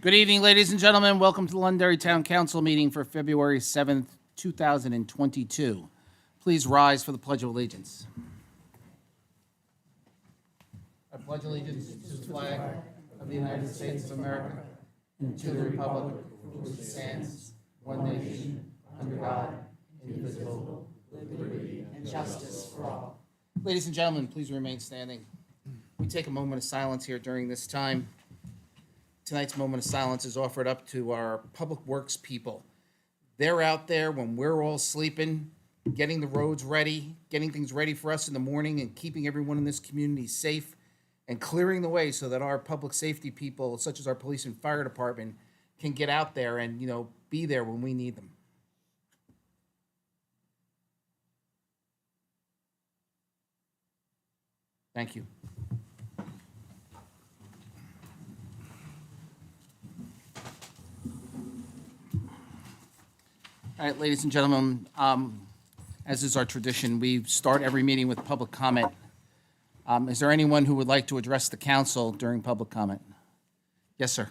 Good evening, ladies and gentlemen. Welcome to the Londonderry Town Council meeting for February 7th, 2022. Please rise for the Pledge of Allegiance. I pledge allegiance to the flag of the United States of America and to the republic for which it stands, one nation, under God, indivisible, with liberty and justice for all. Ladies and gentlemen, please remain standing. We take a moment of silence here during this time. Tonight's moment of silence is offered up to our public works people. They're out there when we're all sleeping, getting the roads ready, getting things ready for us in the morning, and keeping everyone in this community safe and clearing the way so that our public safety people, such as our police and fire department, can get out there and, be there when we need them. Thank you. All right, ladies and gentlemen, as is our tradition, we start every meeting with public comment. Is there anyone who would like to address the council during public comment? Yes, sir.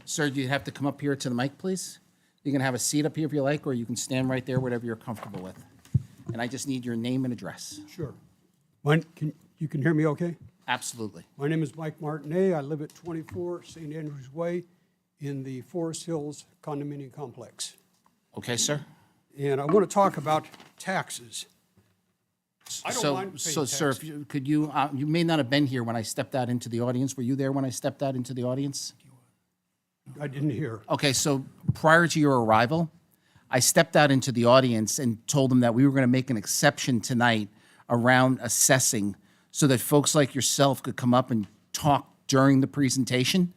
Sir, do you have to come up here to the mic, please? You can have a seat up here if you like, or you can stand right there, whatever you're comfortable with. And I just need your name and address. Sure. You can hear me okay? Absolutely. My name is Mike Martinet. I live at 24 St. Andrews Way in the Forest Hills condominium complex. Okay, sir. And I want to talk about taxes. I don't mind paying So, sir, taxes. you may not have been here when I stepped out into the audience. Were you there when I stepped out into the audience? I didn't hear. Okay, so prior to your arrival, I stepped out into the audience and told them that we were going to make an exception tonight around assessing so that folks like yourself could come up and talk during the presentation.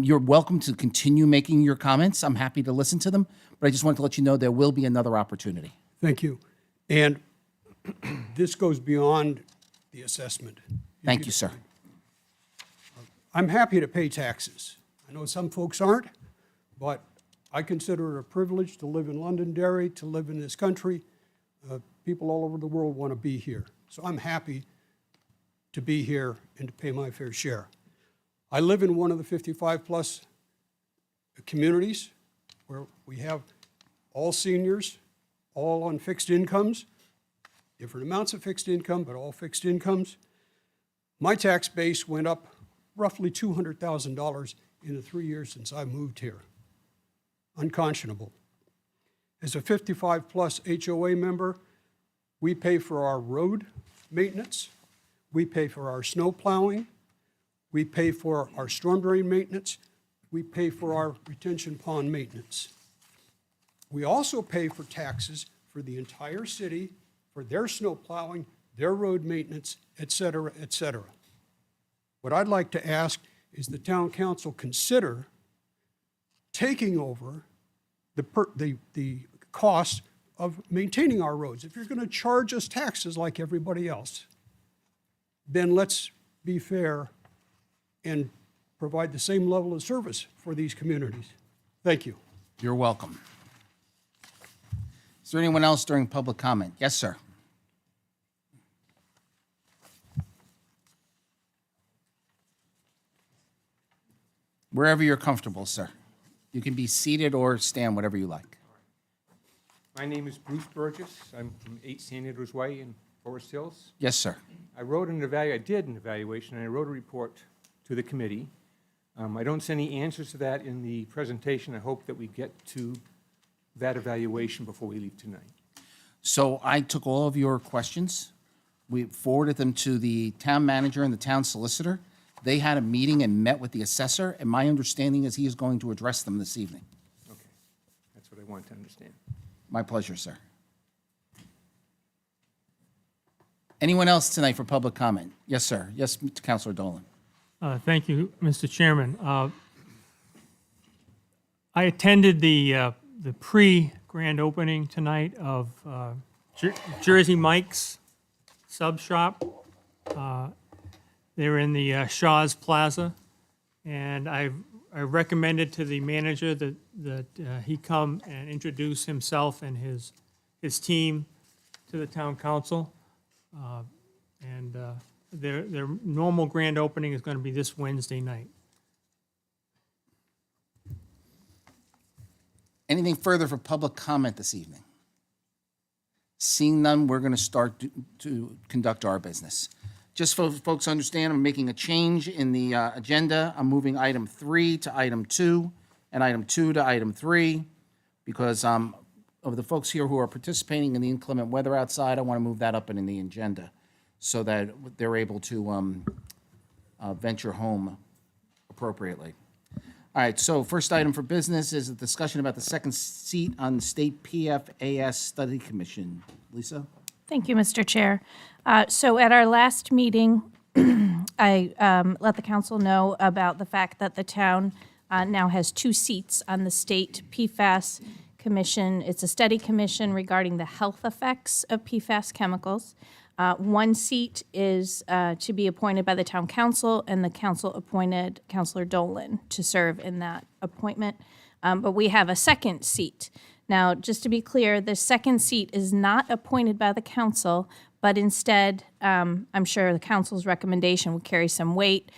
You're welcome to continue making your comments. I'm happy to listen to them, but I just wanted to let you know there will be another opportunity. Thank you. And this goes beyond the assessment. Thank you, sir. I'm happy to pay taxes. I know some folks aren't, but I consider it a privilege to live in Londonderry, to live in this country. People all over the world want to be here. So I'm happy to be here and to pay my fair share. I live in one of the 55-plus communities where we have all seniors, all on fixed incomes, different amounts of fixed income, but all fixed incomes. My tax base went up roughly $200,000 in the 3 years since I moved here. Unconscionable. As a 55-plus HOA member, we pay for our road maintenance, we pay for our snow plowing, we pay for our storm drain maintenance, we pay for our retention pond maintenance. We also pay for taxes for the entire city, for their snow plowing, their road maintenance, et cetera, et cetera. What I'd like to ask is the town council consider taking over the cost of maintaining our roads. If you're going to charge us taxes like everybody else, then let's be fair and provide the same level of service for these communities. Thank you. You're welcome. Is there anyone else during public comment? Yes, sir. Wherever you're comfortable, sir. You can be seated or stand, whatever you like. My name is Bruce Burgess. I'm from 8 St. Andrews Way in Forest Hills. Yes, sir. I did an evaluation, and I wrote a report to the committee. I don't see any answers to that in the presentation. I hope that we get to that evaluation before we leave tonight. So I took all of your questions. We forwarded them to the town manager and the town solicitor. They had a meeting and met with the assessor, and my understanding is he is going to address them this evening. Okay, that's what I wanted to understand. My pleasure, sir. Anyone else tonight for public comment? Yes, sir. Yes, Councilor Dolan. Thank you, Mr. Chairman. I attended the pre-grand opening tonight of Jersey Mike's Sub Shop. They're in the Shaw's Plaza, and I recommended to the manager that he come and introduce himself and his team to the town council. And their normal grand opening is going to be this Wednesday night. Anything further for public comment this evening? Seeing none, we're going to start to conduct our business. Just so folks understand, I'm making a change in the agenda. I'm moving item 3 to item 2 and item 2 to item 3 because of the folks here who are participating in the inclement weather outside. I want to move that up in the agenda so that they're able to venture home appropriately. All right, so first item for business is a discussion about the second seat on the State PFAS Study Commission. Lisa? Thank you, Mr. Chair. So at our last meeting, I let the council know about the fact that the town now has 2 seats on the State PFAS Commission. It's a study commission regarding the health effects of PFAS chemicals. 1 seat is to be appointed by the town council, and the council appointed Councilor Dolan to serve in that appointment. But we have a second seat. Now, just to be clear, the second seat is not appointed by the council, but instead, I'm sure the council's recommendation would carry some weight.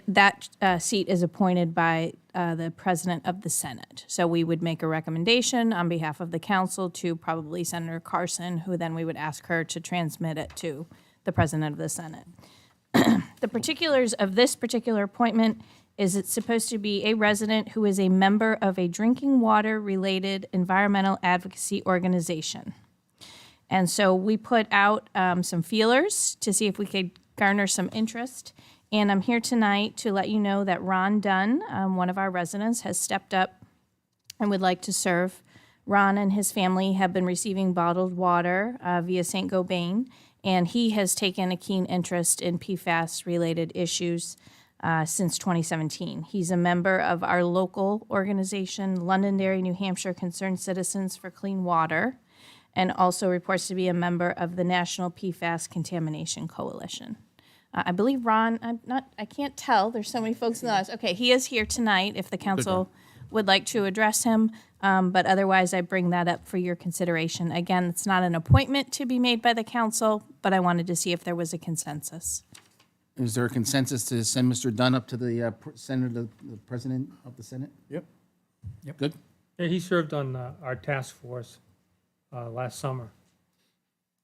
That seat is appointed by the President of the Senate. So we would make a recommendation on behalf of the council to probably Senator Carson, who then we would ask her to transmit it to the President of the Senate. The particulars of this particular appointment is it's supposed to be a resident who is a member of a drinking water-related environmental advocacy organization. And so we put out some feelers to see if we could garner some interest. And I'm here tonight to let you know that Ron Dunn, one of our residents, has stepped up and would like to serve. Ron and his family have been receiving bottled water via St. Gobain, and he has taken a keen interest in PFAS-related issues since 2017. He's a member of our local organization, Londonderry, New Hampshire Concerned Citizens for Clean Water, and also reports to be a member of the National PFAS Contamination Coalition. I believe Ron, I can't tell, there's so many folks in the audience. Okay, he is here tonight if the council would like to address him, but otherwise I bring that up for your consideration. Again, it's not an appointment to be made by the council, but I wanted to see if there was a consensus. Is there a consensus to send Mr. Dunn up to the Senator, the President of the Senate? Yep. Good? Yeah, he served on our task force last summer.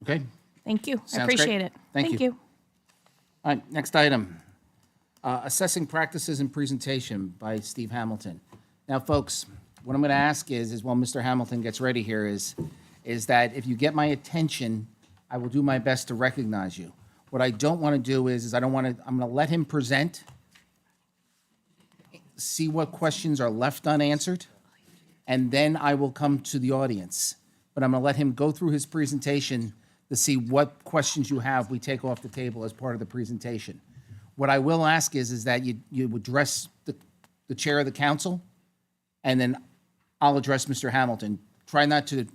Okay. Thank you, I Sounds great. appreciate it. Thank you. All right, next item. Assessing practices and presentation by Steve Hamilton. Now, folks, what I'm going to ask is while Mr. Hamilton gets ready here is that if you get my attention, I will do my best to recognize you. What I don't want to do is I'm going to let him present, see what questions are left unanswered, and then I will come to the audience. But I'm going to let him go through his presentation to see what questions you have we take off the table as part of the presentation. What I will ask is that you address the chair of the council, and then I'll address Mr. Hamilton. Try not to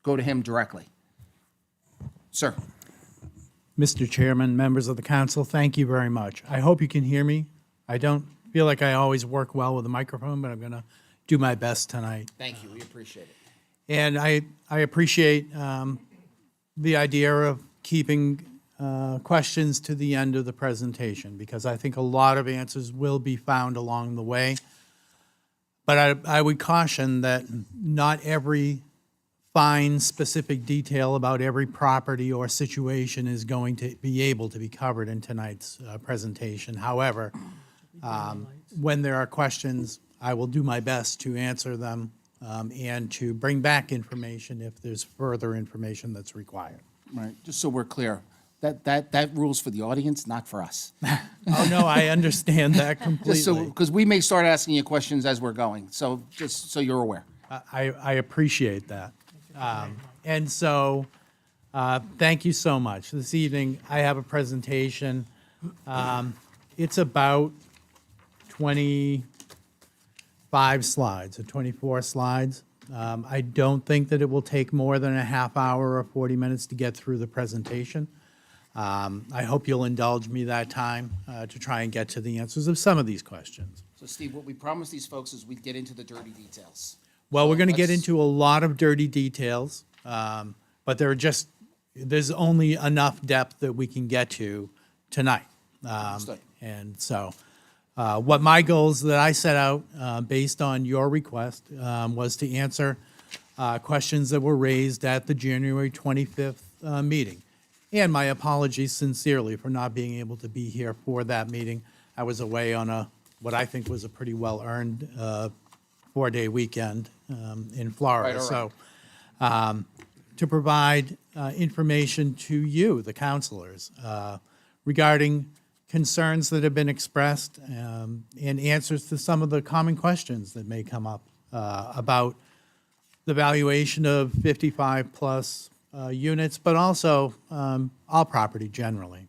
go to him directly. Sir. Mr. Chairman, members of the council, thank you very much. I hope you can hear me. I don't feel like I always work well with a microphone, but I'm going to do my best tonight. Thank you. We appreciate it. And I appreciate the idea of keeping questions to the end of the presentation, because I think a lot of answers will be found along the way. But I would caution that not every fine, specific detail about every property or situation is going to be able to be covered in tonight's presentation. However, when there are questions, I will do my best to answer them and to bring back information if there's further information that's required. Right, just so we're clear, that rule's for the audience, not for us. Oh, no, I understand that Just so, completely. because we may start asking you questions as we're going, so just so you're aware. I appreciate that. And so, thank you so much. This evening, I have a presentation. It's about 25 slides, or 24 slides. I don't think that it will take more than a half hour or 40 minutes to get through the presentation. I hope you'll indulge me that time to try and get to the answers of some of these questions. So Steve, what we promised these folks is we'd get into the dirty details. Well, we're going to get let's- into a lot of dirty details, but there's only enough depth that we can get to tonight. Understood. And so What my goals that I set out based on your request was to answer questions that were raised at the January 25th meeting. And my apologies sincerely for not being able to be here for that meeting. I was away on what I think was a pretty well-earned 4-day weekend in Florida. Right, all right. So to provide information to you, the counselors, regarding concerns that have been expressed and answers to some of the common questions that may come up about the valuation of 55-plus units, but also all property generally.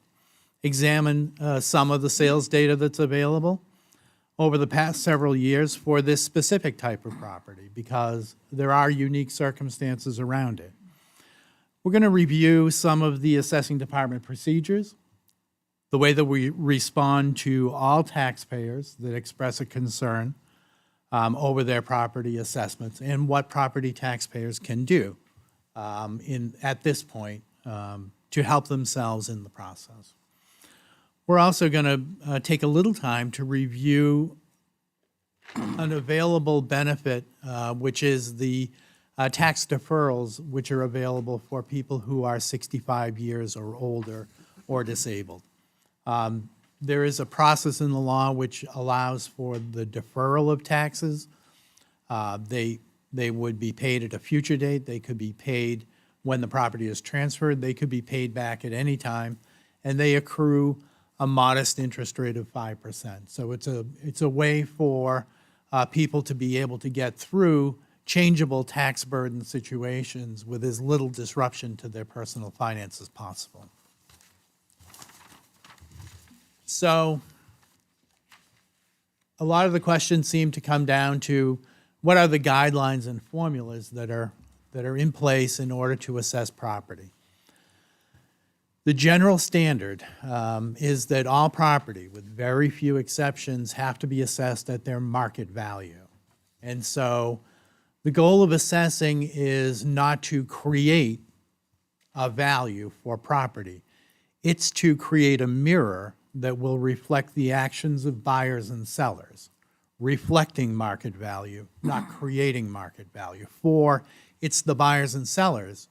Examine some of the sales data that's available over the past several years for this specific type of property because there are unique circumstances around it. We're going to review some of the assessing department procedures, the way that we respond to all taxpayers that express a concern over their property assessments, and what property taxpayers can do at this point to help themselves in the process. We're also going to take a little time to review an available benefit, which is the tax deferrals, which are available for people who are 65 years or older or disabled. There is a process in the law which allows for the deferral of taxes. They would be paid at a future date. They could be paid when the property is transferred. They could be paid back at any time, and they accrue a modest interest rate of 5%. So it's a way for people to be able to get through changeable tax burden situations with as little disruption to their personal finances as possible. So a lot of the questions seem to come down to what are the guidelines and formulas that are in place in order to assess property. The general standard is that all property, with very few exceptions, have to be assessed at their market value. And so the goal of assessing is not to create a value for property. It's to create a mirror that will reflect the actions of buyers and sellers, reflecting market value, not creating market value. For it's the buyers and sellers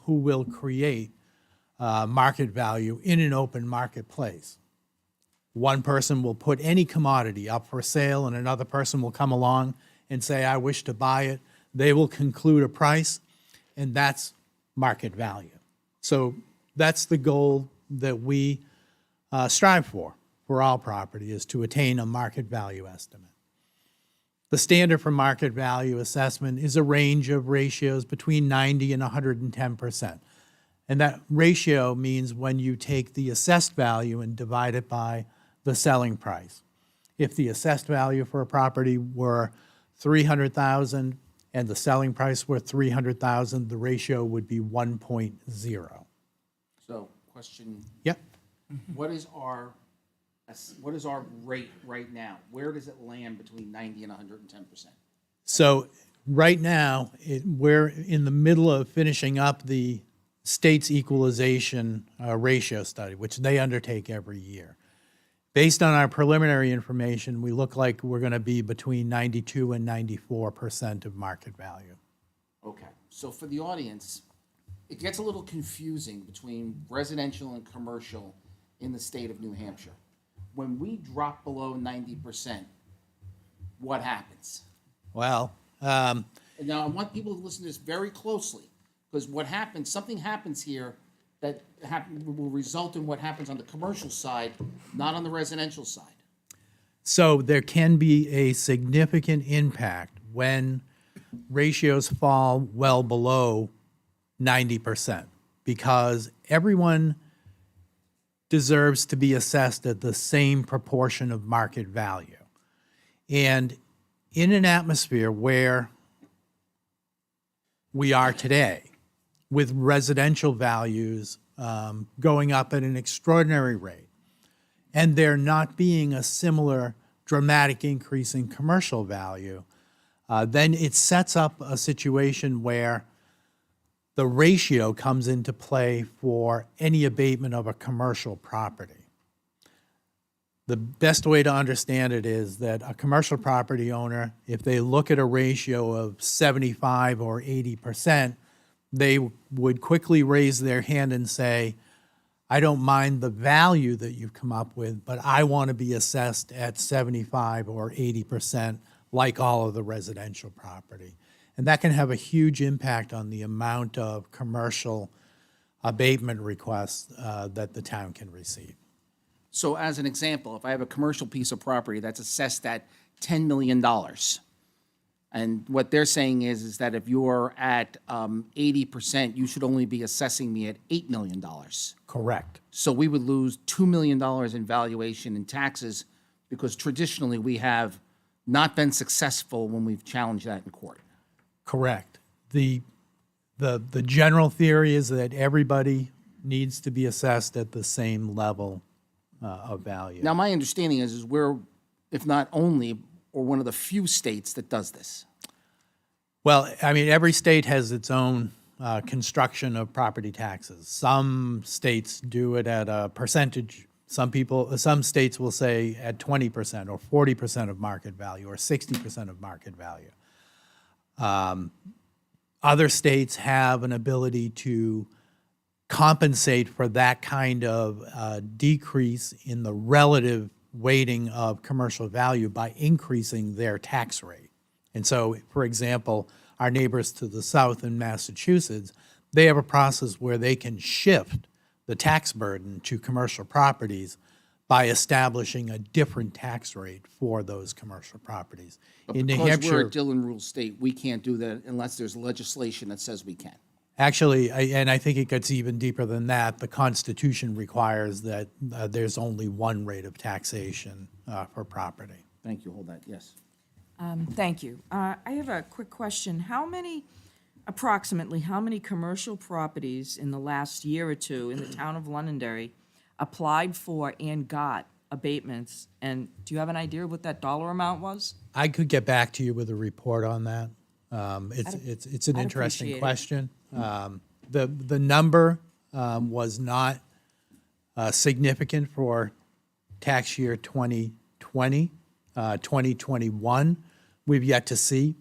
who will create market value in an open marketplace. One person will put any commodity up for sale, and another person will come along and say, I wish to buy it. They will conclude a price, and that's market value. So that's the goal that we strive for all property, is to attain a market value estimate. The standard for market value assessment is a range of ratios between 90 and 110%. And that ratio means when you take the assessed value and divide it by the selling price. If the assessed value for a property were $300,000 and the selling price were $300,000, the ratio would be 1.0. So, question, Yep. what is our rate right now? Where does it land between 90 and 110%? So right now, we're in the middle of finishing up the state's equalization ratio study, which they undertake every year. Based on our preliminary information, we look like we're going to be between 92 and 94% of market value. Okay, so for the audience, it gets a little confusing between residential and commercial in the state of New Hampshire. When we drop below 90%, what happens? Well, And now I want people to listen to this very closely, because what happens, something happens here that will result in what happens on the commercial side, not on the residential side. so there can be a significant impact when ratios fall well below 90%, because everyone deserves to be assessed at the same proportion of market value. And in an atmosphere where we are today, with residential values going up at an extraordinary rate, and there not being a similar dramatic increase in commercial value, then it sets up a situation where the ratio comes into play for any abatement of a commercial property. The best way to understand it is that a commercial property owner, if they look at a ratio of 75 or 80%, they would quickly raise their hand and say, I don't mind the value that you've come up with, but I want to be assessed at 75 or 80% like all of the residential property. And that can have a huge impact on the amount of commercial abatement requests that the town can receive. So as an example, if I have a commercial piece of property that's assessed at $10 million, and what they're saying is that if you're at 80%, you should only be assessing me at $8 million. Correct. So we would lose $2 million in valuation and taxes because traditionally we have not been successful when we've challenged that in court. Correct. The general theory is that everybody needs to be assessed at the same level of value. Now, my understanding is we're, if not only, or one of the few states that does this. Well, I mean, every state has its own construction of property taxes. Some states do it at a percentage. Some states will say at 20% or 40% of market value or 60% of market value. Other states have an ability to compensate for that kind of decrease in the relative weighting of commercial value by increasing their tax rate. And so, for example, our neighbors to the south in Massachusetts, they have a process where they can shift the tax burden to commercial properties by establishing a different tax rate for those commercial properties. In New Because we're Hampshire, a Dillon Rule state, we can't do that unless there's legislation that says we can. actually, and I think it gets even deeper than that, the Constitution requires that there's only one rate of taxation for property. Thank you, hold that, yes. Thank you. I have a quick question. Approximately how many commercial properties in the last year or two in the town of Londonderry applied for and got abatements? And do you have an idea of what that dollar amount was? I could get back to you with a report on that. It's an I'd interesting appreciate it. question. The number was not significant for tax year 2020. 2021, we've yet to see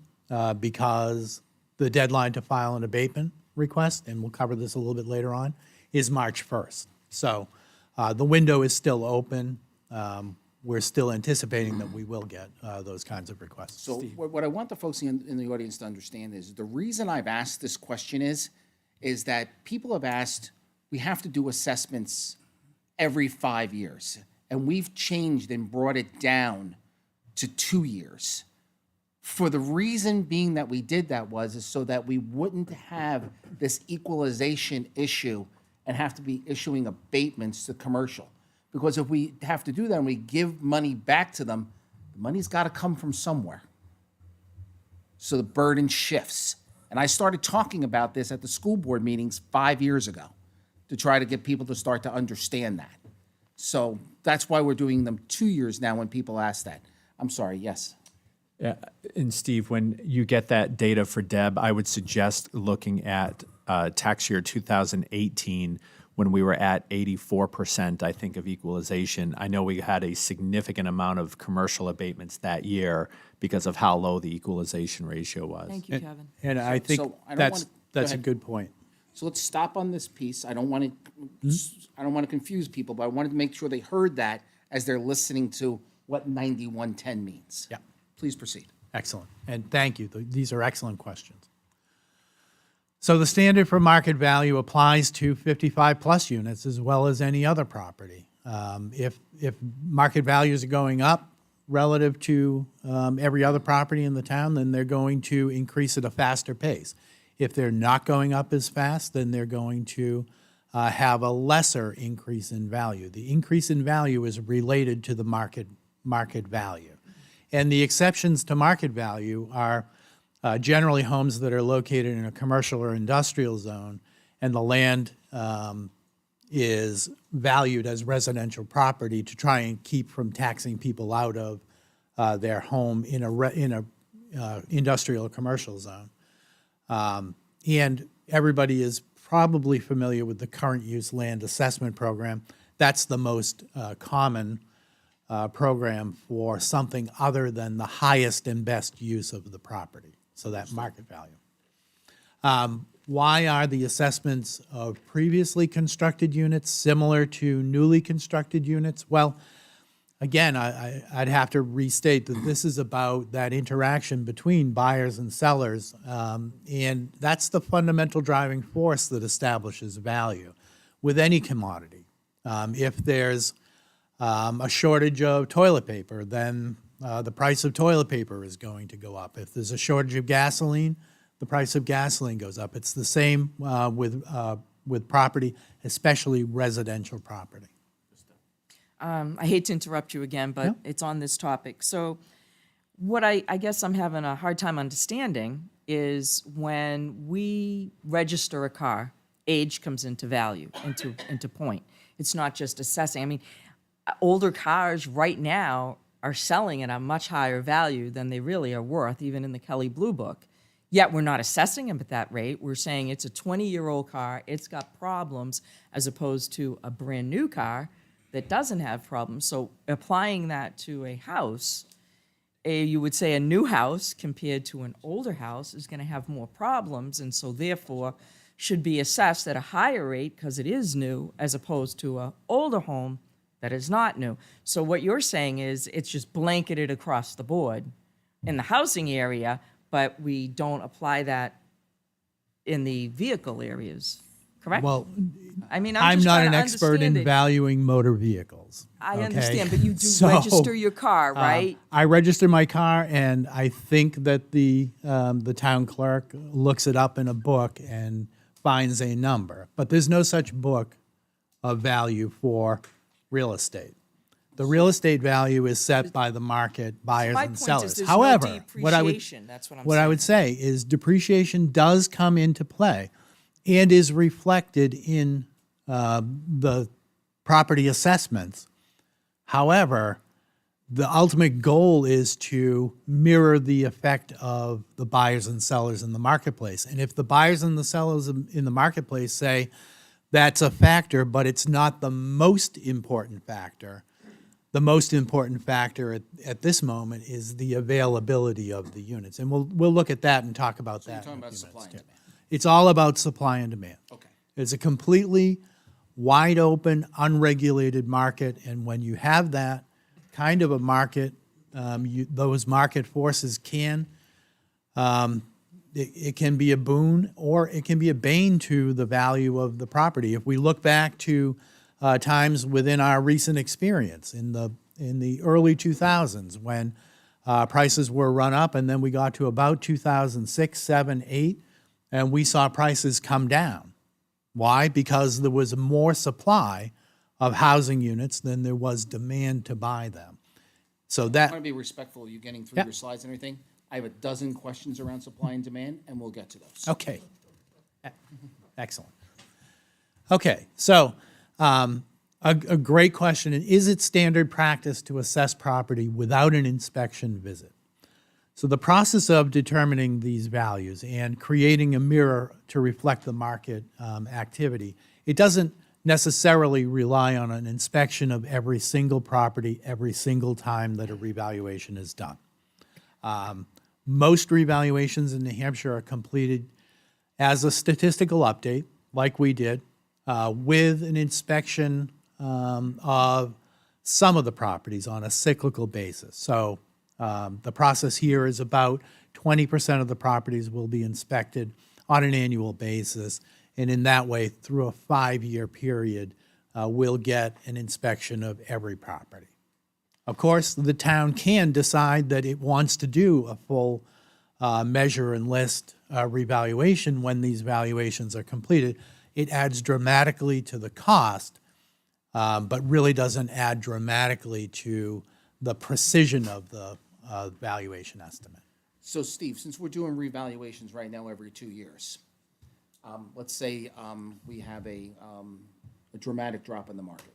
because the deadline to file an abatement request, and we'll cover this a little bit later on, is March 1st. So the window is still open. We're still anticipating that we will get those kinds of requests. So what I want the folks in the audience to understand is the reason I've asked this question is that people have asked, we have to do assessments every 5 years. And we've changed and brought it down to 2 years. For the reason being that we did that is so that we wouldn't have this equalization issue and have to be issuing abatements to commercial. Because if we have to do that and we give money back to them, the money's got to come from somewhere. So the burden shifts. And I started talking about this at the school board meetings 5 years ago to try to get people to start to understand that. So that's why we're doing them 2 years now when people ask that. I'm sorry, yes. Yeah, and Steve, when you get that data for Deb, I would suggest looking at tax year 2018 when we were at 84%, I think, of equalization. I know we had a significant amount of commercial abatements that year because of how low the equalization ratio was. Thank you, Kevin. And I think so I don't that's wanna- go a ahead. good point. So let's stop on this piece. I don't want to confuse people, but I wanted to make sure they heard that as they're listening to what 9110 means. Yeah. Please proceed. Excellent. And thank you. These are excellent questions. So the standard for market value applies to 55-plus units as well as any other property. If market values are going up relative to every other property in the town, then they're going to increase at a faster pace. If they're not going up as fast, then they're going to have a lesser increase in value. The increase in value is related to the market value. And the exceptions to market value are generally homes that are located in a commercial or industrial zone, and the land is valued as residential property to try and keep from taxing people out of their home in a industrial or commercial zone. And everybody is probably familiar with the current use land assessment program. That's the most common program for something other than the highest and best use of the property, so that market value. Why are the assessments of previously constructed units similar to newly constructed units? Well, again, I'd have to restate that this is about that interaction between buyers and sellers, and that's the fundamental driving force that establishes value with any commodity. If there's a shortage of toilet paper, then the price of toilet paper is going to go up. If there's a shortage of gasoline, the price of gasoline goes up. It's the same with property, especially residential property. I hate to interrupt you again, but it's on this topic. So what I guess I'm having a hard time understanding is when we register a car, age comes into value, into point. It's not just assessing. I mean, older cars right now are selling at a much higher value than they really are worth, even in the Kelly Blue Book. Yet we're not assessing them at that rate. We're saying it's a 20-year-old car, it's got problems, as opposed to a brand-new car that doesn't have problems. So applying that to a house, you would say a new house compared to an older house is going to have more problems, and so therefore should be assessed at a higher rate because it is new, as opposed to an older home that is not new. So what you're saying is it's just blanketed across the board in the housing area, but we don't apply that in the vehicle areas, correct? Well, I mean, I'm just not trying an to expert understand in it. valuing motor vehicles. I okay? understand, but you do So, register your car, right? I register my car, and I think that the town clerk looks it up in a book and finds a number. But there's no such book of value for real estate. The real estate value is set by the market, buyers My and point is sellers. there's However, no what I would depreciation. That's what I'm what saying. I would say is depreciation does come into play and is reflected in the property assessments. However, the ultimate goal is to mirror the effect of the buyers and sellers in the marketplace. And if the buyers and the sellers in the marketplace say that's a factor, but it's not the most important factor, the most important factor at this moment is the availability of the units. And we'll look at that and talk about that. You're talking in a about few supply and minutes, too. demand. It's all about supply and demand. Okay. It's a completely wide open, unregulated market, and when you have that kind of a market, those market forces can, it can be a boon or it can be a bane to the value of the property. If we look back to times within our recent experience in the early 2000s when prices were run up, and then we got to about 2006, 7, 8, and we saw prices come down. Why? Because there was more supply of housing units than there was demand to buy them. So I that, want to be respectful of you getting through Yeah. your slides and everything. I have a dozen questions around supply and demand, and we'll get to those. okay. Excellent. Okay, so a great question. Is it standard practice to assess property without an inspection visit? So the process of determining these values and creating a mirror to reflect the market activity, it doesn't necessarily rely on an inspection of every single property every single time that a revaluation is done. Most revaluations in New Hampshire are completed as a statistical update, like we did, with an inspection of some of the properties on a cyclical basis. So the process here is about 20% of the properties will be inspected on an annual basis, and in that way, through a 5-year period, we'll get an inspection of every property. Of course, the town can decide that it wants to do a full measure and list revaluation when these valuations are completed. It adds dramatically to the cost, but really doesn't add dramatically to the precision of the valuation estimate. So Steve, since we're doing revaluations right now every 2 years, let's say we have a dramatic drop in the market.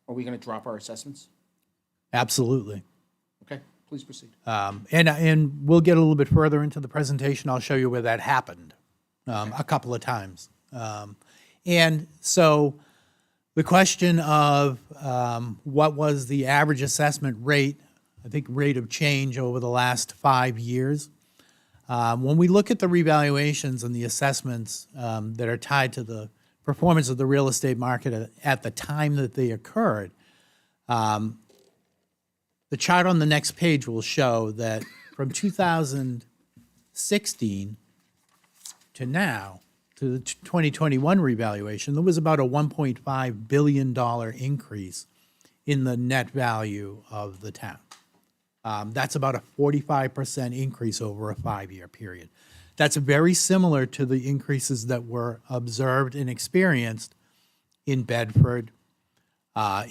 Are we going to drop our assessments? Absolutely. Okay, please proceed. And we'll get a little bit further into the presentation. I'll show you where that happened a couple of times. And so The question of what was the average assessment rate, I think rate of change over the last 5 years. When we look at the revaluations and the assessments that are tied to the performance of the real estate market at the time that they occurred, the chart on the next page will show that from 2016 to now, to the 2021 revaluation, there was about a $1.5 billion increase in the net value of the town. That's about a 45% increase over a 5-year period. That's very similar to the increases that were observed and experienced in Bedford,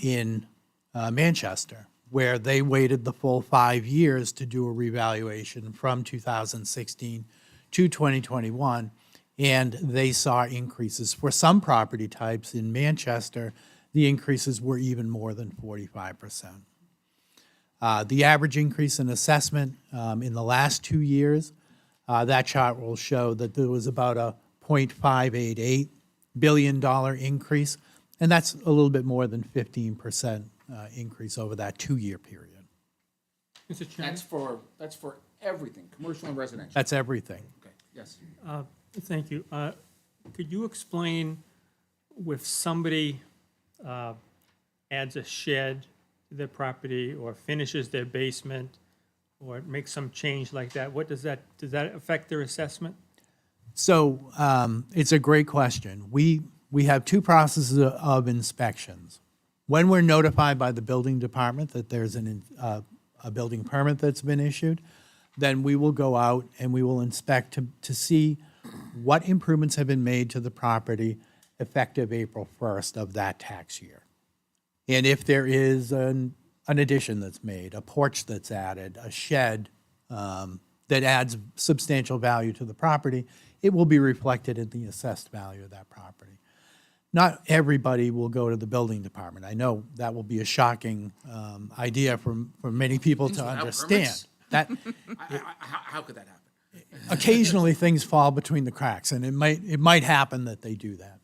in Manchester, where they waited the full 5 years to do a revaluation from 2016 to 2021, and they saw increases. For some property types in Manchester, the increases were even more than 45%. The average increase in assessment in the last 2 years, that chart will show that there was about a $0.588 billion increase, and that's a little bit more than 15% increase over that 2-year period. Mr. Chairman? That's for everything, commercial and residential. That's everything. Okay, yes. Thank you. Could you explain if somebody adds a shed to their property or finishes their basement or makes some change like that, does that affect their assessment? So it's a great question. We have two processes of inspections. When we're notified by the building department that there's a building permit that's been issued, then we will go out and we will inspect to see what improvements have been made to the property effective April 1st of that tax year. And if there is an addition that's made, a porch that's added, a shed that adds substantial value to the property, it will be reflected in the assessed value of that property. Not everybody will go to the building department. I know that will be a shocking idea for many people to without understand. permits? That How could that happen? occasionally things fall between the cracks, and it might happen that they do that.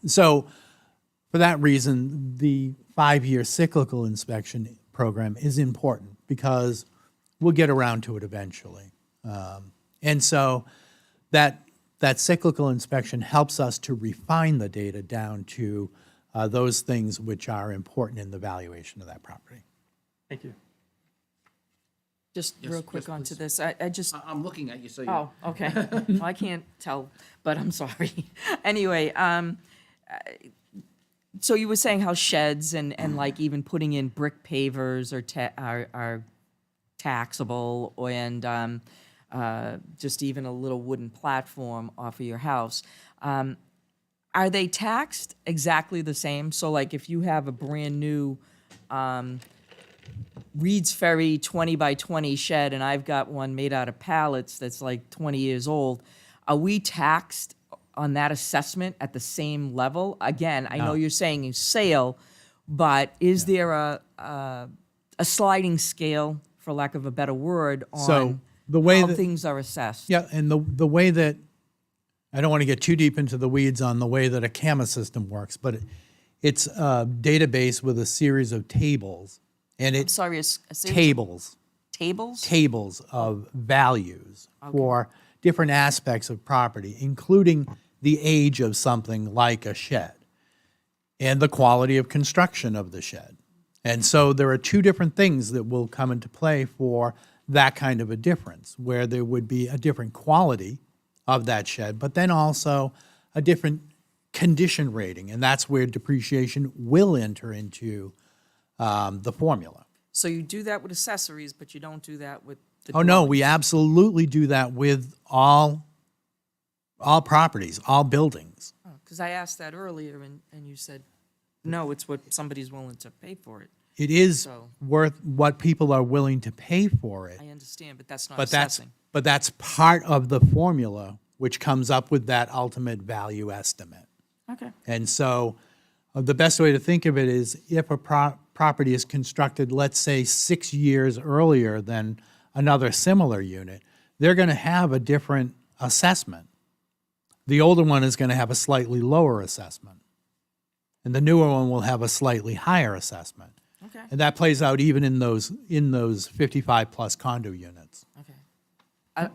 So for that reason, the 5-year cyclical inspection program is important because we'll get around to it eventually. And so that cyclical inspection helps us to refine the data down to those things which are important in the valuation of that property. Thank you. Just Yes, real yes, quick onto please. this. I just, I'm looking at you, so you. oh, okay. Well, I can't tell, but I'm sorry. Anyway, so you were saying how sheds and like even putting in brick pavers are taxable, and just even a little wooden platform off of your house. Are they taxed exactly the same? So like if you have a brand new Reed's Ferry 20 by 20 shed and I've got one made out of pallets that's like 20 years old, are we taxed on that assessment at the same level? Again, I know you're saying you sale, but is there a sliding scale, for lack of a better word, So on the way how that- things are assessed? Yeah, and the way that, I don't want to get too deep into the weeds on the way that a CAMA system works, but it's a database with a series of tables, and I'm it's sorry, a series of tables tables? of values for different aspects of property, including the age of something like a shed and the quality of construction of the shed. And so there are two different things that will come into play for that kind of a difference, where there would be a different quality of that shed, but then also a different condition rating, and that's where depreciation will enter into the formula. So you do that with accessories, but you don't do that with the Oh, no, dwelling? we absolutely do that with all properties, all buildings. Because I asked that earlier, and you said, no, it's what somebody's willing to pay for it. It is So- worth what people are willing to pay for it, I understand, but that's not but assessing. that's part of the formula which comes up with that ultimate value estimate. Okay. And so the best way to think of it is if a property is constructed, let's say 6 years earlier than another similar unit, they're going to have a different assessment. The older one is going to have a slightly lower assessment. And the newer one will have a slightly higher assessment. Okay, And that plays out even in those 55-plus condo units, okay.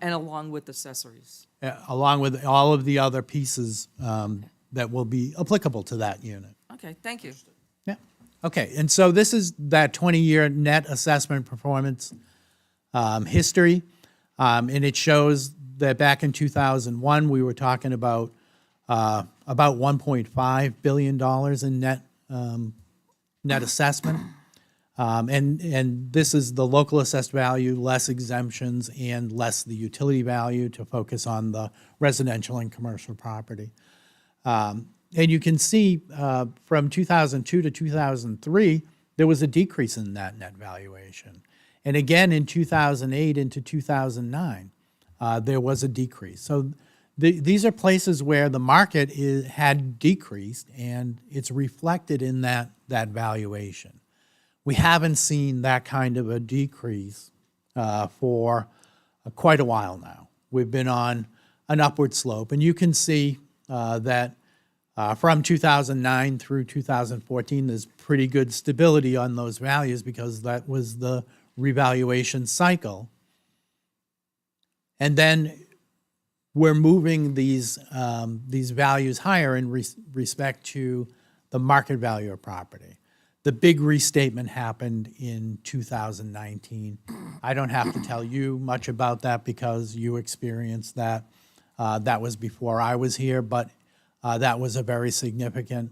And along with accessories. along with all of the other pieces that will be applicable to that unit. Okay, thank you. Yeah. Okay, and so this is that 20-year net assessment performance history. And it shows that back in 2001, we were talking about $1.5 billion in net assessment. And this is the local assessed value, less exemptions, and less the utility value to focus on the residential and commercial property. And you can see from 2002 to 2003, there was a decrease in that net valuation. And again, in 2008 into 2009, there was a decrease. So these are places where the market had decreased, and it's reflected in that valuation. We haven't seen that kind of a decrease for quite a while now. We've been on an upward slope, and you can see that from 2009 through 2014, there's pretty good stability on those values because that was the revaluation cycle. And then we're moving these values higher in respect to the market value of property. The big restatement happened in 2019. I don't have to tell you much about that because you experienced that. That was before I was here, but that was a very significant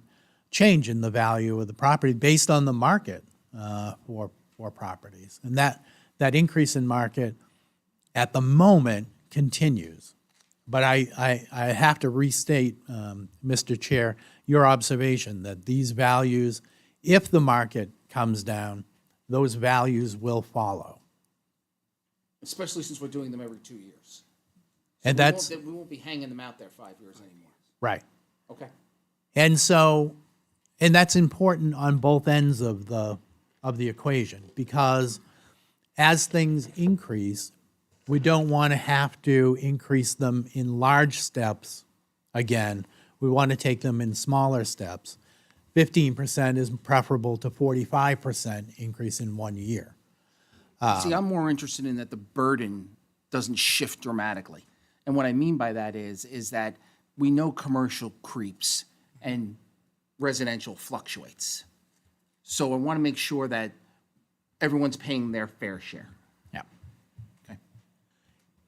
change in the value of the property based on the market for properties. And that increase in market at the moment continues. But I have to restate, Mr. Chair, your observation that these values, if the market comes down, those values will follow. Especially since we're doing them every 2 years. And We won't be hanging them out there 5 years anymore. right. Okay. And so, and that's important on both ends of the equation, because as things increase, we don't want to have to increase them in large steps again. We want to take them in smaller steps. 15% is preferable to 45% increase in 1 year. See, I'm more interested in that the burden doesn't shift dramatically. And what I mean by that is that we know commercial creeps and residential fluctuates. So I want to make sure that everyone's paying their fair share. Yeah. Okay.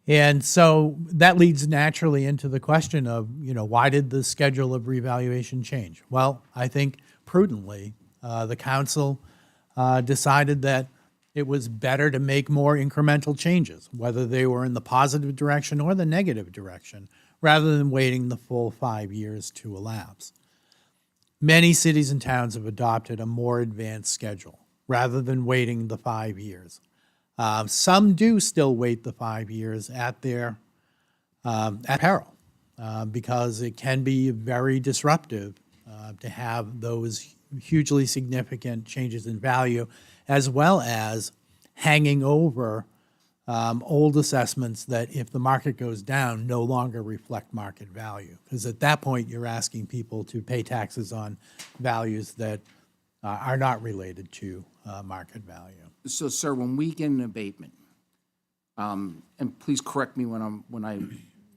And so that leads naturally into the question of, why did the schedule of revaluation change? Well, I think prudently, the council decided that it was better to make more incremental changes, whether they were in the positive direction or the negative direction, rather than waiting the full 5 years to elapse. Many cities and towns have adopted a more advanced schedule, rather than waiting the 5 years. Some do still wait the 5 years at their at peril, because it can be very disruptive to have those hugely significant changes in value, as well as hanging over old assessments that, if the market goes down, no longer reflect market value. Because at that point, you're asking people to pay taxes on values that are not related to market value. So, sir, when we get an abatement, and please correct me when I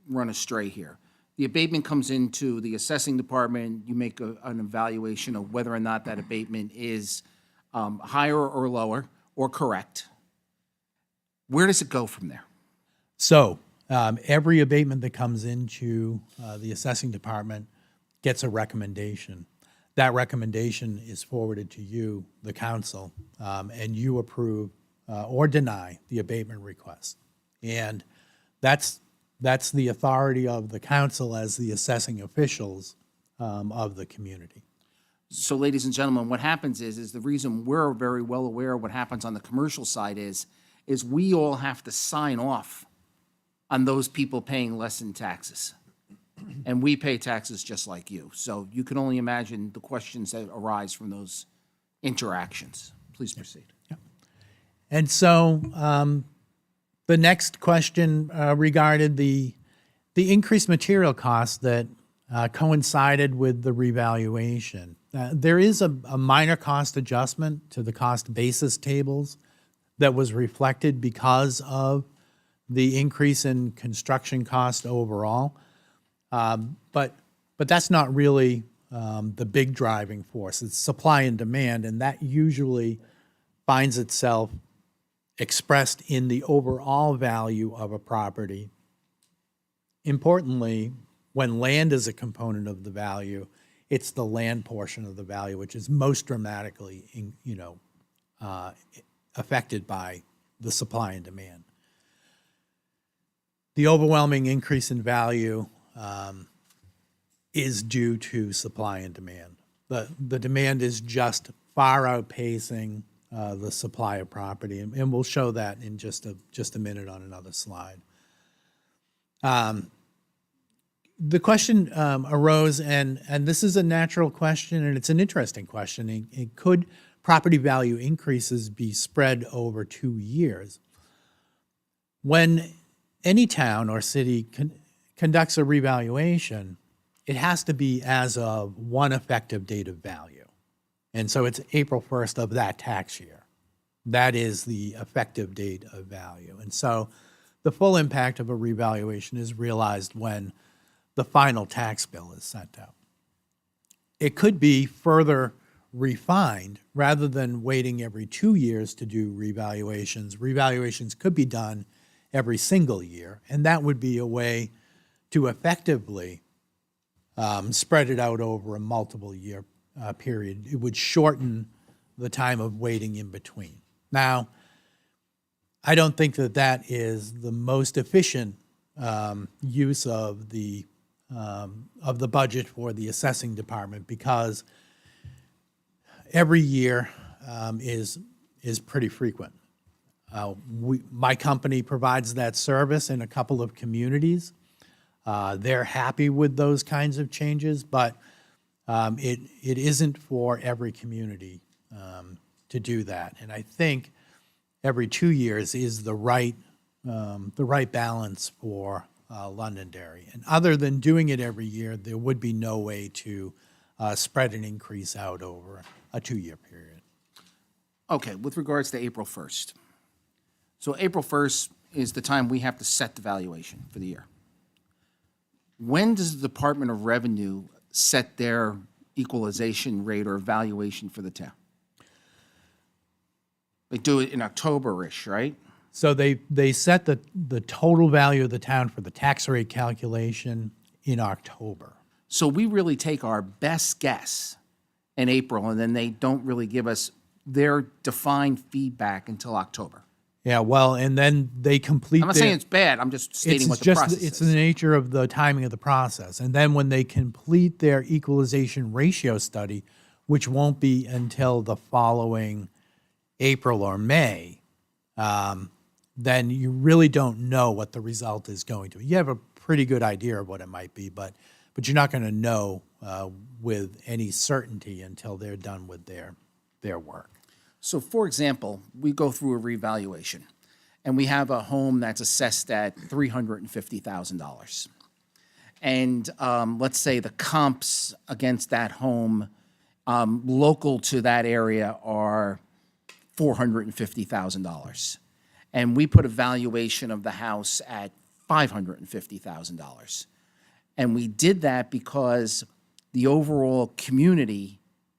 run astray here, the abatement comes into the assessing department, you make an evaluation of whether or not that abatement is higher or lower or correct. Where does it go from there? So every abatement that comes into the assessing department gets a recommendation. That recommendation is forwarded to you, the council, and you approve or deny the abatement request. And that's the authority of the council as the assessing officials of the community. So, ladies and gentlemen, what happens is the reason we're very well aware of what happens on the commercial side is we all have to sign off on those people paying less in taxes. And we pay taxes just like you. So you can only imagine the questions that arise from those interactions. Please proceed. And so the next question regarded the increased material costs that coincided with the revaluation. There is a minor cost adjustment to the cost basis tables that was reflected because of the increase in construction cost overall. But that's not really the big driving force. It's supply and demand, and that usually finds itself expressed in the overall value of a property. Importantly, when land is a component of the value, it's the land portion of the value which is most dramatically, affected by the supply and demand. The overwhelming increase in value is due to supply and demand. The demand is just far outpacing the supply of property, and we'll show that in just a minute on another slide. The question arose, and this is a natural question, and it's an interesting question. Could property value increases be spread over 2 years? When any town or city conducts a revaluation, it has to be as of one effective date of value. And so it's April 1st of that tax year. That is the effective date of value. And so the full impact of a revaluation is realized when the final tax bill is sent out. It could be further refined rather than waiting every 2 years to do revaluations. Revaluations could be done every single year, and that would be a way to effectively spread it out over a multiple year period. It would shorten the time of waiting in between. Now, I don't think that that is the most efficient use of the budget for the assessing department, because every year is pretty frequent. My company provides that service in a couple of communities. They're happy with those kinds of changes, but it isn't for every community to do that. And I think every 2 years is the right balance for Londonderry. And other than doing it every year, there would be no way to spread an increase out over a 2-year period. Okay, with regards to April 1st. So April 1st is the time we have to set the valuation for the year. When does the Department of Revenue set their equalization rate or valuation for the town? They do it in October-ish, right? So they set the total value of the town for the tax rate calculation in October. So we really take our best guess in April, and then they don't really give us their defined feedback until October. Yeah, well, and then they complete I'm not their- saying it's bad, I'm just stating what the just process it's is. the nature of the timing of the process. And then when they complete their equalization ratio study, which won't be until the following April or May, then you really don't know what the result is going to be. You have a pretty good idea of what it might be, but you're not going to know with any certainty until they're done with their work. So for example, we go through a revaluation, and we have a home that's assessed at $350,000. And let's say the comps against that home local to that area are $450,000. And we put a valuation of the house at $550,000. And we did that because the overall community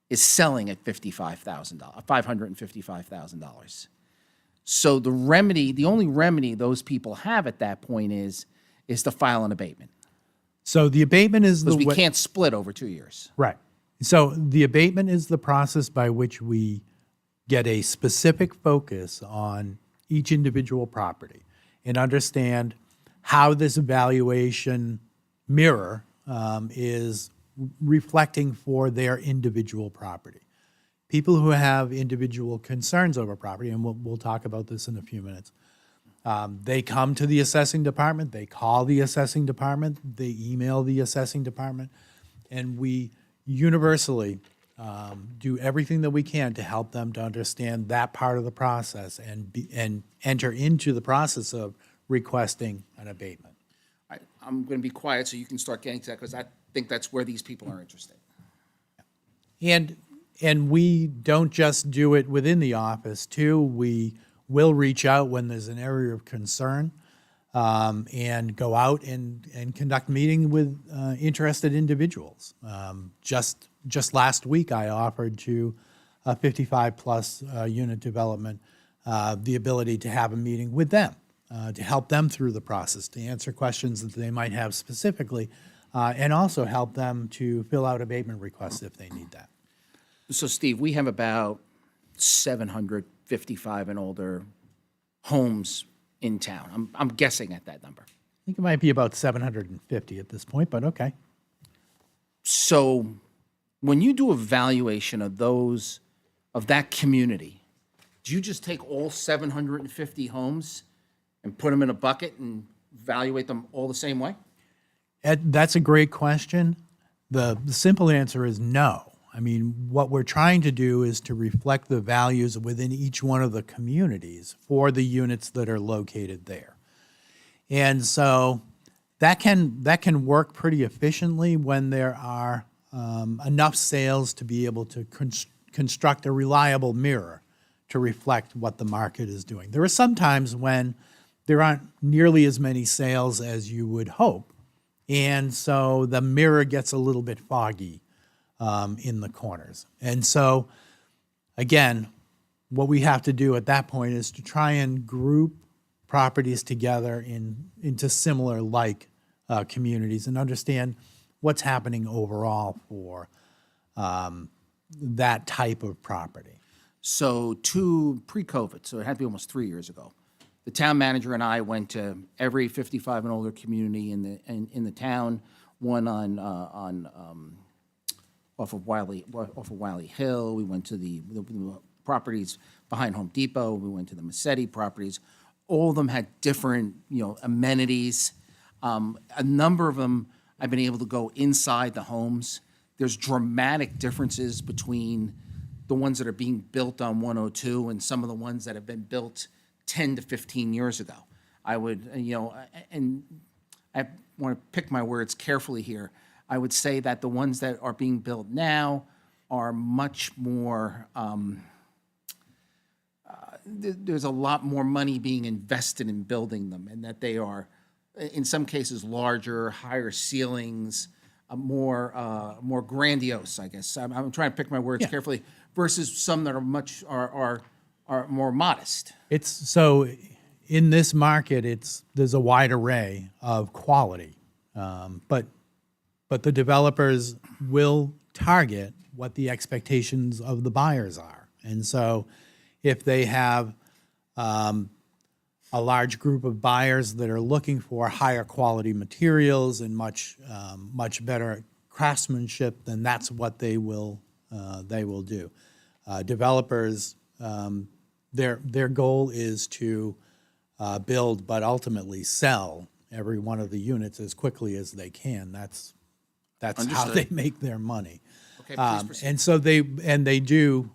is selling at $555,000. So the only remedy those people have at that point is to file an abatement. So the abatement is Because the we way- can't split over 2 years. Right. So the abatement is the process by which we get a specific focus on each individual property and understand how this evaluation mirror is reflecting for their individual property. People who have individual concerns over property, and we'll talk about this in a few minutes, they come to the assessing department, they call the assessing department, they email the assessing department, and we universally do everything that we can to help them to understand that part of the process and enter into the process of requesting an abatement. I'm going to be quiet so you can start getting to that, because think that's where these people are interested. And we don't just do it within the office, too. We will reach out when there's an area of concern, and go out and conduct meeting with interested individuals. Just last week, I offered to a 55-plus unit development the ability to have a meeting with them, to help them through the process, to answer questions that they might have specifically, and also help them to fill out abatement requests if they need that. So Steve, we have about 755 and older homes in town. I'm guessing at that number. I think it might be about 750 at this point, but okay. So when you do a valuation of those, of that community, do you just take all 750 homes and put them in a bucket and evaluate them all the same way? Ed, that's a great question. The simple answer is no. I mean, what we're trying to do is to reflect the values within each one of the communities for the units that are located there. And so that can work pretty efficiently when there are enough sales to be able to construct a reliable mirror to reflect what the market is doing. There are some times when there aren't nearly as many sales as you would hope, and so the mirror gets a little bit foggy in the corners. And so, again, what we have to do at that point is to try and group properties together into similar like communities and understand what's happening overall for that type of property. So pre-COVID, so it had to be almost 3 years ago, the town manager and I went to every 55 and older community in the town, one off of Wiley Hill. We went to the properties behind Home Depot. We went to the Massetti properties. All of them had different, amenities. A number of them, I've been able to go inside the homes. There's dramatic differences between the ones that are being built on 102 and some of the ones that have been built 10 to 15 years ago. I would, and I want to pick my words carefully here. I would say that the ones that are being built now are much more, there's a lot more money being invested in building them, and that they are, in some cases, larger, higher ceilings, more grandiose, I guess. I'm trying to pick my words carefully, versus some that are more modest. It's so in this market, there's a wide array of quality, but the developers will target what the expectations of the buyers are. And so if they have a large group of buyers that are looking for higher quality materials and much better craftsmanship, then that's what they will do. Developers, their goal is to build, but ultimately sell every one of the units as quickly as they can. That's how they make their money. Okay, please proceed. And so they do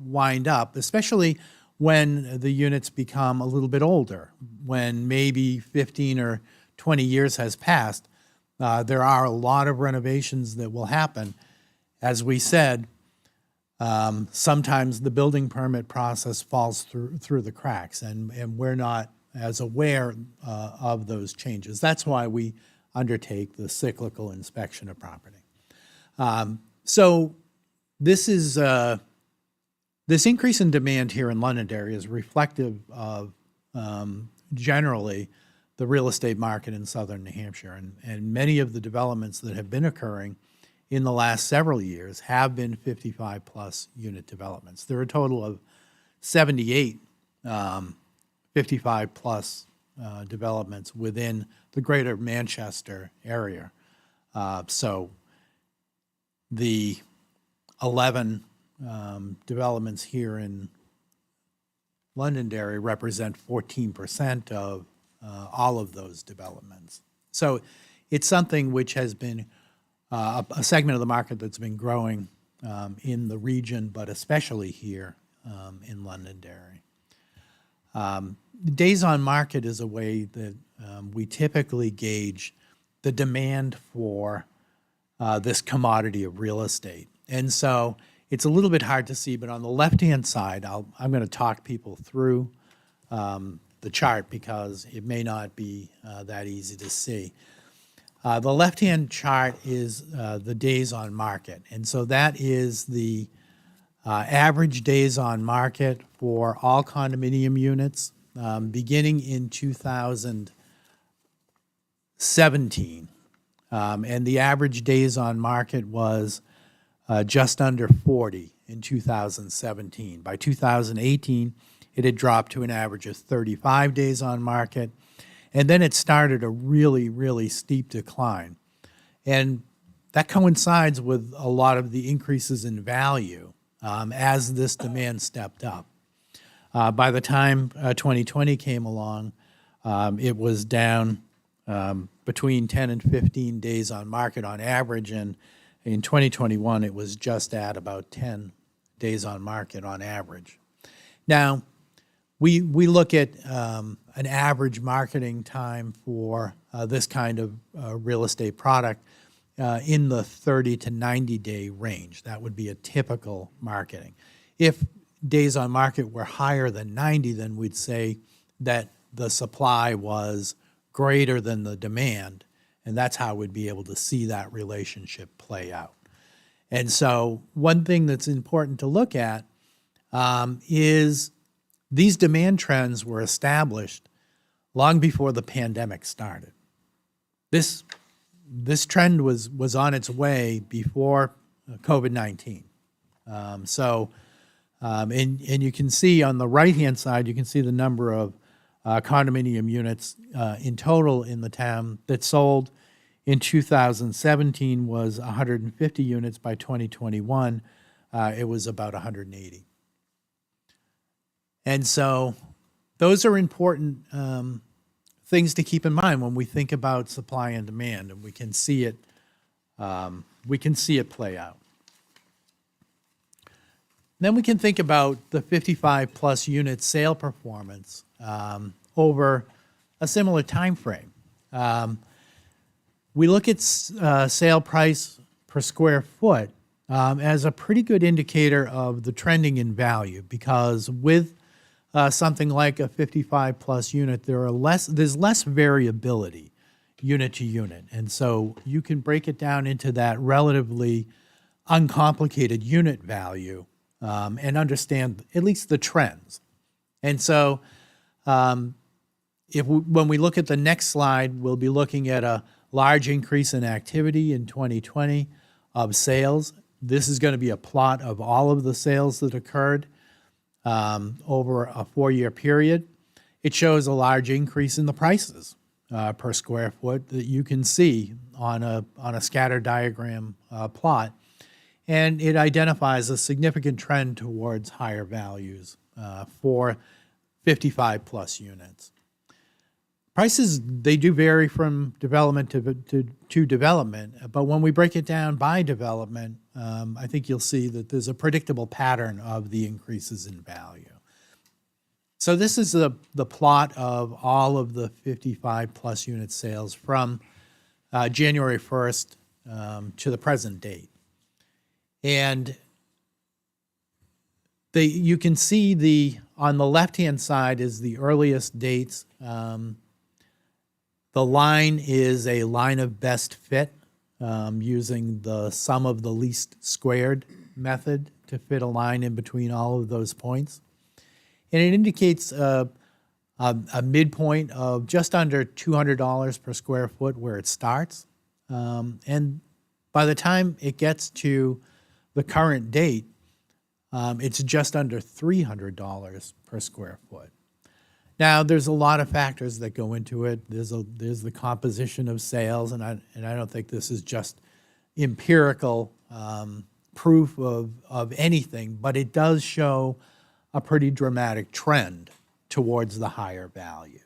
wind up, especially when the units become a little bit older, when maybe 15 or 20 years has passed. There are a lot of renovations that will happen. As we said, sometimes the building permit process falls through the cracks, and we're not as aware of those changes. That's why we undertake the cyclical inspection of property. So this increase in demand here in Londonderry is reflective of generally the real estate market in southern New Hampshire, and many of the developments that have been occurring in the last several years have been 55-plus unit developments. There are a total of 78 55-plus developments within the greater Manchester area. So the 11 developments here in Londonderry represent 14% of all of those developments. So it's something which has been a segment of the market that's been growing in the region, but especially here in Londonderry. Days on market is a way that we typically gauge the demand for this commodity of real estate. And so it's a little bit hard to see, but on the left-hand side, I'm going to talk people through the chart because it may not be that easy to see. The left-hand chart is the days on market. And so that is the average days on market for all condominium units beginning in 2017. And the average days on market was just under 40 in 2017. By 2018, it had dropped to an average of 35 days on market. And then it started a really, really steep decline. And that coincides with a lot of the increases in value as this demand stepped up. By the time 2020 came along, it was down between 10 and 15 days on market on average. And in 2021, it was just at about 10 days on market on average. Now, we look at an average marketing time for this kind of real estate product in the 30 to 90 day range. That would be a typical marketing. If days on market were higher than 90, then we'd say that the supply was greater than the demand, and that's how we'd be able to see that relationship play out. And so one thing that's important to look at is these demand trends were established long before the pandemic started. This trend was on its way before COVID-19. And you can see on the right-hand side, you can see the number of condominium units in total in the town that sold in 2017 was 150 units. By 2021, it was about 180. And so those are important things to keep in mind when we think about supply and demand, and we can see it play out. Then we can think about the 55 plus unit sale performance over a similar time frame. We look at sale price per square foot as a pretty good indicator of the trending in value, because with something like a 55 plus unit, there's less variability unit to unit. And so you can break it down into that relatively uncomplicated unit value and understand at least the trends. And so when we look at the next slide, we'll be looking at a large increase in activity in 2020 of sales. This is going to be a plot of all of the sales that occurred over a 4-year period. It shows a large increase in the prices per square foot that you can see on a scatter diagram plot. And it identifies a significant trend towards higher values for 55 plus units. Prices, they do vary from development to development, but when we break it down by development, I think you'll see that there's a predictable pattern of the increases in value. So this is the plot of all of the 55 plus unit sales from January 1st to the present date. And you can see on the left-hand side is the earliest dates. The line is a line of best fit using the sum of the least squared method to fit a line in between all of those points. And it indicates a midpoint of just under $200 per square foot where it starts. And by the time it gets to the current date, it's just under $300 per square foot. Now, there's a lot of factors that go into it. There's the composition of sales, and I don't think this is just empirical proof of anything, but it does show a pretty dramatic trend towards the higher values.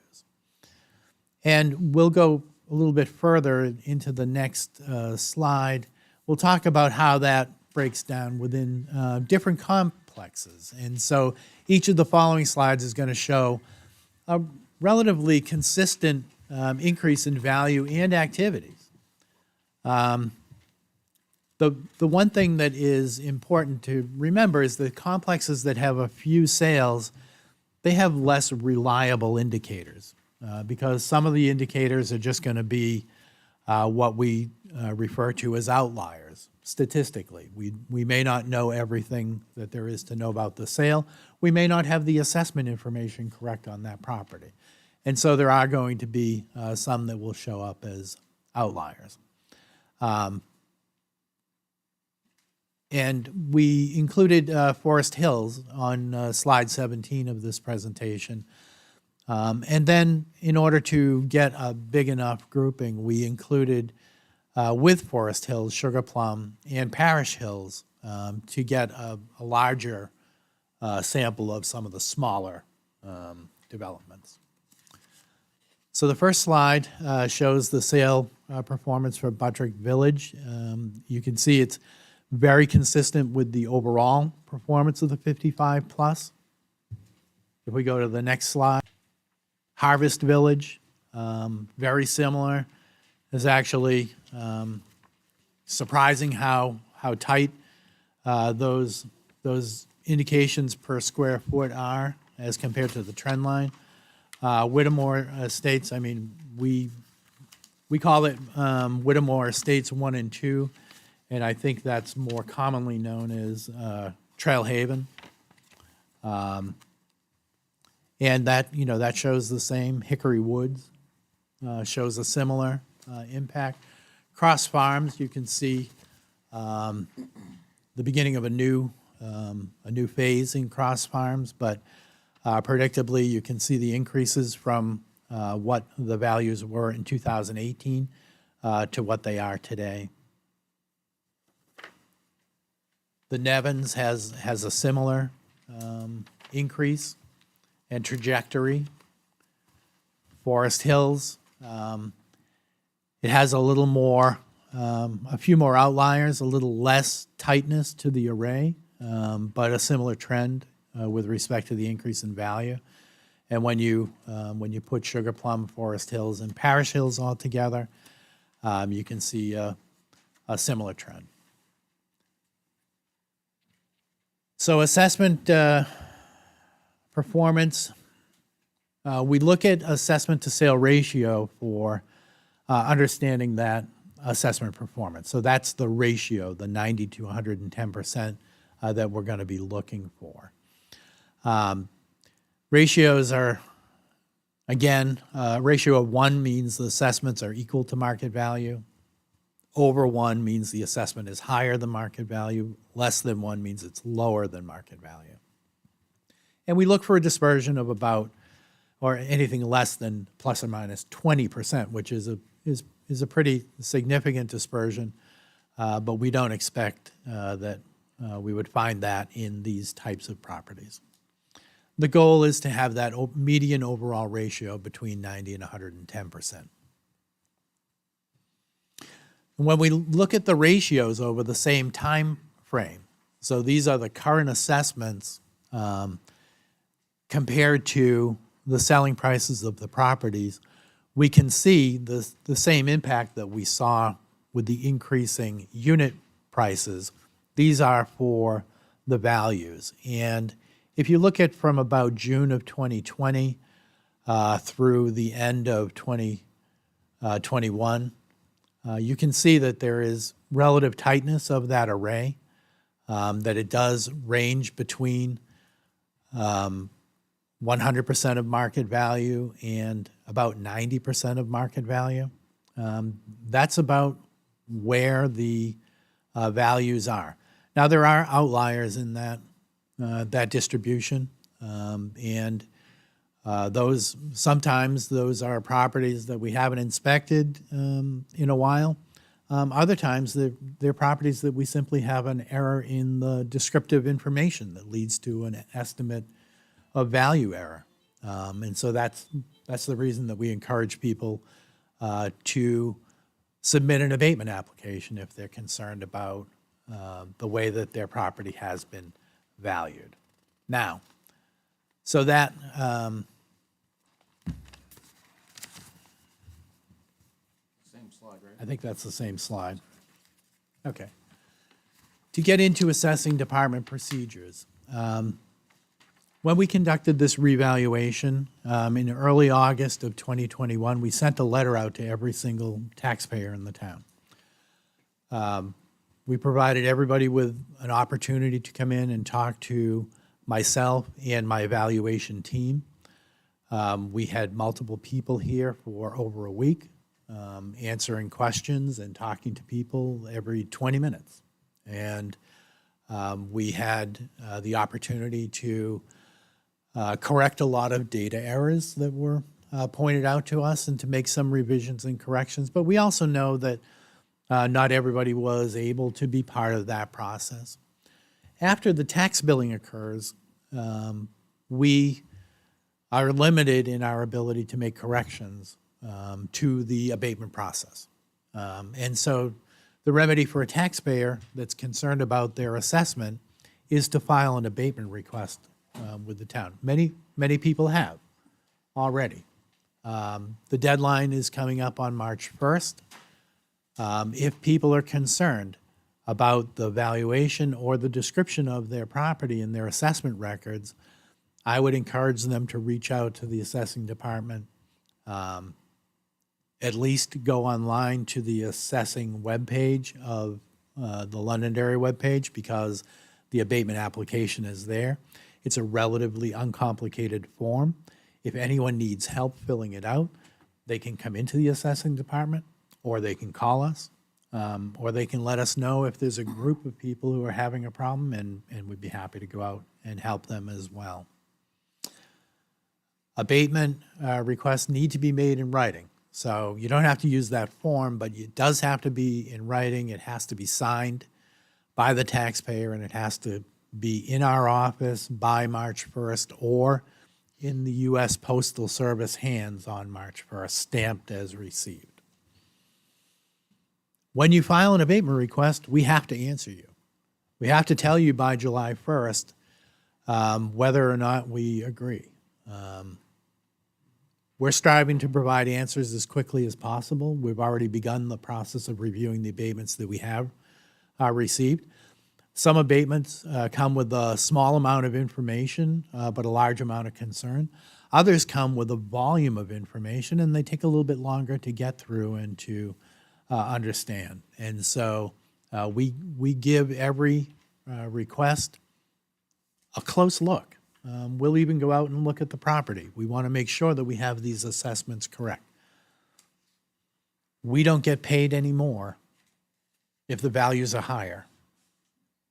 And we'll go a little bit further into the next slide. We'll talk about how that breaks down within different complexes. And so each of the following slides is going to show a relatively consistent increase in value and activities. The one thing that is important to remember is the complexes that have a few sales, they have less reliable indicators because some of the indicators are just going to be what we refer to as outliers statistically. We may not know everything that there is to know about the sale. We may not have the assessment information correct on that property. And so there are going to be some that will show up as outliers. And we included Forest Hills on slide 17 of this presentation. And then in order to get a big enough grouping, we included with Forest Hills, Sugar Plum, and Parish Hills to get a larger sample of some of the smaller developments. So the first slide shows the sale performance for Buttrick Village. You can see it's very consistent with the overall performance of the 55 plus. If we go to the next slide, Harvest Village, very similar. It's actually surprising how tight those indications per square foot are as compared to the trend line. Whittemore Estates, I mean, we call it Whittemore Estates 1 and 2, and I think that's more commonly known as Trail Haven. And that shows the same. Hickory Woods shows a similar impact. Cross Farms, you can see the beginning of a new phase in Cross Farms, but predictably, you can see the increases from what the values were in 2018 to what they are today. The Nevins has a similar increase and trajectory. Forest Hills, it has a little more, a few more outliers, a little less tightness to the array, but a similar trend with respect to the increase in value. And when you put Sugar Plum, Forest Hills, and Parish Hills all together, you can see a similar trend. So assessment performance, we look at assessment to sale ratio for understanding that assessment performance. So that's the ratio, the 90 to 110% that we're going to be looking for. Ratios are, again, ratio of 1 means the assessments are equal to market value. Over 1 means the assessment is higher than market value. Less than 1 means it's lower than market value. And we look for a dispersion of about, or anything less than plus or minus 20%, which is a pretty significant dispersion, but we don't expect that we would find that in these types of properties. The goal is to have that median overall ratio between 90 and 110%. And when we look at the ratios over the same time frame, so these are the current assessments compared to the selling prices of the properties, we can see the same impact that we saw with the increasing unit prices. These are for the values. And if you look at from about June of 2020 through the end of 2021, you can see that there is relative tightness of that array, that it does range between 100% of market value and about 90% of market value. That's about where the values are. Now, there are outliers in that distribution, and sometimes those are properties that we haven't inspected in a while. Other times they're properties that we simply have an error in the descriptive information that leads to an estimate of value error. And so that's the reason that we encourage people to submit an abatement application if they're concerned about the way that their property has been valued. Now, so that Same slide, right? I think that's the same slide. Okay. To get into assessing department procedures, when we conducted this revaluation in early August of 2021, we sent a letter out to every single taxpayer in the town. We provided everybody with an opportunity to come in and talk to myself and my evaluation team. We had multiple people here for over a week, answering questions and talking to people every 20 minutes. And we had the opportunity to correct a lot of data errors that were pointed out to us and to make some revisions and corrections. But we also know that not everybody was able to be part of that process. After the tax billing occurs, we are limited in our ability to make corrections to the abatement process. And so the remedy for a taxpayer that's concerned about their assessment is to file an abatement request with the town. Many people have already. The deadline is coming up on March 1st. If people are concerned about the valuation or the description of their property in their assessment records, I would encourage them to reach out to the assessing department. At least go online to the assessing webpage of the Londonderry webpage, because the abatement application is there. It's a relatively uncomplicated form. If anyone needs help filling it out, they can come into the assessing department, or they can call us, or they can let us know if there's a group of people who are having a problem, and we'd be happy to go out and help them as well. Abatement requests need to be made in writing. So you don't have to use that form, but it does have to be in writing. It has to be signed by the taxpayer, and it has to be in our office by March 1st or in the U.S. Postal Service hands on March 1st, stamped as received. When you file an abatement request, we have to answer you. We have to tell you by July 1st whether or not we agree. We're striving to provide answers as quickly as possible. We've already begun the process of reviewing the abatements that we have received. Some abatements come with a small amount of information, but a large amount of concern. Others come with a volume of information, and they take a little bit longer to get through and to understand. And so we give every request a close look. We'll even go out and look at the property. We want to make sure that we have these assessments correct. We don't get paid anymore if the values are higher.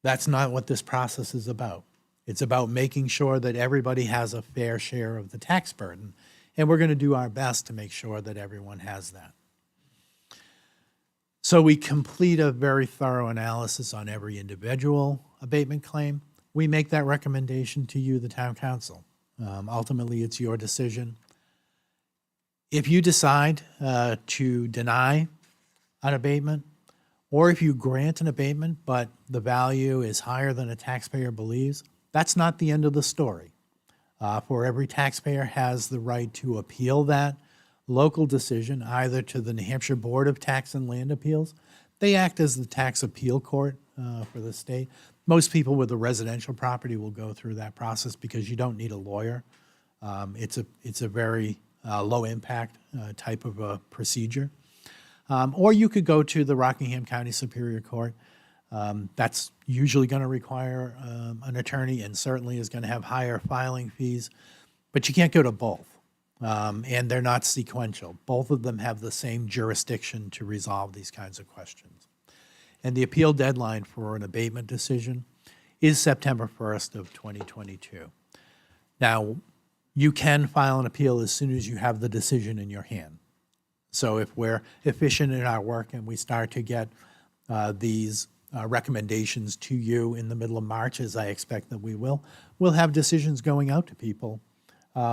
That's not what this process is about. It's about making sure that everybody has a fair share of the tax burden, and we're going to do our best to make sure that everyone has that. So we complete a very thorough analysis on every individual abatement claim. We make that recommendation to you, the town council. Ultimately, it's your decision. If you decide to deny an abatement, or if you grant an abatement, but the value is higher than a taxpayer believes, that's not the end of the story. For every taxpayer has the right to appeal that local decision, either to the New Hampshire Board of Tax and Land Appeals. They act as the tax appeal court for the state. Most people with a residential property will go through that process because you don't need a lawyer. It's a very low impact type of a procedure. Or you could go to the Rockingham County Superior Court. That's usually going to require an attorney and certainly is going to have higher filing fees, but you can't go to both. And they're not sequential. Both of them have the same jurisdiction to resolve these kinds of questions. And the appeal deadline for an abatement decision is September 1st of 2022. Now, you can file an appeal as soon as you have the decision in your hand. So if we're efficient in our work and we start to get these recommendations to you in the middle of March, as I expect that we will, we'll have decisions going out to people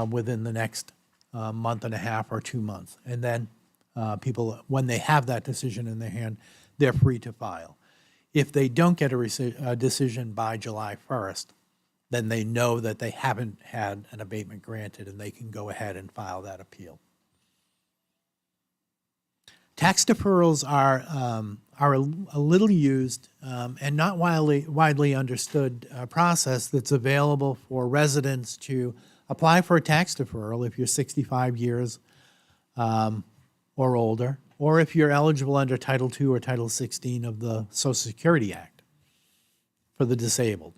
within the next month and a half or 2 months. And then people, when they have that decision in their hand, they're free to file. If they don't get a decision by July 1st, then they know that they haven't had an abatement granted and they can go ahead and file that appeal. Tax deferrals are a little used and not widely understood process that's available for residents to apply for a tax deferral if you're 65 years or older, or if you're eligible under Title II or Title 16 of the Social Security Act for the disabled.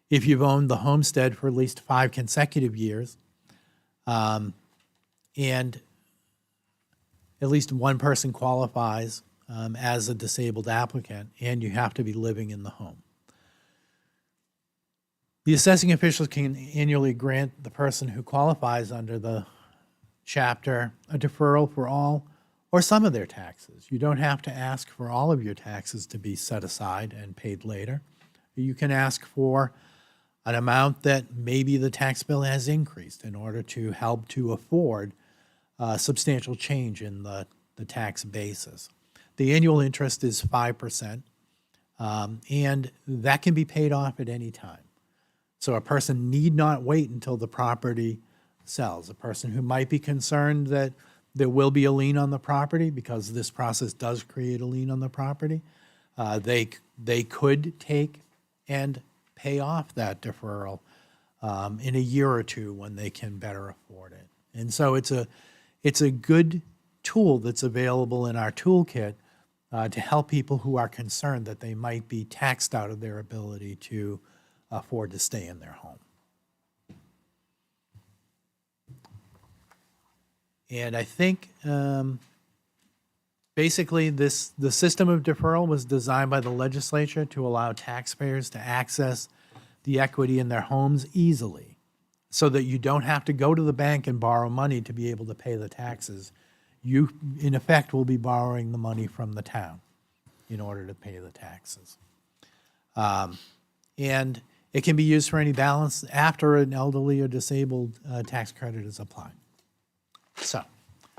If you've owned the homestead for at least 5 consecutive years, and at least one person qualifies as a disabled applicant, and you have to be living in the home. The assessing officials can annually grant the person who qualifies under the chapter a deferral for all or some of their taxes. You don't have to ask for all of your taxes to be set aside and paid later. You can ask for an amount that maybe the tax bill has increased in order to help to afford substantial change in the tax basis. The annual interest is 5%, and that can be paid off at any time. So a person need not wait until the property sells. A person who might be concerned that there will be a lien on the property, because this process does create a lien on the property, they could take and pay off that deferral in a year or two when they can better afford it. And so it's a good tool that's available in our toolkit to help people who are concerned that they might be taxed out of their ability to afford to stay in their home. And I think basically the system of deferral was designed by the legislature to allow taxpayers to access the equity in their homes easily, so that you don't have to go to the bank and borrow money to be able to pay the taxes. You, in effect, will be borrowing the money from the town in order to pay the taxes. And it can be used for any balance after an elderly or disabled tax credit is applied. So,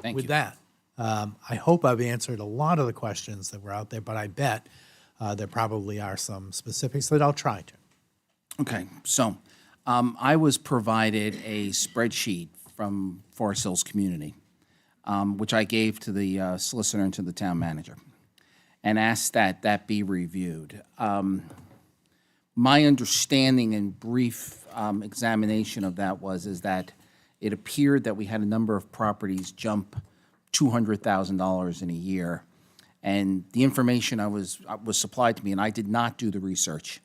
Thank with you. that, I hope I've answered a lot of the questions that were out there, but I bet there probably are some specifics that I'll try to. Okay, so I was provided a spreadsheet from Forest Hills Community, which I gave to the solicitor and to the town manager, and asked that that be reviewed. My understanding and brief examination of that is that it appeared that we had a number of properties jump $200,000 in a year, and the information was supplied to me, and I did not do the research,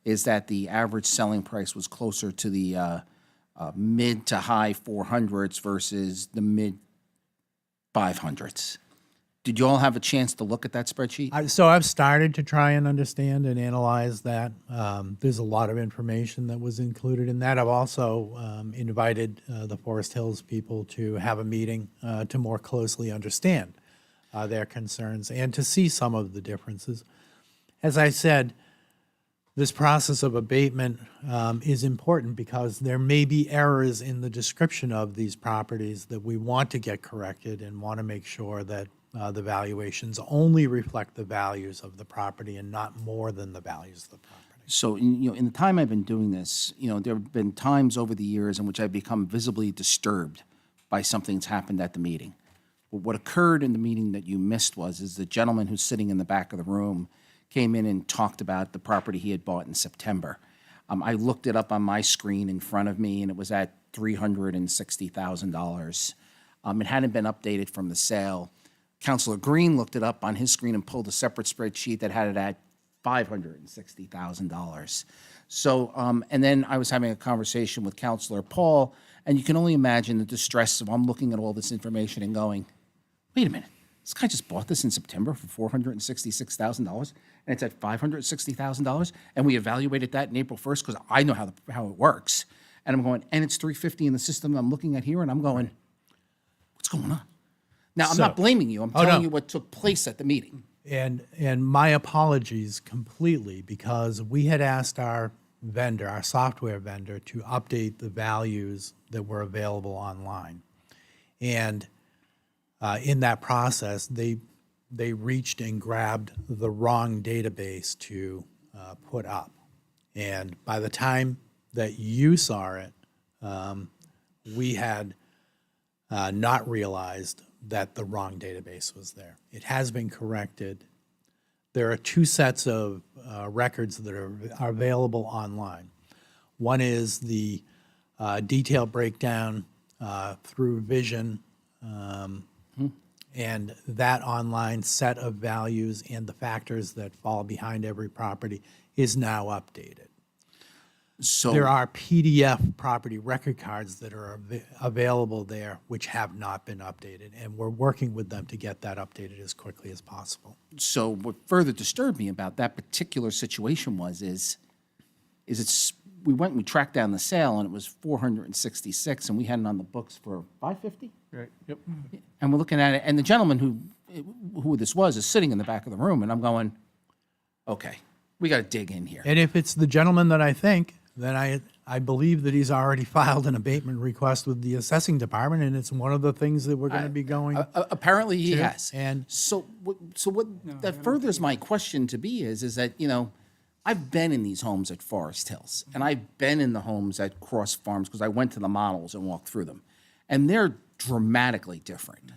is that the average selling price was closer to the mid to high 400s versus the mid 500s. Did you all have a chance to look at that spreadsheet? So I've started to try and understand and analyze that. There's a lot of information that was included in that. I've also invited the Forest Hills people to have a meeting to more closely understand their concerns and to see some of the differences. As I said, this process of abatement is important because there may be errors in the description of these properties that we want to get corrected and want to make sure that the valuations only reflect the values of the property and not more than the values of the property. So, in the time I've been doing this, there have been times over the years in which I've become visibly disturbed by something that's happened at the meeting. But what occurred in the meeting that you missed is the gentleman who's sitting in the back of the room came in and talked about the property he had bought in September. I looked it up on my screen in front of me, and it was at $360,000. It hadn't been updated from the sale. Councilor Green looked it up on his screen and pulled a separate spreadsheet that had it at $560,000. So, and then I was having a conversation with Councilor Paul, and you can only imagine the distress of I'm looking at all this information and going, wait a minute, this guy just bought this in September for $466,000, and it's at $560,000, and we evaluated that in April 1st because I know how it works. And I'm going, and it's $350 in the system I'm looking at here, and I'm going, what's going on? Now, I'm not blaming you. I'm telling you what took place at the meeting. And my apologies completely, because we had asked our vendor, our software vendor, to update the values that were available online. And in that process, they reached and grabbed the wrong database to put up. And by the time that you saw it, we had not realized that the wrong database was there. It has been corrected. There are two sets of records that are available online. One is the detailed breakdown through Vision, and that online set of values and the factors that fall behind every property is now updated. So There are PDF property record cards that are available there which have not been updated, and we're working with them to get that updated as quickly as possible. So what further disturbed me about that particular situation we went and we tracked down the sale and it was 466 and we had it on the books for 550. Right, yep. And we're looking at it, and the gentleman who this was is sitting in the back of the room, and I'm going, okay, we got to dig in here. And if it's the gentleman that I think, then I believe that he's already filed an abatement request with the assessing department, and it's one of the things that we're going to be going. Apparently he has. And So what that furthers my question to be is that, you know, I've been in these homes at Forest Hills, and I've been in the homes at Cross Farms because I went to the models and walked through them, and they're dramatically different.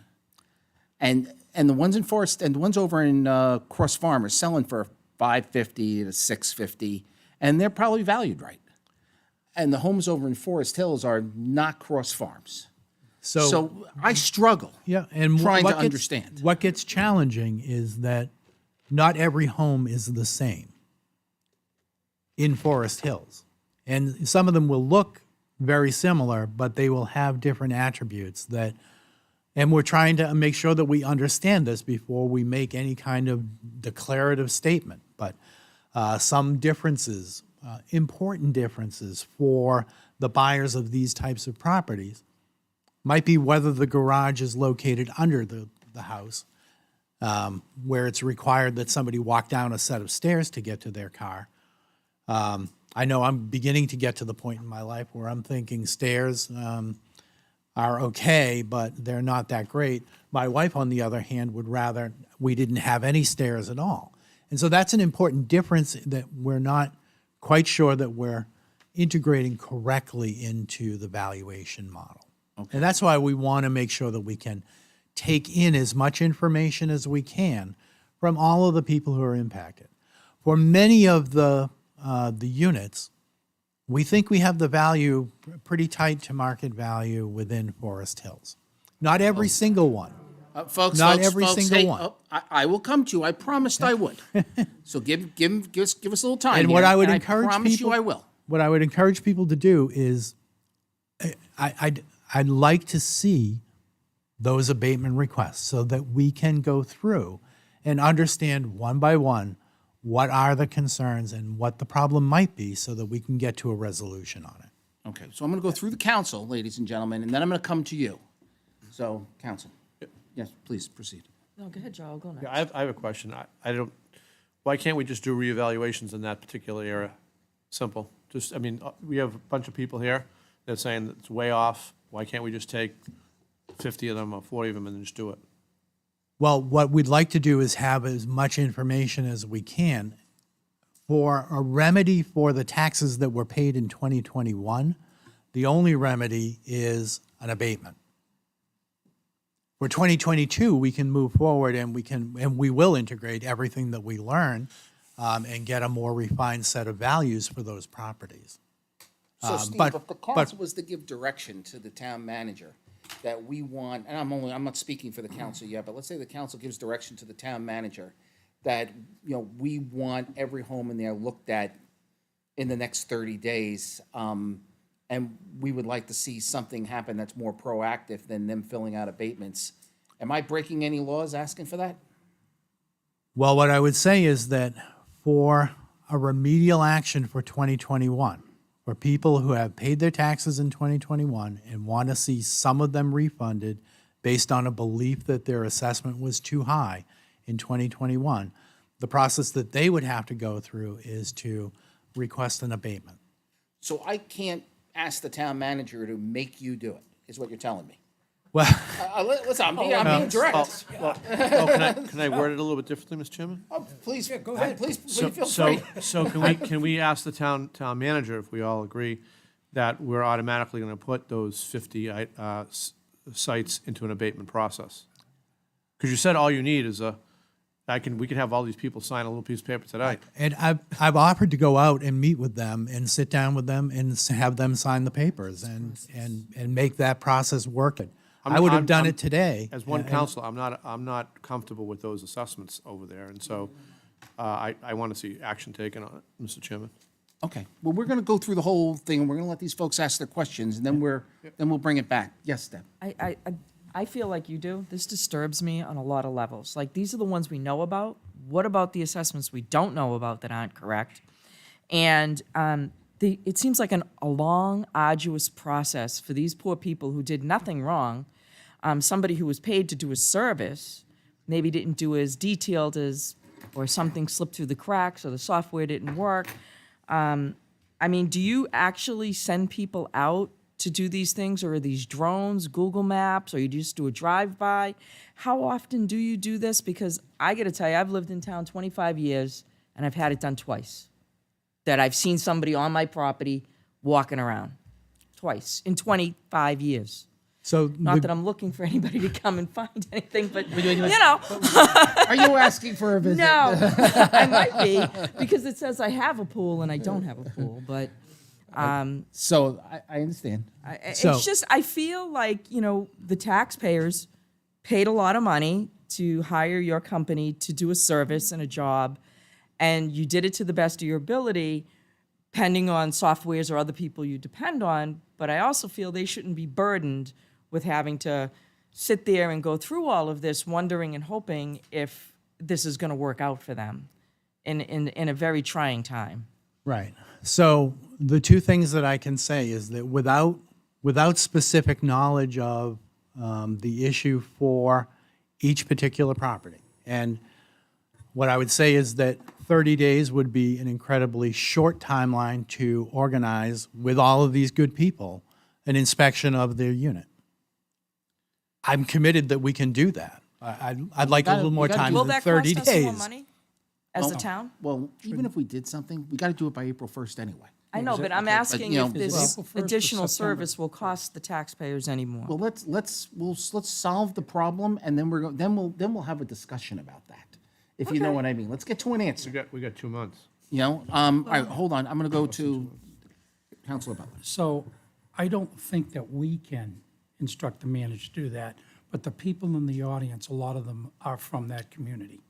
And the ones in Forest and the ones over in Cross Farm are selling for $550 to $650, and they're probably valued right. And the homes over in Forest Hills are not Cross Farms. So I struggle. yeah, and trying what to gets- understand. What gets challenging is that not every home is the same in Forest Hills. And some of them will look very similar, but they will have different attributes that, and we're trying to make sure that we understand this before we make any kind of declarative statement. But some differences, important differences for the buyers of these types of properties might be whether the garage is located under the house, where it's required that somebody walk down a set of stairs to get to their car. I know I'm beginning to get to the point in my life where I'm thinking stairs are okay, but they're not that great. My wife, on the other hand, would rather we didn't have any stairs at all. And so that's an important difference that we're not quite sure that we're integrating correctly into the valuation model. And that's why we want to make sure that we can take in as much information as we can from all of the people who are impacted. For many of the units, we think we have the value pretty tight to market value within Forest Hills. Not every single one. Folks, Not folks, every folks, single hey, one. I will come to you. I promised I would. So give us a little time. And what here, I would and encourage I promise people, you I will. What I would encourage people to do is, I'd like to see those abatement requests so that we can go through and understand one by one what are the concerns and what the problem might be so that we can get to a resolution on it. Okay, so I'm going to go through the council, ladies and gentlemen, and then I'm going to come to you. So, council. Yes, please proceed. No, go ahead, Joe, go next. Yeah, I have a question. I don't, why can't we just do reevaluations in that particular area? Simple. Just, I mean, we have a bunch of people here that are saying that it's way off. Why can't we just take 50 of them or 40 of them and just do it? Well, what we'd like to do is have as much information as we can for a remedy for the taxes that were paid in 2021. The only remedy is an abatement. For 2022, we can move forward and we will integrate everything that we learn and get a more refined set of values for those properties. So, Steve, but- if the council was to give direction to the town manager that we want, and I'm not speaking for the council yet, but let's say the council gives direction to the town manager that, you know, we want every home in there looked at in the next 30 days, and we would like to see something happen that's more proactive than them filling out abatements. Am I breaking any laws asking for that? Well, what I would say is that for a remedial action for 2021, for people who have paid their taxes in 2021 and want to see some of them refunded based on a belief that their assessment was too high in 2021, the process that they would have to go through is to request an abatement. So I can't ask the town manager to make you do it, is what you're telling me. Well, Listen, I'm being direct. Can I word it a little bit differently, Mr. Chairman? Please, go ahead. Please feel So, free. so can we ask the town manager, if we all agree, that we're automatically going to put those 50 sites into an abatement process? Because you said all you need is we can have all these people sign a little piece of paper today. And I've offered to go out and meet with them and sit down with them and have them sign the papers and make that process work. I would have done it today. As one counselor, I'm not comfortable with those assessments over there, and so I want to see action taken on it, Mr. Chairman. Okay, well, we're gonna go through the whole thing, and we're gonna let these folks ask their questions, and then we'll bring it back. Yes, Deb? I feel like you do. This disturbs me on a lot of levels. Like, these are the ones we know about. What about the assessments we don't know about that aren't correct? And it seems like a long, arduous process for these poor people who did nothing wrong. Somebody who was paid to do a service maybe didn't do as detailed as, or something slipped through the cracks, or the software didn't work. I mean, do you actually send people out to do these things, or are these drones, Google Maps, or you just do a drive-by? How often do you do this? Because I got to tell you, I've lived in town 25 years, and I've had it done twice. That I've seen somebody on my property walking around, twice in 25 years. So Not that I'm looking for anybody to come and find anything, but, you know, Are you asking for a visit? no, I might be, because it says I have a pool and I don't have a pool, but So, I understand. So- it's just, I feel like, you know, the taxpayers paid a lot of money to hire your company to do a service and a job, and you did it to the best of your ability, depending on softwares or other people you depend on, but I also feel they shouldn't be burdened with having to sit there and go through all of this, wondering and hoping if this is going to work out for them in a very trying time. Right. So the two things that I can say is that without specific knowledge of the issue for each particular property, and what I would say is that 30 days would be an incredibly short timeline to organize with all of these good people an inspection of their unit. I'm committed that we can do that. I'd like a little more time Will than that 30 cost us more days. money as a town? Well, even if we did something, we gotta do it by April 1st anyway. I know, but I'm asking you know, if this April 1st or additional September? service will cost the taxpayers any more. Well, let's solve the problem, and then then we'll have a discussion about that, if you know what I mean. Let's get to an answer. We got 2 months. You know, all right, hold on, I'm gonna go to Councilor Butler. So I don't think that we can instruct the manager to do that, but the people in the audience, a lot of them are from that community.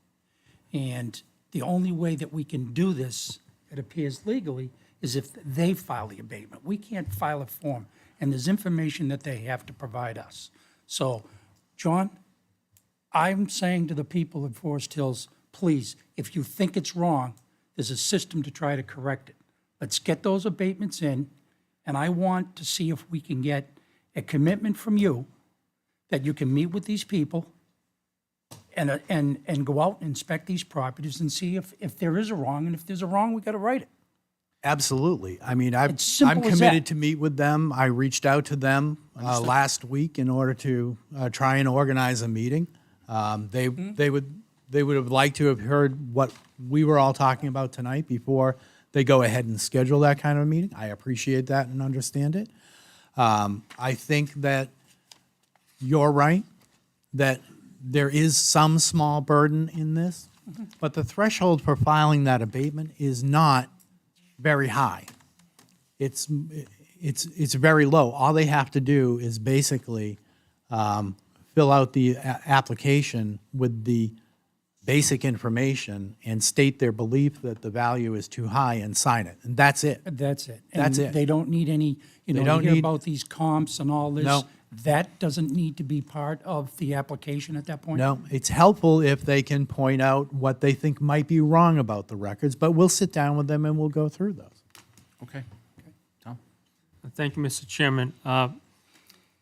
And the only way that we can do this, it appears legally, is if they file the abatement. We can't file a form, and there's information that they have to provide us. So, John, I'm saying to the people of Forest Hills, please, if you think it's wrong, there's a system to try to correct it. Let's get those abatements in, and I want to see if we can get a commitment from you that you can meet with these people and go out and inspect these properties and see if there is a wrong, and if there's a wrong, we got to right it. Absolutely. I mean, It's simple I'm as committed that. to meet with them. I reached out to them last week in order to try and organize a meeting. They would have liked to have heard what we were all talking about tonight before they go ahead and schedule that kind of a meeting. I appreciate that and understand it. I think that you're right, that there is some small burden in this, but the threshold for filing that abatement is not very high. It's very low. All they have to do is basically fill out the application with the basic information and state their belief that the value is too high and sign it, and that's it. That's it. That's And it. they don't need any, They you don't hear need- about these comps and all this. No. That doesn't need to be part of the application at that point? No, it's helpful if they can point out what they think might be wrong about the records, but we'll sit down with them and we'll go through those. Okay. Tom? Thank you, Mr. Chairman.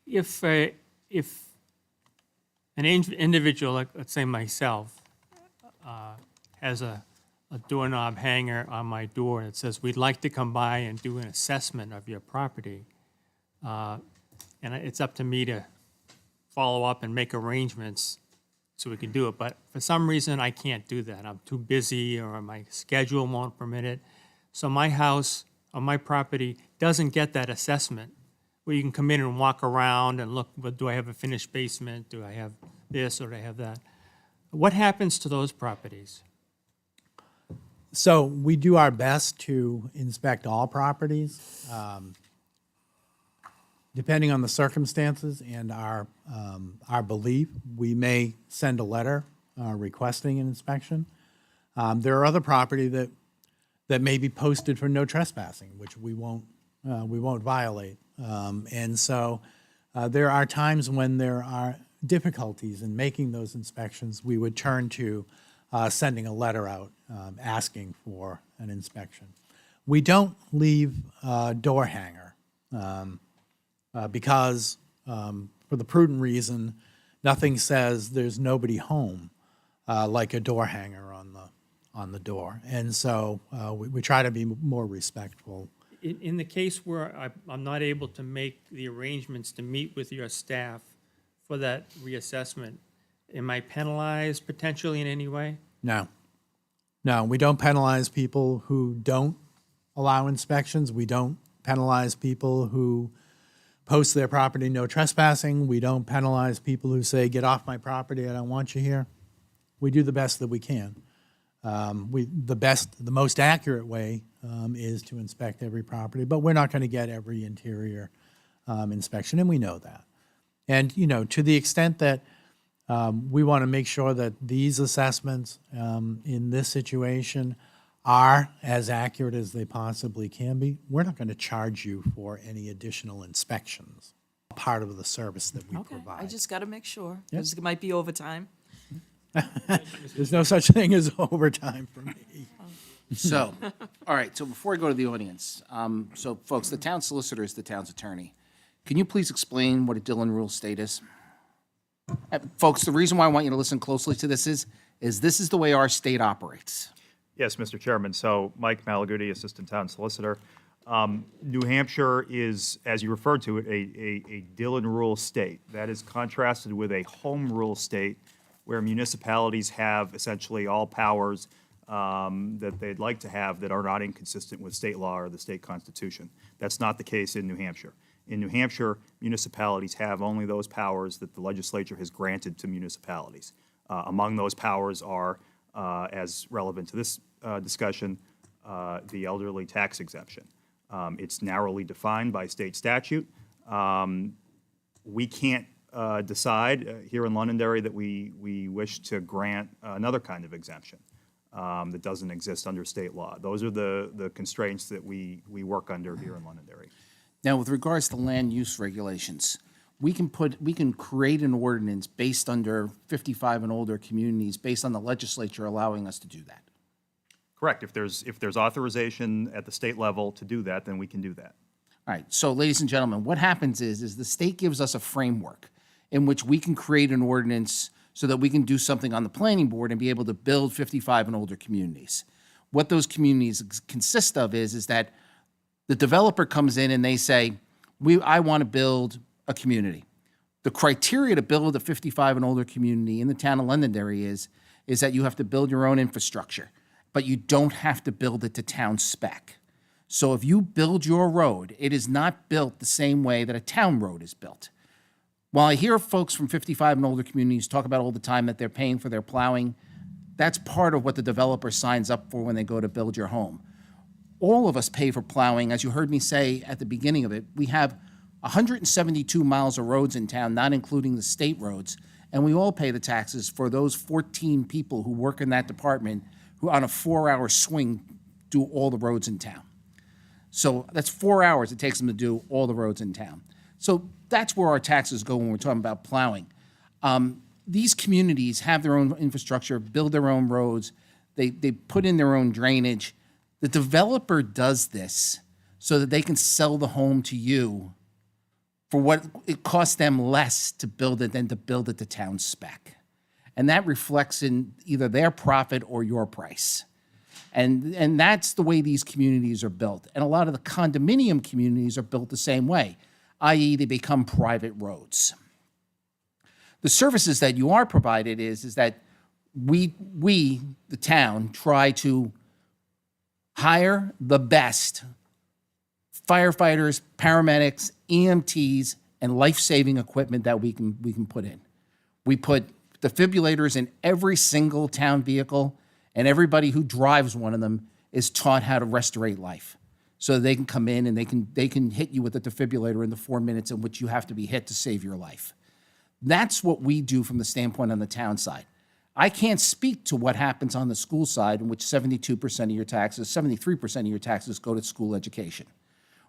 If an individual, like, let's say myself, has a doorknob hanger on my door and it says, we'd like to come by and do an assessment of your property, and it's up to me to follow up and make arrangements so we can do it. But for some reason, I can't do that. I'm too busy or my schedule won't permit it. So my house or my property doesn't get that assessment where you can come in and walk around and look, do I have a finished basement? Do I have this or do I have that? What happens to those properties? So we do our best to inspect all properties. Depending on the circumstances and our belief, we may send a letter requesting an inspection. There are other property that may be posted for no trespassing, which we won't violate. And so there are times when there are difficulties in making those inspections. We would turn to sending a letter out asking for an inspection. We don't leave a door hanger because, for the prudent reason, nothing says there's nobody home like a door hanger on the door. And so we try to be more respectful. In the case where I'm not able to make the arrangements to meet with your staff for that reassessment, am I penalized potentially in any way? No. No, we don't penalize people who don't allow inspections. We don't penalize people who post their property no trespassing. We don't penalize people who say, get off my property, I don't want you here. We do the best that we can. The most accurate way is to inspect every property, but we're not going to get every interior inspection, and we know that. And, to the extent that we want to make sure that these assessments in this situation are as accurate as they possibly can be, we're not going to charge you for any additional inspections, part of the service that we Okay, provide. I just got to make sure, because it might be overtime. There's no such thing as overtime for me. So, all right, so before I go to the audience, so folks, the town solicitor is the town's attorney. Can you please explain what a Dillon Rule State is? Folks, the reason why I want you to listen closely to this is this is the way our state operates. Yes, Mr. Chairman. So Mike Malaguti, Assistant Town Solicitor. New Hampshire is, as you referred to it, a Dillon Rule state. That is contrasted with a home rule state where municipalities have essentially all powers that they'd like to have that are not inconsistent with state law or the state constitution. That's not the case in New Hampshire. In New Hampshire, municipalities have only those powers that the legislature has granted to municipalities. Among those powers are, as relevant to this discussion, the elderly tax exemption. It's narrowly defined by state statute. We can't decide here in Londonderry that we wish to grant another kind of exemption that doesn't exist under state law. Those are the constraints that we work under here in Londonderry. Now, with regards to land use regulations, we can create an ordinance based under 55 and older communities based on the legislature allowing us to do that. Correct. If there's authorization at the state level to do that, then we can do that. All right, so ladies and gentlemen, what happens is the state gives us a framework in which we can create an ordinance so that we can do something on the planning board and be able to build 55 and older communities. What those communities consist of is that the developer comes in and they say, I want to build a community. The criteria to build a 55 and older community in the town of Londonderry is that you have to build your own infrastructure, but you don't have to build it to town spec. So if you build your road, it is not built the same way that a town road is built. While I hear folks from 55 and older communities talk about all the time that they're paying for their plowing, that's part of what the developer signs up for when they go to build your home. All of us pay for plowing. As you heard me say at the beginning of it, we have 172 miles of roads in town, not including the state roads, and we all pay the taxes for those 14 people who work in that department who on a 4-hour swing do all the roads in town. So that's 4 hours it takes them to do all the roads in town. So that's where our taxes go when we're talking about plowing. These communities have their own infrastructure, build their own roads, they put in their own drainage. The developer does this so that they can sell the home to you for what it costs them less to build it than to build it to town spec. And that reflects in either their profit or your price. And that's the way these communities are built. And a lot of the condominium communities are built the same way, i.e. they become private roads. The services that you are provided is that we, the town, try to hire the best firefighters, paramedics, EMTs, and life-saving equipment that we can put in. We put defibrillators in every single town vehicle, and everybody who drives one of them is taught how to restore life. So they can come in and they can hit you with a defibrillator in the 4 minutes in which you have to be hit to save your life. That's what we do from the standpoint on the town side. I can't speak to what happens on the school side, in which 72% of your taxes, 73% of your taxes go to school education.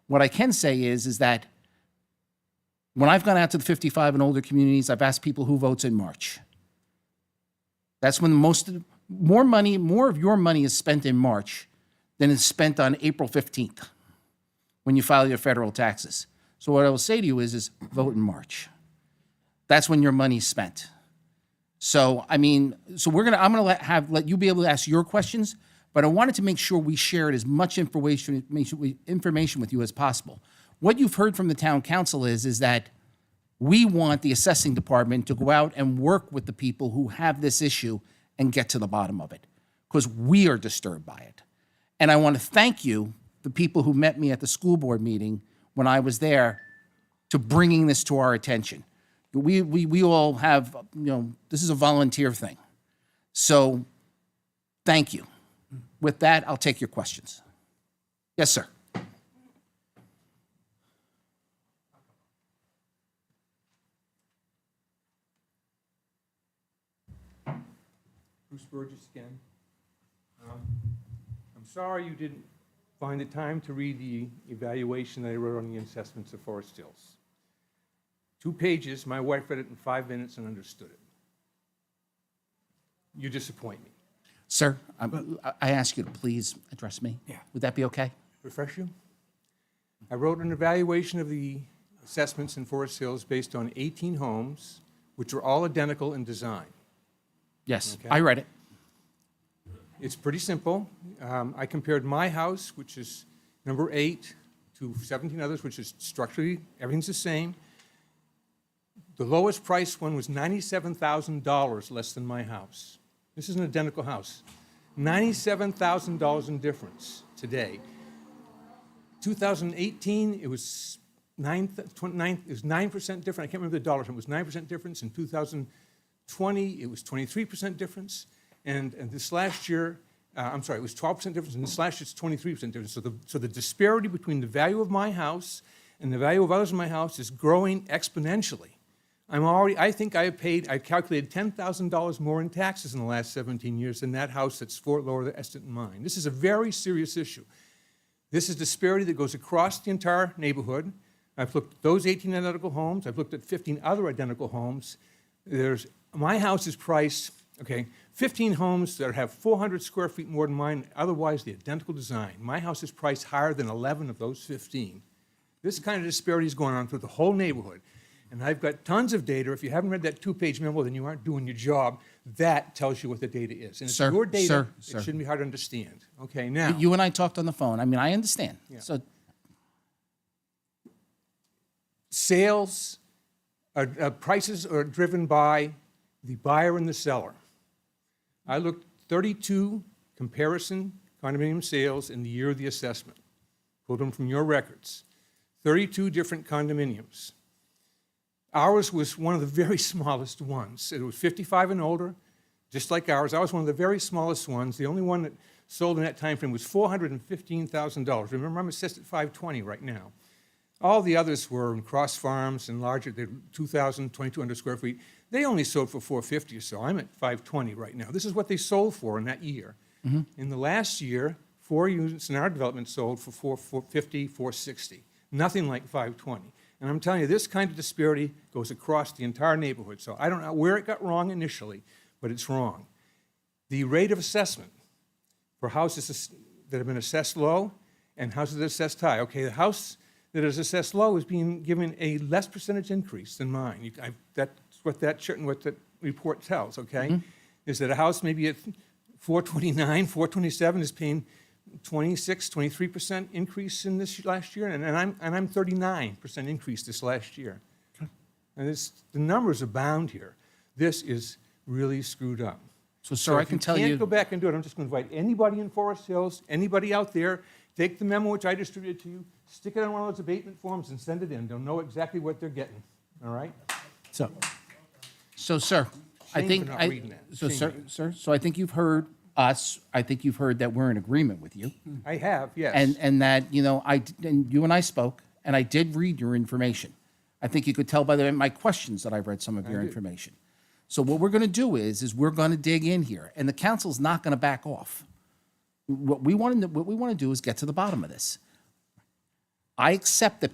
What I can say is that when I've gone out to the 55 and older communities, I've asked people who votes in March. That's when more of your money is spent in March than is spent on April 15th when you file your federal taxes. So what I will say to you is vote in March. That's when your money's spent. So, I mean, I'm gonna let you be able to ask your questions, but I wanted to make sure we shared as much information with you as possible. What you've heard from the town council is that we want the assessing department to go out and work with the people who have this issue and get to the bottom of it, because we are disturbed by it. And I want to thank you, the people who met me at the school board meeting when I was there, to bringing this to our attention. We all have, this is a volunteer thing. So thank you. With that, I'll take your questions. Yes, sir. Bruce Burgess again. I'm sorry you didn't find the time to read the evaluation that I wrote on the assessments of Forest Hills. 2 pages, my wife read it in 5 minutes and understood it. You disappoint me. Sir, I ask you to please address me. Yeah. Would that be okay? Refresh you? I wrote an evaluation of the assessments in Forest Hills based on 18 homes, which were all identical in design. Yes, Okay. I read it. It's pretty simple. I compared my house, which is number 8, to 17 others, which is structurally, everything's the same. The lowest price one was $97,000 less than my house. This is an identical house. $97,000 in difference today. 2018, it was 9% different. I can't remember the dollars. It was 9% difference. In 2020, it was 23% difference. And this last year, it was 12% difference. And this last year, it's 23% difference. So the disparity between the value of my house and the value of others in my house is growing exponentially. I think I calculated $10,000 more in taxes in the last 17 years than that house that's lower estimate than mine. This is a very serious issue. This is disparity that goes across the entire neighborhood. I've looked at those 18 identical homes. I've looked at 15 other identical homes. My house is priced, 15 homes that have 400 square feet more than mine, otherwise the identical design. My house is priced higher than 11 of those 15. This kind of disparity is going on through the whole neighborhood. And I've got tons of data. If you haven't read that 2-page memo, then you aren't doing your job. That tells you what the data is. And it's Sir, your data. sir. It shouldn't be hard to understand. Okay, now. You and I talked on the phone. I mean, I understand. Yeah. So Sales, prices are driven by the buyer and the seller. I looked at 32 comparison condominium sales in the year of the assessment. Pulled them from your records. 32 different condominiums. Ours was one of the very smallest ones. It was 55 and older, just like ours. I was one of the very smallest ones. The only one that sold in that time frame was $415,000. Remember, I'm assessed at $520 right now. All the others were in cross farms and larger. They're 2,000, 2,200 square feet. They only sold for $450 or so. I'm at $520 right now. This is what they sold for in that year. In the last year, 4 units in our development sold for $450, $460. Nothing like $520. And I'm telling you, this kind of disparity goes across the entire neighborhood. So I don't know where it got wrong initially, but it's wrong. The rate of assessment for houses that have been assessed low and houses that are assessed high. Okay, the house that is assessed low is being given a less percentage increase than mine. That's what that report tells, okay? Is that a house maybe at 429, 427 is paying 26, 23% increase in this last year, and I'm 39% increase this last year. And the numbers abound here. This is really screwed up. So, sir, I can tell you. Can't go back and do it. I'm just going to invite anybody in Forest Hills, anybody out there, take the memo which I distributed to you, stick it on one of those abatement forms, and send it in. They'll know exactly what they're getting. All right? So, sir, I Shame think, for not reading that. so Shame. so I think you've heard us, I think you've heard that we're in agreement with you. I have, yes. And that, you know, and you and I spoke, and I did read your information. I think you could tell by my questions that I've read some of your information. So what we're gonna do is we're gonna dig in here, and the council's not gonna back off. What we wanna do is get to the bottom of this. I accept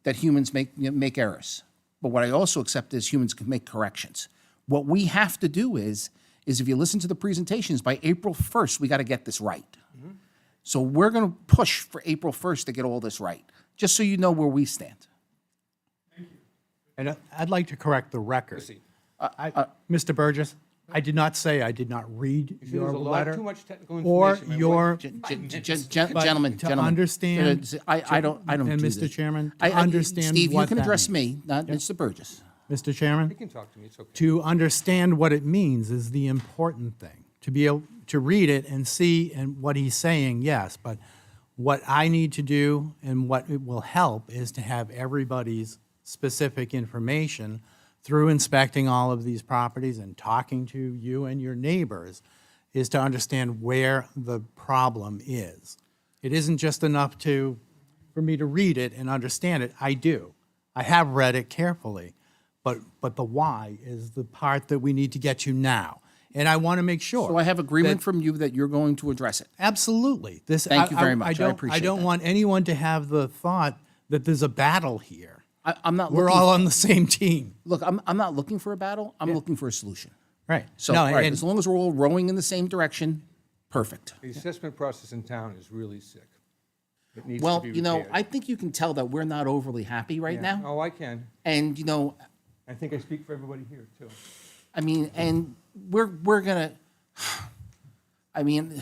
that humans make errors, but what I also accept is humans can make corrections. What we have to do is if you listen to the presentations, by April 1st, we gotta get this right. So we're gonna push for April 1st to get all this right, just so you know where we stand. And I'd like to correct the record. Mr. Burgess, I did not say I did not read See, your there's a lot, letter too much technical or information. My your, Gentlemen, to understand. I don't And do Mr. this. Chairman, to understand Steve, you what can that address means. me, not Mr. Burgess. Mr. Chairman? You can talk to me, it's okay. To understand what it means is the important thing. To be able to read it and see and what he's saying, yes, but what I need to do and what it will help is to have everybody's specific information through inspecting all of these properties and talking to you and your neighbors, is to understand where the problem is. It isn't just enough for me to read it and understand it. I do. I have read it carefully, but the why is the part that we need to get to now. And I want to make sure. So I have agreement from you that you're going to address it. Absolutely. Thank you very much. I appreciate I don't that. want anyone to have the thought that there's a battle here. I'm not We're looking, all on the same team. look, I'm not looking for a battle, I'm looking for a solution. Right. So, No, all right, and- as long as we're all rowing in the same direction, perfect. The assessment process in town is really sick. It needs to Well, be you know, repaired. I think you can tell that we're not overly happy right Yeah. now. Oh, I can. And, you know, I think I speak for everybody here, too. I mean, and we're gonna, I mean,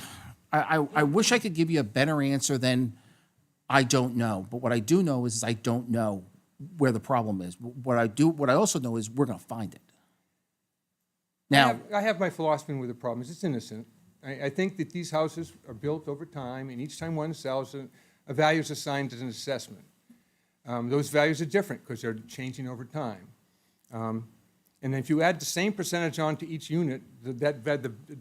I wish I could give you a better answer than I don't know. But what I do know is I don't know where the problem is. What I also know is we're gonna find it. Now, I have my philosophy with the problem is it's innocent. I think that these houses are built over time, and each time one sells, a value is assigned as an assessment. Those values are different because they're changing over time. And if you add the same percentage onto each unit, the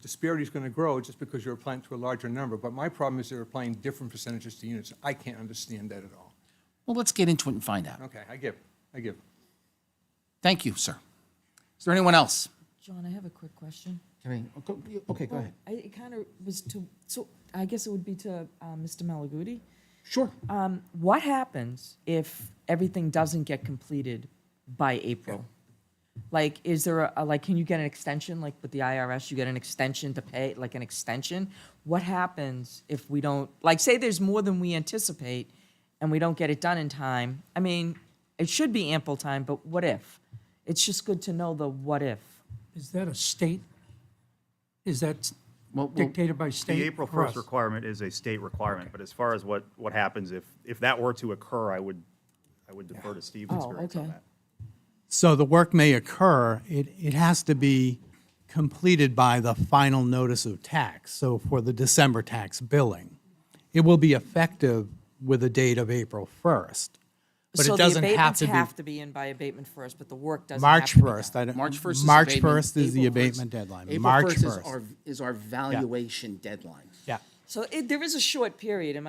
disparity is going to grow just because you're applying to a larger number. But my problem is they're applying different percentages to units. I can't understand that at all. well, let's get into it and find out. Okay, I give. Thank you, sir. Is there anyone else? John, I have a quick question. Okay, go ahead. It kind of was so I guess it would be to Mr. Malaguti. Sure. What happens if everything doesn't get completed by April? Like, is there can you get an extension, like with the IRS, you get an extension to pay, like an extension? What happens if we don't, like, say there's more than we anticipate and we don't get it done in time? I mean, it should be ample time, but what if? It's just good to know the what if. Is that a state? Is that Well, dictated by state? The April or 1st us? requirement is a state requirement, but as far as what happens if that were to occur, I would defer to Steve's experience on okay. that. So the work may occur, it has to be completed by the final notice of tax, so for the December tax billing. It will be effective with a date of April 1st, but So it the doesn't have abatements to be have to be in by abatement first, but the work doesn't March have to be 1st. done. March 1st is March abatement. 1st is the April 1st. abatement deadline. April March 1st 1st. is our valuation deadline. Yeah. So there is a short period. I'm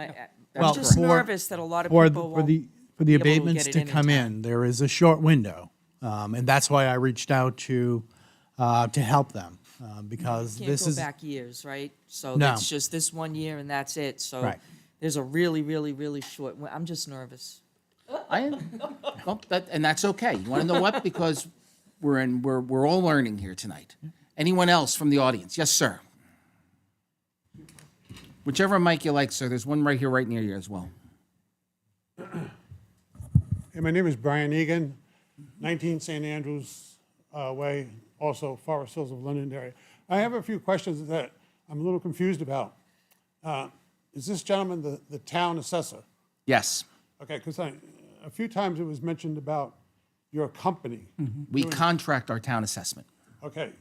Well, just for- nervous that a lot of For people won't the be able to abatements get to it come time. in, there is a short window. And that's why I reached out to help them, because Can't this go is. back years, right? So No. that's just this 1 year and that's it. So Right. there's a really, really, really short, I'm just nervous. Well, and that's okay. You want to know what? Because we're all learning here tonight. Anyone else from the audience? Yes, sir. Whichever mic you like, sir. There's one right here, right near you as well. Hey, my name is Brian Egan, 19 St. Andrews Way, also Forest Hills of Londonderry. I have a few questions that I'm a little confused about. Is this gentleman the town assessor? Yes. Okay, because a few times it was mentioned about your company. We contract our town assessment. Okay,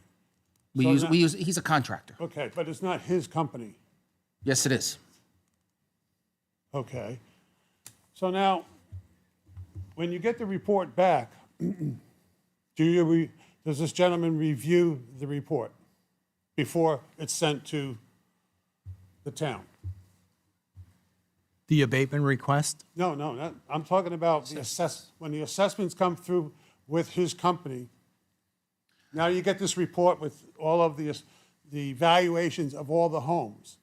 We So use, he's a contractor. okay, but it's not his company. Yes, it is. Okay. So now, when you get the report back, does does this gentleman review the report before it's sent to the town? The abatement request? No, I'm talking about when the assessments come through with his company. Now you get this report with all of the valuations of all the homes.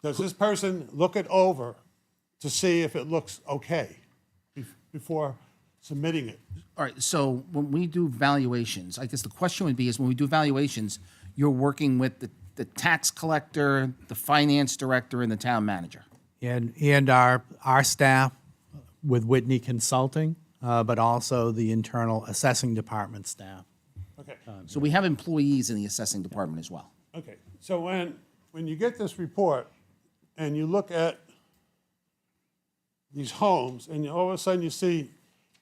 Does this person look it over to see if it looks okay before submitting it? All right, so when we do valuations, I guess the question would be is when we do valuations, you're working with the tax collector, the finance director, and the town manager. And our staff with Whitney Consulting, but also the internal assessing department staff. Okay, So we have employees in the assessing department as well. okay. So when you get this report and you look at these homes and all of a sudden you see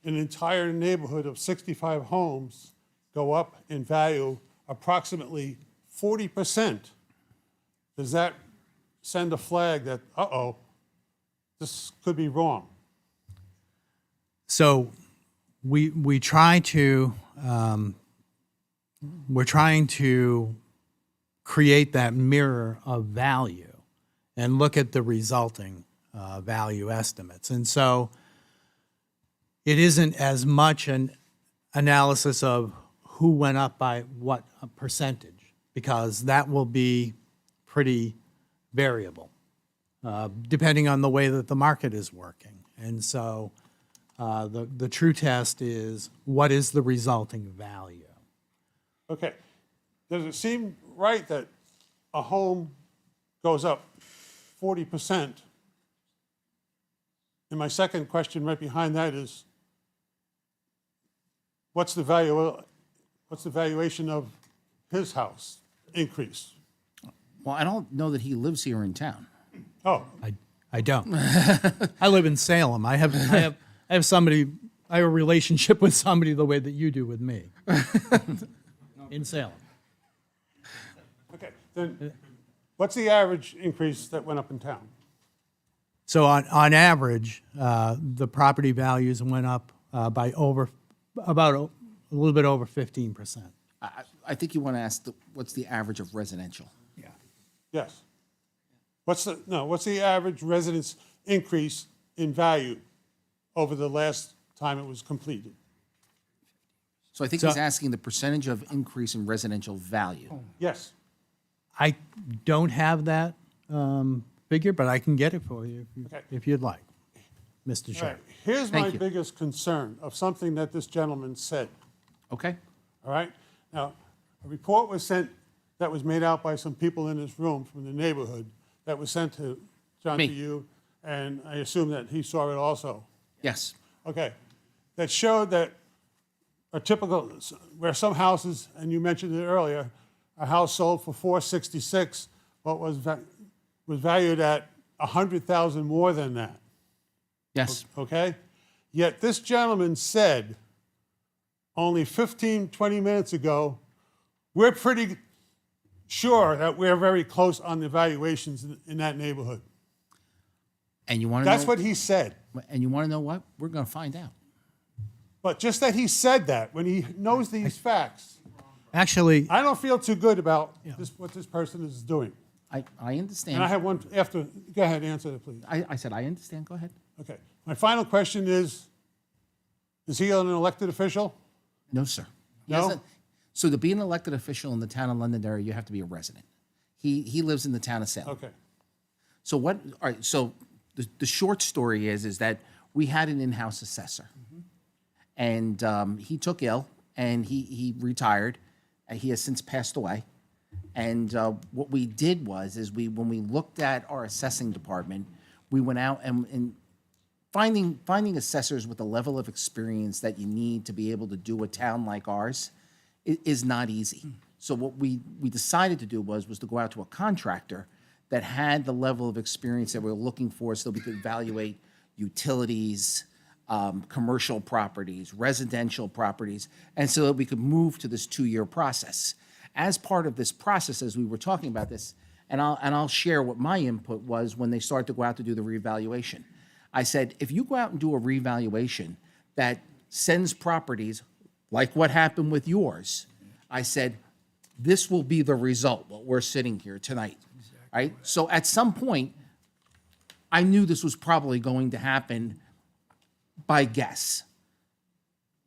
an entire neighborhood of 65 homes go up in value approximately 40%, does that send a flag that, uh-oh, this could be wrong? So we try to, we're trying to create that mirror of value and look at the resulting value estimates. And so it isn't as much an analysis of who went up by what percentage, because that will be pretty variable, depending on the way that the market is working. And so the true test is, what is the resulting value? Okay. Does it seem right that a home goes up 40%? And my second question right behind that is, what's the valuation of his house increase? Well, I don't know that he lives here in town. Oh, I don't. I live in Salem. I have somebody, I have a relationship with somebody the way that you do with me. In Salem. okay. Then what's the average increase that went up in town? So on average, the property values went up by about a little bit over 15%. I think you want to ask what's the average of residential? Yes. What's the average residence increase in value over the last time it was completed? So I think he's asking the percentage of increase in residential value. Yes. I don't have that figure, but I can get it for you Okay. if you'd like, Mr. All Chair. right. Here's Thank my you. biggest concern of something that this gentleman said. Okay? All right? Now, a report was sent that was made out by some people in this room from the neighborhood that was sent to John, Me. to you, and I assume that he saw it also. Yes. Okay. That showed that a typical, where some houses, and you mentioned it earlier, a house sold for $466, but was valued at $100,000 more than that. Yes. Okay? Yet this gentleman said only 15, 20 minutes ago, we're pretty sure that we're very close on the valuations in that neighborhood. And you want to know? That's what he said. And you want to know what? We're going to find out. But just that he said that, when he knows these facts, Actually, I don't feel too good about what this person is doing. I understand. And I have one after, go ahead, answer it, please. I said, I understand. Go ahead. Okay. My final question is he an elected official? No, sir. He No? hasn't- So to be an elected official in the town of Londonderry, you have to be a resident. He lives in the town of Salem. Okay. So what? All right. So the short story is that we had an in-house assessor, and he took ill and he retired. He has since passed away. And what we did was when we looked at our assessing department, we went out and finding assessors with the level of experience that you need to be able to do a town like ours is not easy. So what we decided to do was to go out to a contractor that had the level of experience that we were looking for, so that we could evaluate utilities, commercial properties, residential properties, and so that we could move to this 2-year process. As part of this process, as we were talking about this, and I'll share what my input was when they started to go out to do the reevaluation. I said, if you go out and do a reevaluation that sends properties like what happened with yours, I said, this will be the result, what we're sitting here tonight, right? So at some point, I knew this was probably going to happen by guess.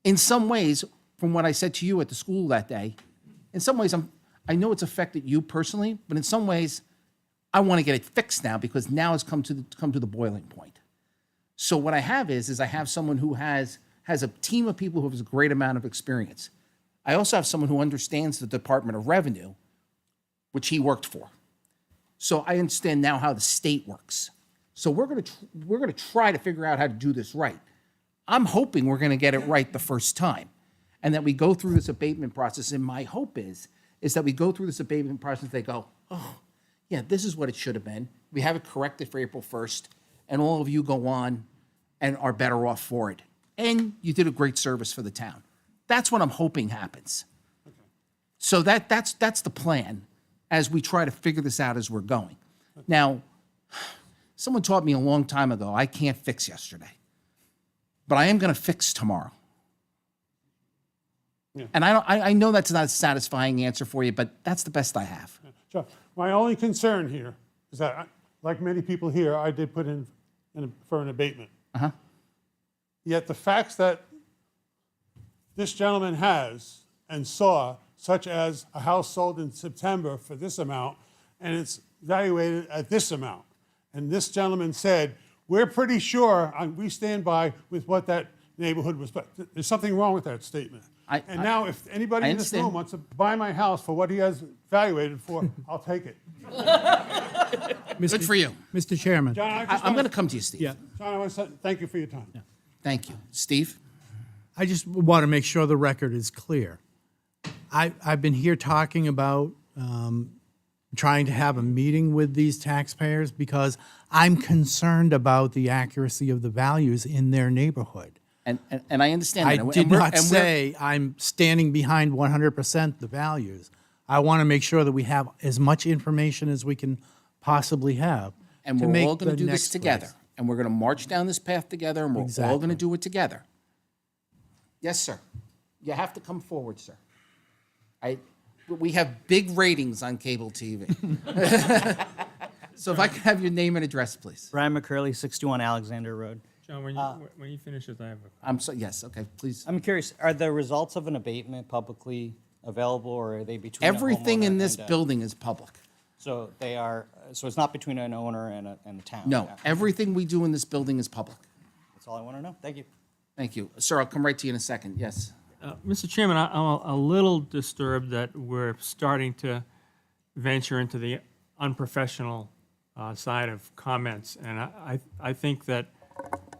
In some ways, from what I said to you at the school that day, in some ways, I know it's affected you personally, but in some ways, I want to get it fixed now because now it's come to the boiling point. So what I have is I have someone who has a team of people who has a great amount of experience. I also have someone who understands the Department of Revenue, which he worked for. So I understand now how the state works. So we're gonna try to figure out how to do this right. I'm hoping we're gonna get it right the first time, and that we go through this abatement process. And my hope is that we go through this abatement process. They go, oh, yeah, this is what it should have been. We have it corrected for April 1st, and all of you go on and are better off for it. And you did a great service for the town. That's what I'm hoping happens. So that's the plan as we try to figure this out as we're going. Now, someone taught me a long time ago, I can't fix yesterday, but I am going to fix tomorrow. Yeah. And I know that's not a satisfying answer for you, but that's the best I have. So my only concern here is that, like many people here, I did put in for an abatement. Uh-huh. Yet the facts that this gentleman has and saw, such as a house sold in September for this amount, and it's valuated at this amount. And this gentleman said, we're pretty sure, we stand by with what that neighborhood was, but there's something wrong with that statement. And now if anybody I in this room understand. wants to buy my house for what he has valuated for, I'll take it. Good for you. Mr. Chairman. John, I just I'm wanna- going to come to you, Steve. Yeah. John, I want to say thank you for your time. Thank you. Steve? I just want to make sure the record is clear. I've been here talking about trying to have a meeting with these taxpayers because I'm concerned about the accuracy of the values in their neighborhood. And I understand I that. did not say I'm standing behind 100% the values. I want to make sure that we have as much information as we can possibly have. And to we're make all going to the do this next together. race. And we're going to march down this path together, and we're all Exactly. going to do it together. Yes, sir. You have to come forward, sir. We have big ratings on cable TV. So if I could have your name and address, please. Brian McCurley, 61 Alexander Road. John, when you finish this, I have a. I'm so, yes, okay, please. I'm curious, are the results of an abatement publicly available, or are they between a Everything in homeowner this and a- building is public. So they are, so it's not between an owner and the town? No, Yeah. everything we do in this building is public. That's all I want to know. Thank you. Thank you. Sir, I'll come right to you in a second. Yes. Mr. Chairman, I'm a little disturbed that we're starting to venture into the unprofessional side of comments, and I think that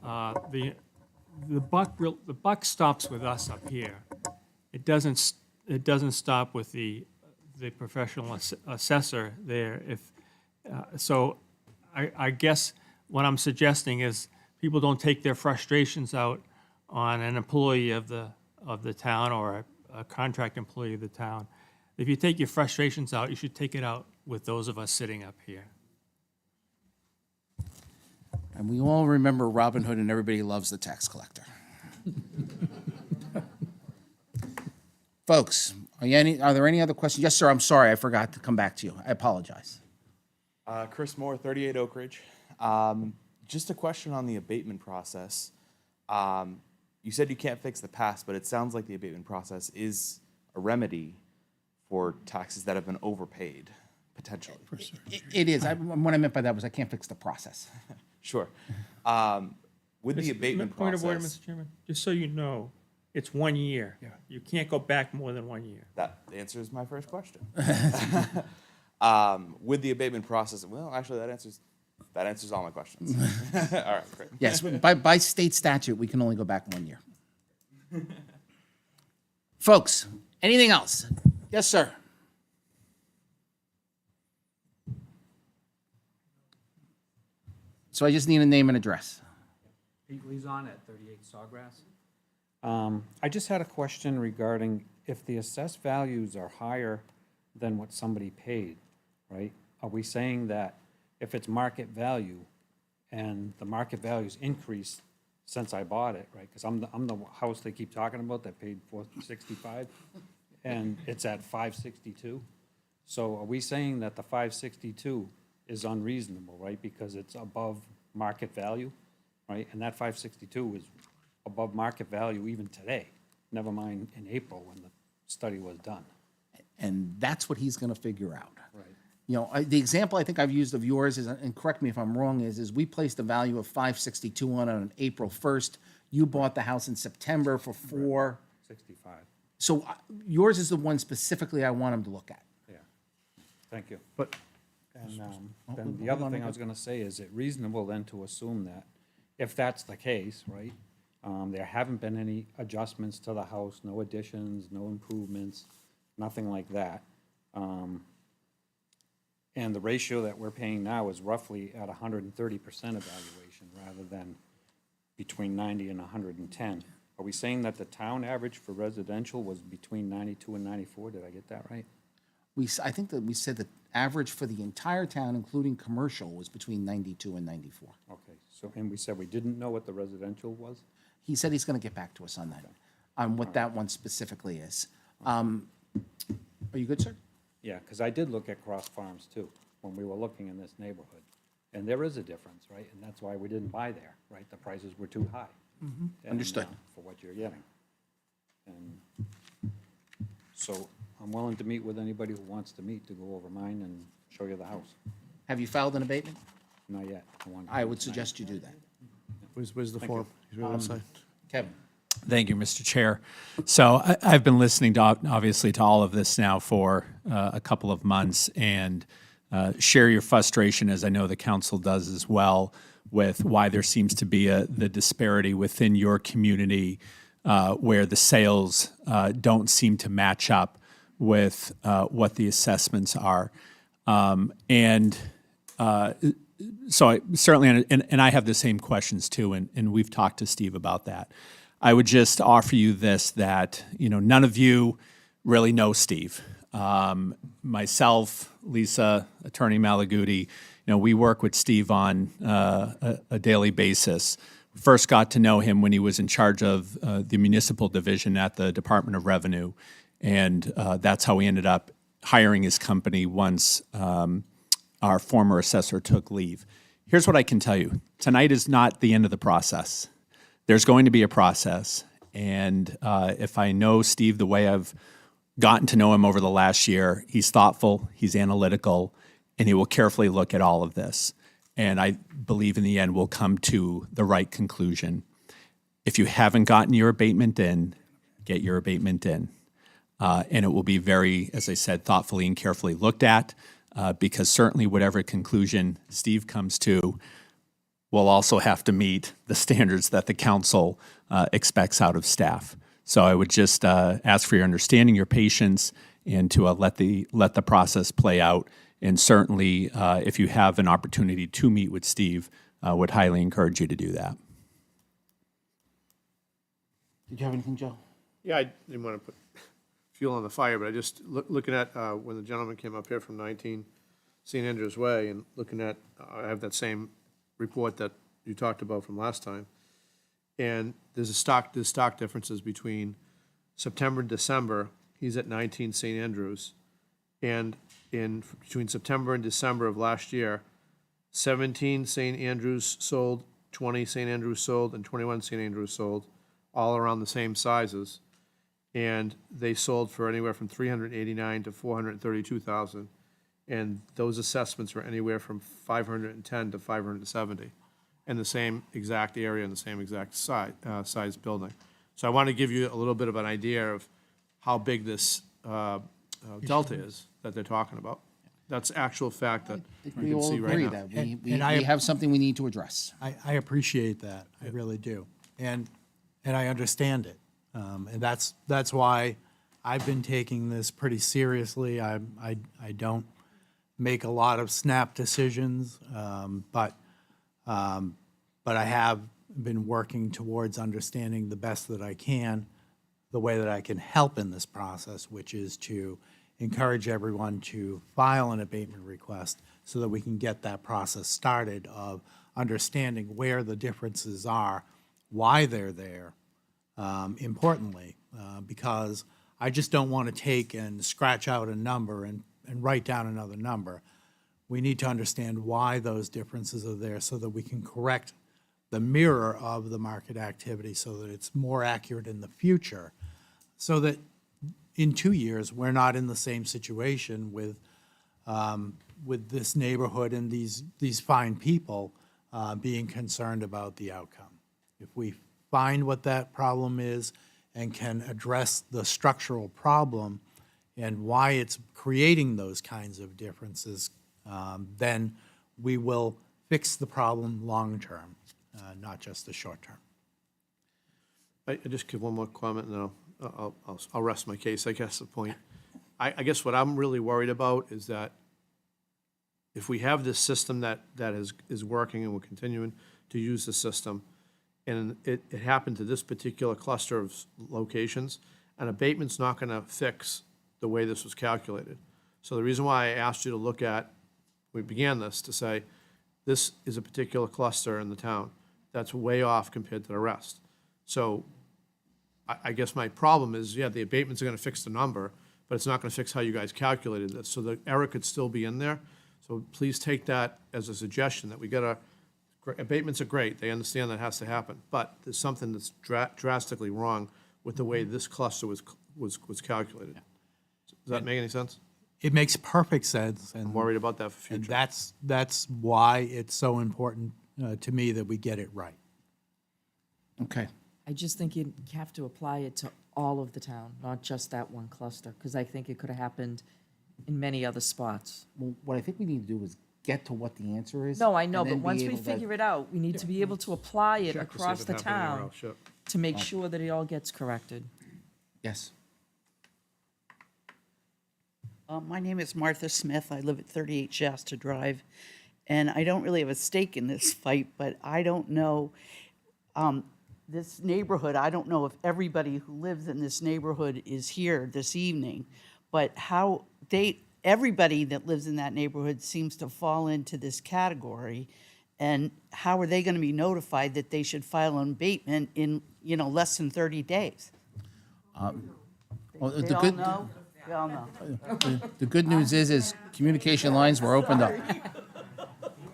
the buck stops with us up here. It doesn't stop with the professional assessor there. So I guess what I'm suggesting is people don't take their frustrations out on an employee of the town or a contract employee of the town. If you take your frustrations out, you should take it out with those of us sitting up here. And we all remember Robin Hood and Everybody Loves the Tax Collector. Folks, are there any other questions? Yes, sir, I'm sorry, I forgot to come back to you. I apologize. Chris Moore, 38 Oak Ridge. Just a question on the abatement process. You said you can't fix the past, but it sounds like the abatement process is a remedy for taxes that have been overpaid, potentially. It is. What I meant by that was I can't fix the process. Sure. With the abatement Point process. of order, Mr. Chairman, just so you know, it's 1 year. You can't go back more than 1 year. That answers my first question. With the abatement process, well, actually, that answers all my questions. All right, great. Yes, by state statute, we can only go back 1 year. Folks, anything else? Yes, sir. So I just need a name and address. Pete Lezon at 38 Sawgrass. I just had a question regarding if the assessed values are higher than what somebody paid, right? Are we saying that if it's market value and the market values increase since I bought it, right? Because I'm the house they keep talking about that paid $465, and it's at $562. So are we saying that the $562 is unreasonable, right? Because it's above market value, right? And that $562 is above market value even today, never mind in April when the study was done. And that's what he's gonna figure out. Right. You know, the example I think I've used of yours is, and correct me if I'm wrong, is we placed a value of 562 on April 1st. You bought the house in September for 65, So yours is the one specifically I want him to look at. yeah. Thank you. But And hold then the on, other thing I hold was gonna say, is it reasonable then to assume that if that's the case, right, there haven't been any adjustments to the house, no additions, no improvements, nothing like that. And the ratio that we're paying now is roughly at 130% evaluation rather than between 90 and 110. Are we saying that the town average for residential was between 92 and 94? Did I get that right? I think that we said the average for the entire town, including commercial, was between 92 and 94. Okay, so, and we said we didn't know what the residential was? He said he's gonna get back to us on that, on what that one specifically is. Are you good, sir? Yeah, because I did look at Cross Farms too, when we were looking in this neighborhood. And there is a difference, right? And that's why we didn't buy there, right? The prices were too high. And, Understood. For what you're getting. And so I'm willing to meet with anybody who wants to meet to go over mine and show you the house. Have you filed an abatement? Not yet. Want to I do would it tonight. suggest you do that. where's the form? He's really outside. Kevin? Thank you, Mr. Chair. So I've been listening to, obviously, to all of this now for a couple of months, and share your frustration, as I know the council does as well, with why there seems to be the disparity within your community where the sales don't seem to match up with what the assessments are. So I certainly, and I have the same questions too, and we've talked to Steve about that. I would just offer you this, that, you know, none of you really know Steve. Myself, Lisa, Attorney Malaguti, you know, we work with Steve on a daily basis. First got to know him when he was in charge of the municipal division at the Department of Revenue, and that's how we ended up hiring his company once our former assessor took leave. Here's what I can tell you. Tonight is not the end of the process. There's going to be a process, and if I know Steve the way I've gotten to know him over the last year, he's thoughtful, he's analytical, and he will carefully look at all of this. And I believe in the end we'll come to the right conclusion. If you haven't gotten your abatement in, get your abatement in. And it will be very, as I said, thoughtfully and carefully looked at, because certainly whatever conclusion Steve comes to will also have to meet the standards that the council expects out of staff. So I would just ask for your understanding, your patience, and to let the process play out. And certainly, if you have an opportunity to meet with Steve, would highly encourage you to do that. Did you have anything, Joe? Yeah, I didn't want to put fuel on the fire, but I just, looking at when the gentleman came up here from 19 St. Andrews Way, and looking at, I have that same report that you talked about from last time, and there's stock differences between September and December. He's at 19 St. Andrews, and between September and December of last year, 17 St. Andrews sold, 20 St. Andrews sold, and 21 St. Andrews sold, all around the same sizes. And they sold for anywhere from $389,000 to $432,000. And those assessments were anywhere from $510,000 to $570,000 in the same exact area, in the same exact size building. So I want to give you a little bit of an idea of how big this delta is that they're talking about. That's actual fact that you We can all see right agree now. that And we I- have something we need to address. I appreciate that, I really do. And I understand it. And that's why I've been taking this pretty seriously. I don't make a lot of snap decisions, but I have been working towards understanding the best that I can, the way that I can help in this process, which is to encourage everyone to file an abatement request so that we can get that process started of understanding where the differences are why they're there, importantly, because I just don't want to take and scratch out a number and write down another number. We need to understand why those differences are there so that we can correct the mirror of the market activity so that it's more accurate in the future, so that in 2 years, we're not in the same situation with this neighborhood and these fine people being concerned about the outcome. If we find what that problem is and can address the structural problem and why it's creating those kinds of differences, then we will fix the problem long-term, not just the short-term. I just give one more comment, and then I'll rest my case, I guess, the point. I guess what I'm really worried about is that if we have this system that is working and we're continuing to use the system, and it happened to this particular cluster of locations, an abatement's not going to fix the way this was calculated. So the reason why I asked you to look at, we began this, to say, this is a particular cluster in the town that's way off compared to the rest. So I guess my problem is, yeah, the abatements are going to fix the number, but it's not going to fix how you guys calculated this. So the error could still be in there. So please take that as a suggestion that we got to, abatements are great. They understand that has to happen. But there's something that's drastically wrong with the way this cluster was calculated. Does that make any sense? It makes perfect sense. I'm worried about that for And future. that's why it's so important to me that we get it right. Okay. I just think you have to apply it to all of the town, not just that one cluster, because I think it could have happened in many other spots. Well, what I think we need to do is get to what the answer is. No, I know, and then but once be we able to- figure it out, we need to be able to apply it Check to see if across it the happened anywhere town else, sure. to make sure that it all gets corrected. Yes. My name is Martha Smith. I live at 38 Shasta Drive, and I don't really have a stake in this fight, but I don't know, this neighborhood, I don't know if everybody who lives in this neighborhood is here this evening, but everybody that lives in that neighborhood seems to fall into this category, and how are they going to be notified that they should file an abatement in, less than 30 days? Well, They all know? They all know. The good news is communication lines were opened up.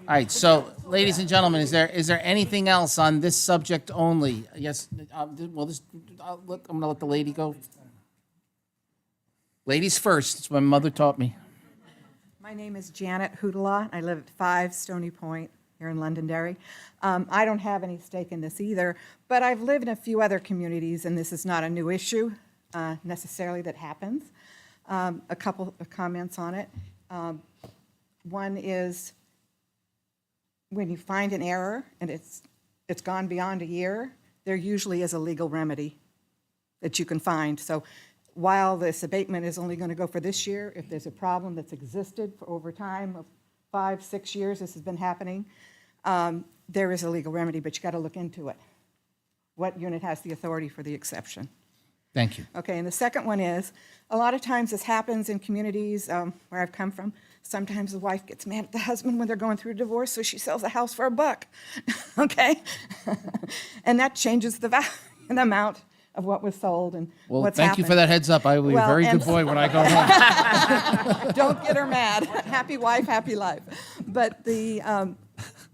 All right, so, ladies and gentlemen, is there anything else on this subject only? Yes, well, I'm going to let the lady go. Ladies first, it's what my mother taught me. My name is Janet Hoodala. I live at 5 Stony Point here in Londonderry. I don't have any stake in this either, but I've lived in a few other communities, and this is not a new issue necessarily that happens. A couple of comments on it. One is, when you find an error and it's gone beyond a year, there usually is a legal remedy that you can find. So while this abatement is only going to go for this year, if there's a problem that's existed for over time of 5, 6 years, this has been happening, there is a legal remedy, but you got to look into it. What unit has the authority for the exception? Thank you. Okay, and the second one is, a lot of times this happens in communities where I've come from. Sometimes the wife gets mad at the husband when they're going through a divorce, so she sells the house for $1, okay? And that changes the value, the amount of what was sold and Well, what's thank you for that heads up. I will be a Well, very and- good boy when I go home. Don't get her mad. Happy wife, happy life. But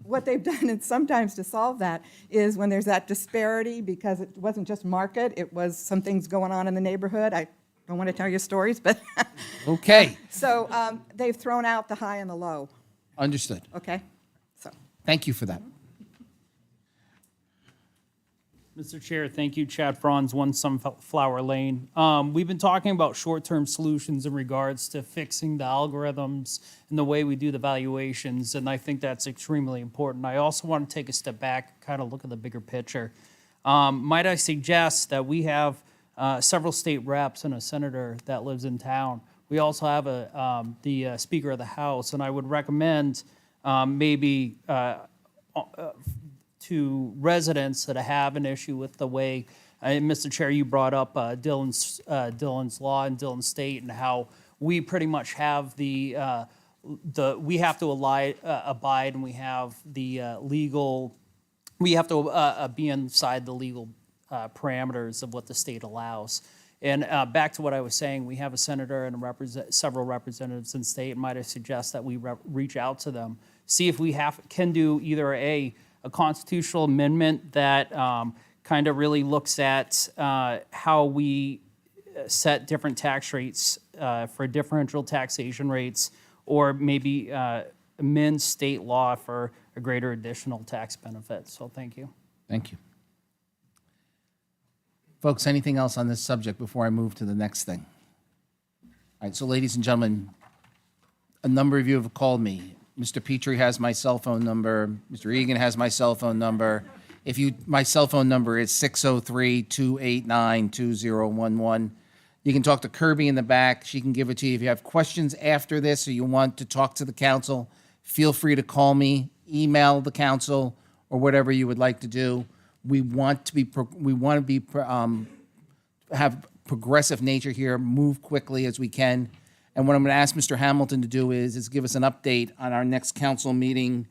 what they've done, and sometimes to solve that, is when there's that disparity, because it wasn't just market, it was some things going on in the neighborhood. I don't want to tell you stories, but Okay, so they've thrown out the high and the low. understood. Okay, so. Thank you for that. Mr. Chair, thank you. Chad Franz, 1 Sunflower Lane. We've been talking about short-term solutions in regards to fixing the algorithms and the way we do the valuations, and I think that's extremely important. I also want to take a step back, kind of look at the bigger picture. Might I suggest that we have several state reps and a senator that lives in town. We also have the Speaker of the House, and I would recommend maybe to residents that have an issue with the way, Mr. Chair, you brought up Dillon's Law and Dillon State and how we pretty much have we have to abide and we have the legal we have to be inside the legal parameters of what the state allows. And back to what I was saying, we have a senator and several representatives in state. Might I suggest that we reach out to them, see if we can do either a constitutional amendment that kind of really looks at how we set different tax rates for differential taxation rates, or maybe amend state law for a greater additional tax benefit. So thank you. Thank you. Folks, anything else on this subject before I move to the next thing? All right, so ladies and gentlemen, a number of you have called me. Mr. Petrie has my cell phone number. Mr. Egan has my cell phone number. My cell phone number is 603-289-2011. You can talk to Kirby in the back. She can give it to you. If you have questions after this or you want to talk to the council, feel free to call me, email the council, or whatever you would like to do. We want to have progressive nature here, move quickly as we can. And what I'm going to ask Mr. Hamilton to do is give us an update on our next council meeting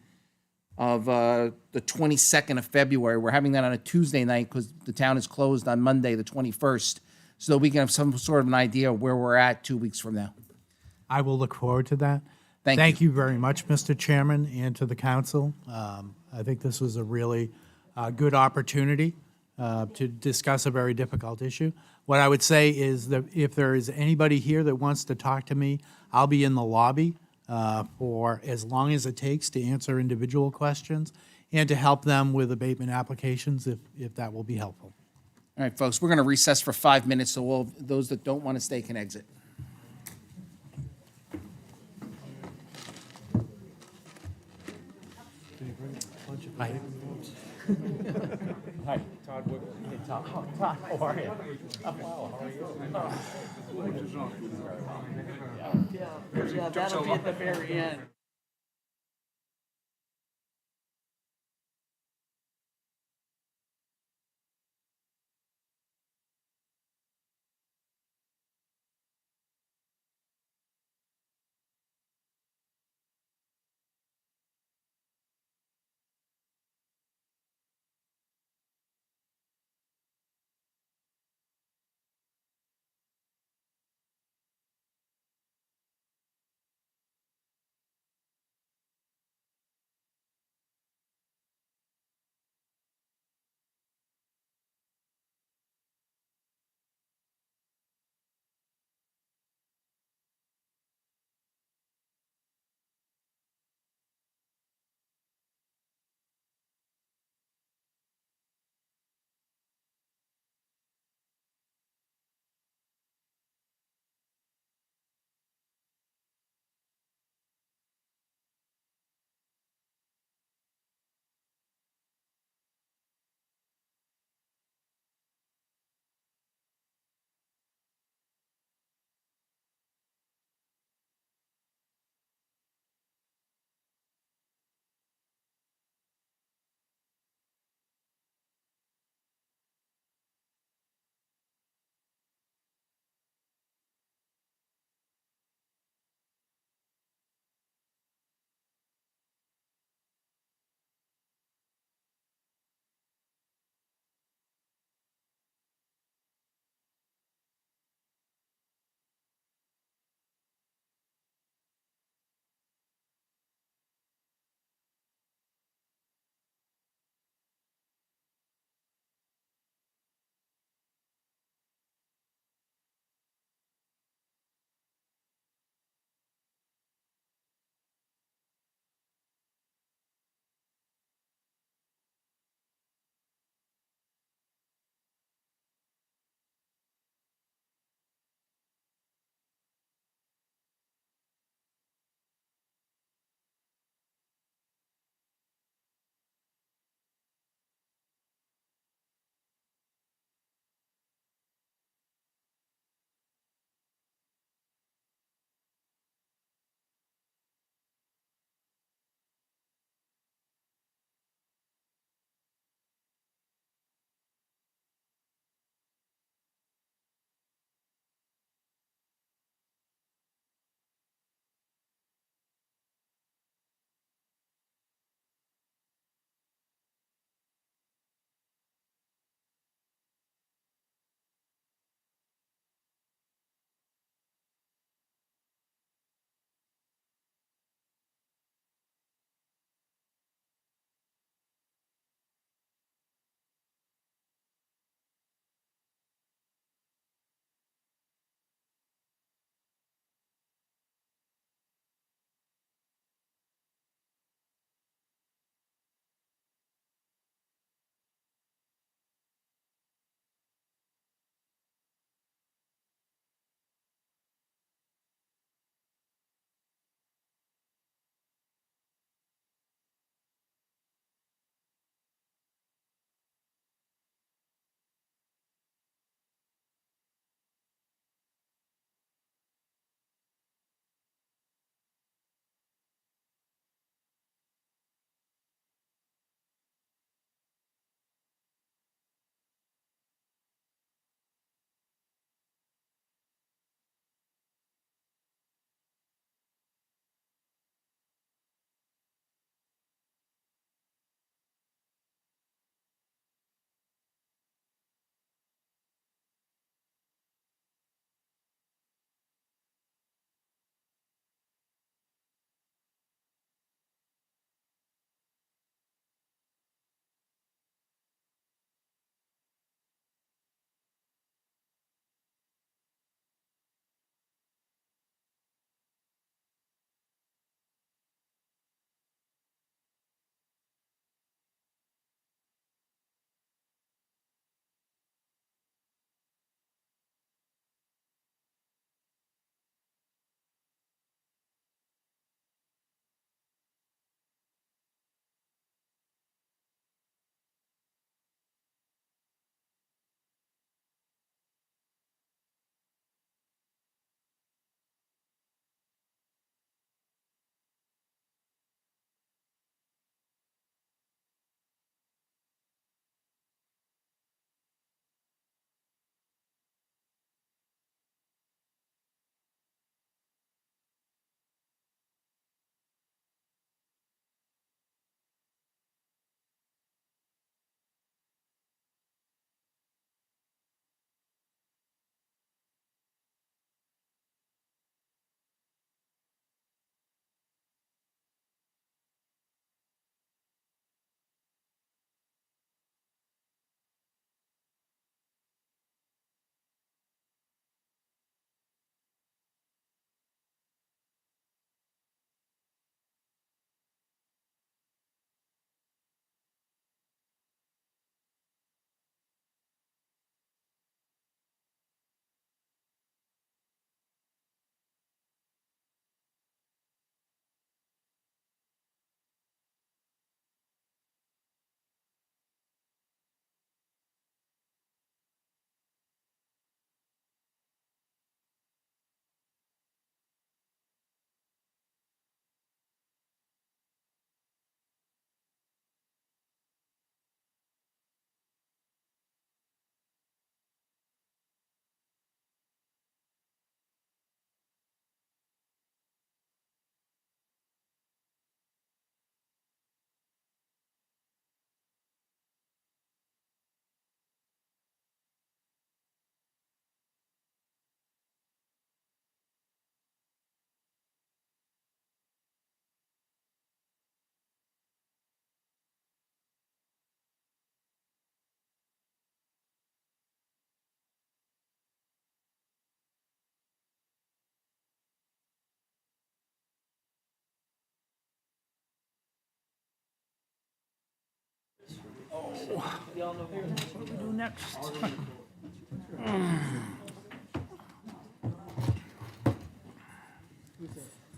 of the 22nd of February. We're having that on a Tuesday night because the town is closed on Monday, the 21st, so that we can have some sort of an idea of where we're at 2 weeks from now. I will look forward to that. Thank you very much, Mr. Chairman, and to the council. I think this was a really good opportunity to discuss a very difficult issue. What I would say is that if there is anybody here that wants to talk to me, I'll be in the lobby for as long as it takes to answer individual questions and to help them with abatement applications if that will be helpful. All right, folks, we're going to recess for 5 minutes, so those that don't want to stay can exit. Hi. Hi, Todd. Hey, Todd. Oh, Todd, how are you? I'm well. How are you? Yeah, that'll be at the very end.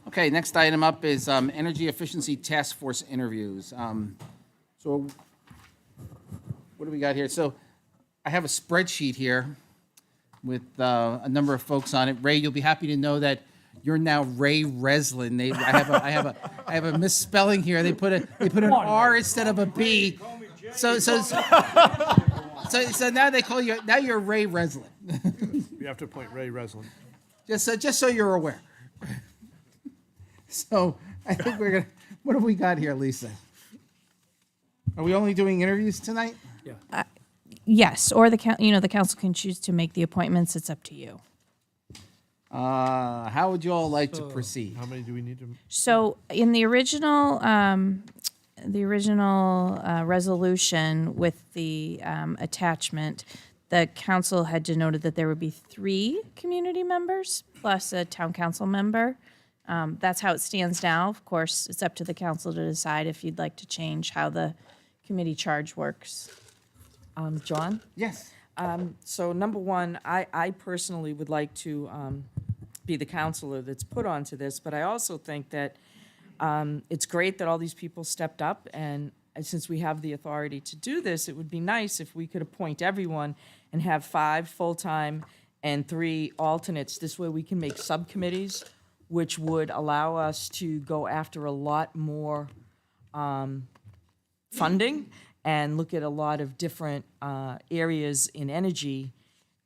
Okay, next item up is Energy Efficiency Task Force interviews. So what do we got here? So I have a spreadsheet here with a number of folks on it. Ray, you'll be happy to know that you're now Ray Reslin. I have a misspelling here. They put an R instead of a B. So now they call you, now you're Ray Reslin. You have to appoint Ray Reslin. Just so you're aware. So I think we're gonna, what have we got here, Lisa? Are we only doing interviews tonight? Yes, or the council can choose to make the appointments. It's up to you. How would you all like to proceed? How many do we need to? So in the original resolution with the attachment, the council had denoted that there would be 3 community members plus a town council member. That's how it stands now. Of course, it's up to the council to decide if you'd like to change how the committee charge works. John? Yes. So number one, I personally would like to be the counselor that's put onto this, but I also think that it's great that all these people stepped up, and since we have the authority to do this, it would be nice if we could appoint everyone and have 5 full-time and 3 alternates. This way we can make subcommittees, which would allow us to go after a lot more funding and look at a lot of different areas in energy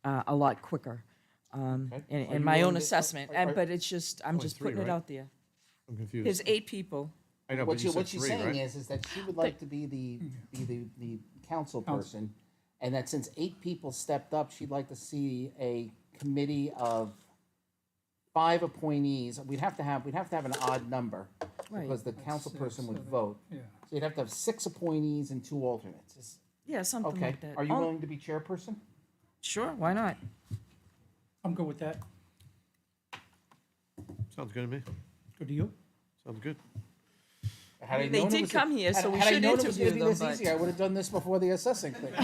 a lot quicker. In my own assessment, but it's just, I'm just 3, putting it right? out there. I'm confused. There's 8 people. I know, What but you said she's 3, saying right? is that she would like to be the council person, and that since 8 people stepped up, she'd like to see a committee of 5 appointees. We'd have to have an odd number, Right. because the council person would vote. So you'd have to have 6 appointees and 2 alternates. Yeah, something Okay, like that. are you Oh, willing to be chairperson? Sure, why not? I'm good with that. Sounds good to me. Good to you? Sounds good. Had I They known it did was- come here, so we had I should known it was gonna interview be this them, easy, but- I would have done this before the assessing thing.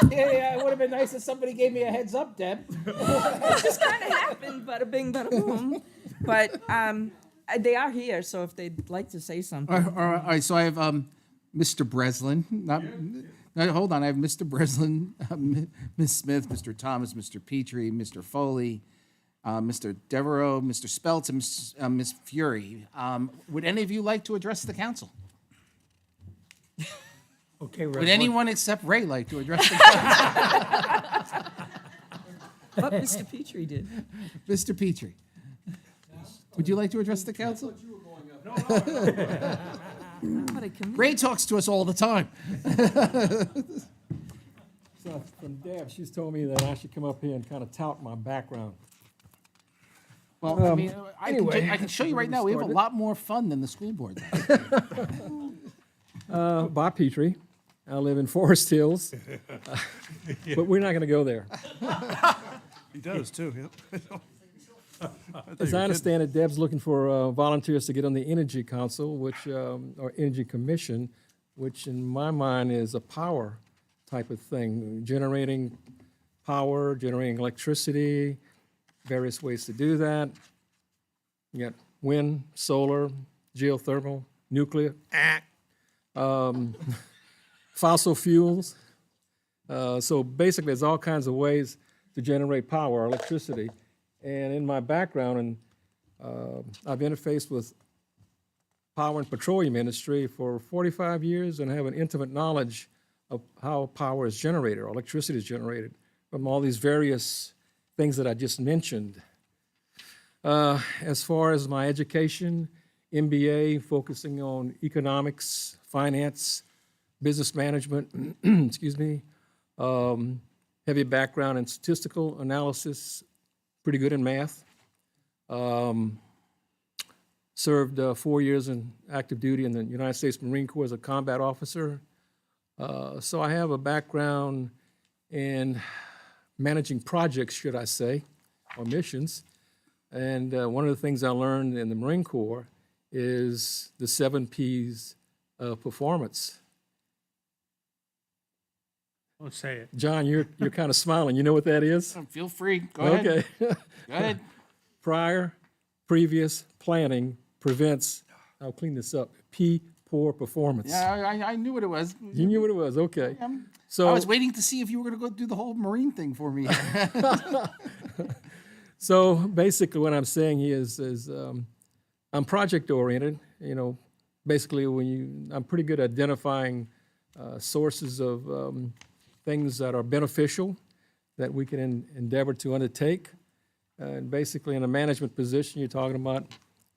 Yeah, it would have been nice if somebody gave me a heads up, Deb. It just kind of happened, bada bing, bada boom. But they are here, so if they'd like to say something. All right, so I have Mr. Breslin, no, hold on, I have Mr. Breslin, Ms. Smith, Mr. Thomas, Mr. Petrie, Mr. Foley, Mr. Devereaux, Mr. Speltz, and Ms. Fury. Would any of you like to address the council? Okay, Would anyone except Ray like to address the council? But Mr. Petrie did. Mr. Petrie, would you like to address the council? What a committee. Ray talks to us all the time. So from Deb, she's told me that I should come up here and kind of tout my background. Well, I mean, anyway, I can show you right now, we have a lot more fun than the school board does. Bob Petrie. I live in Forest Hills, but we're not going to go there. He does too, yeah. As I understand it, Deb's looking for volunteers to get on the Energy Council, which, or Energy Commission, which in my mind is a power type of thing, generating power, generating electricity, various ways to do that. You got wind, solar, geothermal, nuclear, fossil fuels. So basically, there's all kinds of ways to generate power, electricity. And in my background, and I've interfaced with power and petroleum industry for 45 years and have an intimate knowledge of how power is generated, or electricity is generated, from all these various things that I just mentioned. As far as my education, MBA, focusing on economics, finance, business management, excuse me, heavy background in statistical analysis, pretty good in math. Served 4 years in active duty in the United States Marine Corps as a combat officer. So I have a background in managing projects, should I say, or missions. And one of the things I learned in the Marine Corps is the 7 Ps of performance. Don't say it. John, you're kind of smiling. You know what that is? Feel free, go ahead. Okay. Go ahead. Prior, previous, planning, prevents, I'll clean this up, P, poor performance. Yeah, I knew what it was. You knew what it was, okay. So I was waiting to see if you were going to go do the whole marine thing for me. So basically what I'm saying here is I'm project oriented, basically I'm pretty good at identifying sources of things that are beneficial that we can endeavor to undertake. And basically in a management position, you're talking about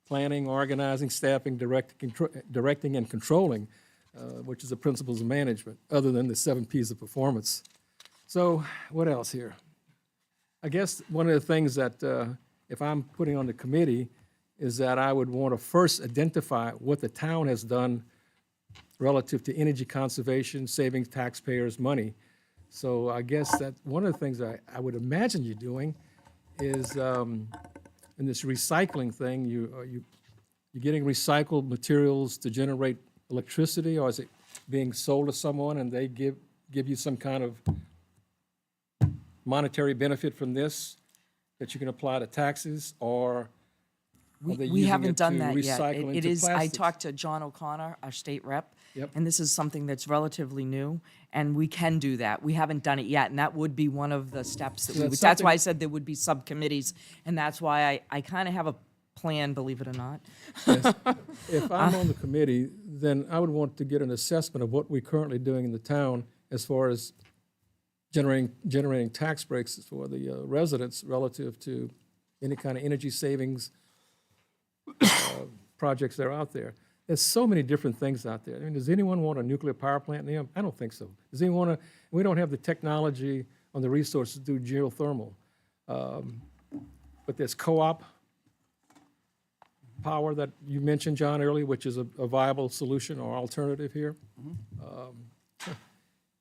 planning, organizing, staffing, directing and controlling, which is the principles of management, other than the 7 Ps of performance. So what else here? I guess one of the things that, if I'm putting on the committee, is that I would want to first identify what the town has done relative to energy conservation, saving taxpayers money. So I guess that one of the things I would imagine you're doing is in this recycling thing, you're getting recycled materials to generate electricity, or is it being sold to someone and they give you some kind of monetary benefit from this that you can apply to taxes, or are they We using haven't it done to that yet. recycle It into is, I plastics? talked to John O'Connor, our state rep, Yep. and this is something that's relatively new, and we can do that. We haven't done it yet, and that would be one of the steps that So we that's would, that's why I something- said there would be subcommittees, and that's why I kind of have a plan, believe it or not. If I'm on the committee, then I would want to get an assessment of what we're currently doing in the town as far as generating tax breaks for the residents relative to any kind of energy savings projects that are out there. There's so many different things out there. I mean, does anyone want a nuclear power plant in them? I don't think so. Does anyone want to? We don't have the technology on the resources to do geothermal. But there's co-op power that you mentioned, John, earlier, which is a viable solution or alternative here.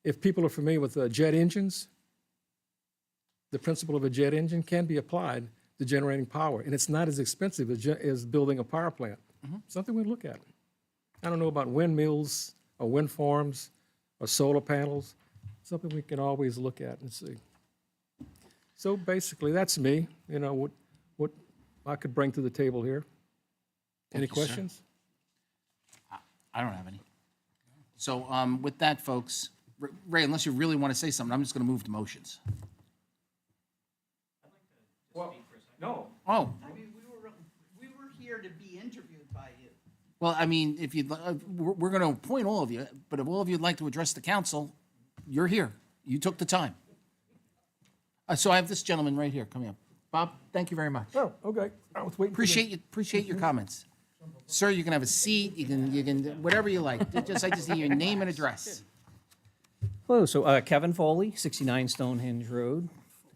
If people are familiar with jet engines, the principle of a jet engine can be applied to generating power, and it's not as expensive as building a power plant. Something we look at. I don't know about windmills or wind farms or solar panels, something we can always look at and see. So basically, that's me, what I could bring to the table here. Any Thank you, sir. questions? I don't have any. So with that, folks, Ray, unless you really want to say something, I'm just going to move to motions. No. Oh, I mean, we were here to be interviewed by you. well, I mean, if you'd, we're going to appoint all of you, but if all of you'd like to address the council, you're here. You took the time. So I have this gentleman right here. Come here. Bob, thank you very much. Oh, okay. I was waiting for the- Appreciate your comments. Sir, you can have a seat, you can, whatever you like. I just need your name and address. Hello, so Kevin Foley, 69 Stonehenge Road.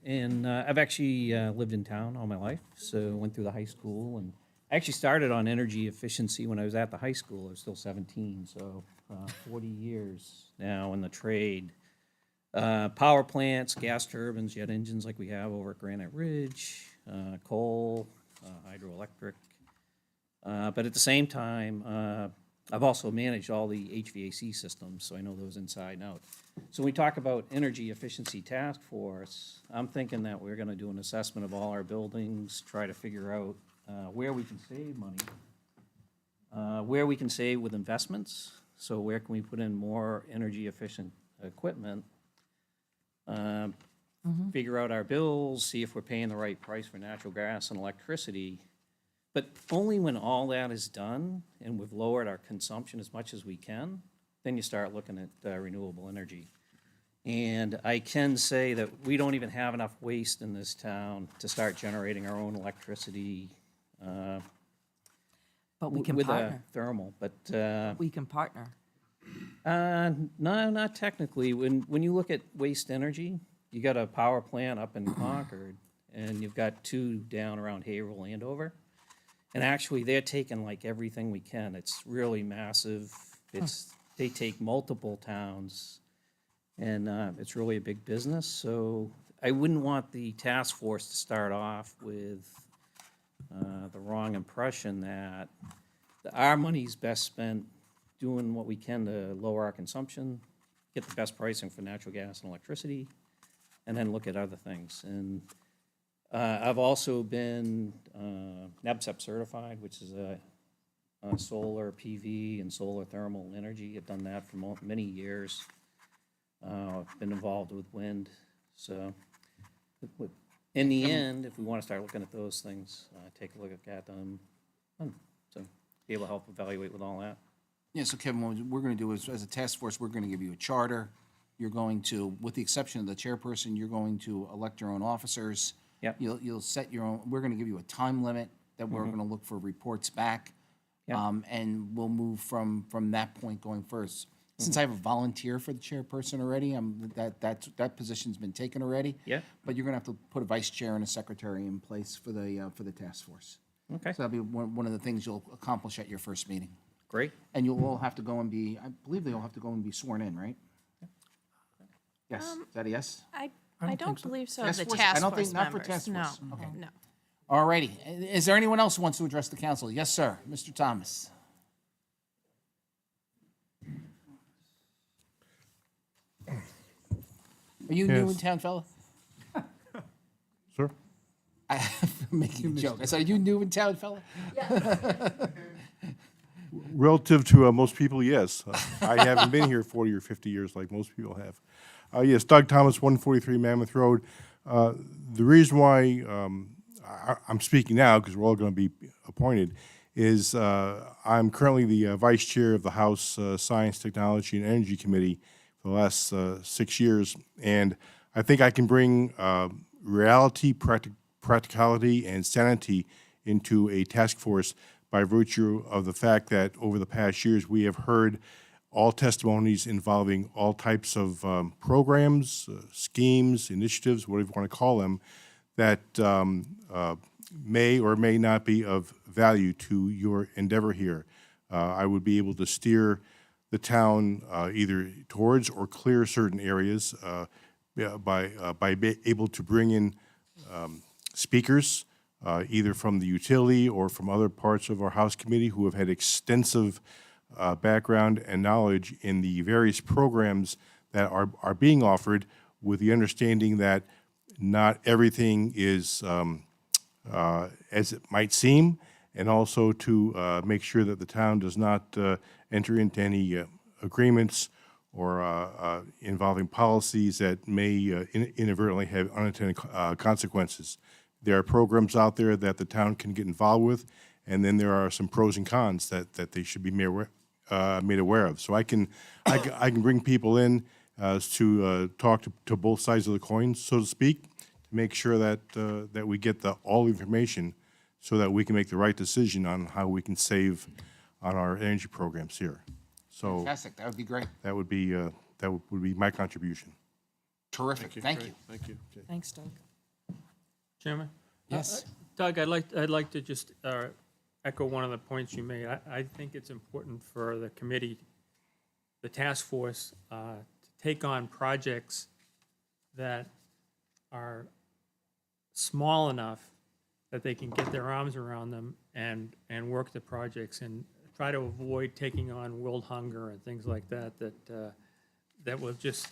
And I've actually lived in town all my life, so went through the high school. And I actually started on energy efficiency when I was at the high school. I was still 17, so 40 years now in the trade. Power plants, gas turbines, jet engines like we have over at Granite Ridge, coal, hydroelectric. But at the same time, I've also managed all the HVAC systems, so I know those inside and out. So when we talk about energy efficiency task force, I'm thinking that we're gonna do an assessment of all our buildings, try to figure out where we can save money, where we can save with investments, so where can we put in more energy efficient equipment, figure out our bills, see if we're paying the right price for natural gas and electricity. But only when all that is done and we've lowered our consumption as much as we can, then you start looking at renewable energy. And I can say that we don't even have enough waste in this town to start generating our own electricity. But we can with partner. thermal, but We can partner. no, not technically. When you look at waste energy, you got a power plant up in Concord, and you've got 2 down around Haverhill, Andover. And actually, they're taking like everything we can. It's really massive. They take multiple towns, and it's really a big business. So I wouldn't want the task force to start off with the wrong impression that our money's best spent doing what we can to lower our consumption, get the best pricing for natural gas and electricity, and then look at other things. And I've also been NEBCEP certified, which is a solar PV and solar thermal energy. I've done that for many years. I've been involved with wind. So in the end, if we want to start looking at those things, take a look at them. So be able to help evaluate with all that. Yeah, so Kevin, what we're going to do is, as a task force, we're going to give you a charter. You're going to, with the exception of the chairperson, you're going to elect your own officers. Yep. You'll set your own, we're going to give you a time limit that we're going to look for reports back. Yep. And we'll move from that point going first. Since I have a volunteer for the chairperson already, that position's been taken already. Yeah. But you're going to have to put a vice chair and a secretary in place for the task force. Okay. So that'll be one of the things you'll accomplish at your first meeting. Great. And you'll all have to go and be, I believe they all have to go and be sworn in, right? Yes, is that a yes? I don't believe so. Task The force? task I don't force think, not for members. task force. No, Okay. no. All righty. Is there anyone else who wants to address the council? Yes, sir. Mr. Thomas. Are you new in town, fella? Sir? I'm making a joke. I said, are you new in town, fella? Relative to most people, yes. I haven't been here 40 or 50 years like most people have. Yes, Doug Thomas, 143 Mammoth Road. The reason why I'm speaking now, because we're all going to be appointed, is I'm currently the vice chair of the House Science, Technology, and Energy Committee for the last 6 years, and I think I can bring reality, practicality, and sanity into a task force by virtue of the fact that over the past years we have heard all testimonies involving all types of programs, schemes, initiatives, whatever you want to call them, that may or may not be of value to your endeavor here. I would be able to steer the town either towards or clear certain areas by being able to bring in speakers, either from the utility or from other parts of our House Committee who have had extensive background and knowledge in the various programs that are being offered, with the understanding that not everything is as it might seem, and also to make sure that the town does not enter into any agreements or involving policies that may inadvertently have unintended consequences. There are programs out there that the town can get involved with, and then there are some pros and cons that they should be made aware of. So I can bring people in to talk to both sides of the coin, so to speak, to make sure that that we get all the information so that we can make the right decision on how we can save on our energy programs here. So Fantastic. That would be great. that would be my contribution. Terrific. Thank you. Thank you. Thanks, Doug. Chairman? Yes. Doug, I'd like to just echo one of the points you made. I think it's important for the committee, the task force, to take on projects that are small enough that they can get their arms around them and work the projects and try to avoid taking on world hunger and things like that, that will just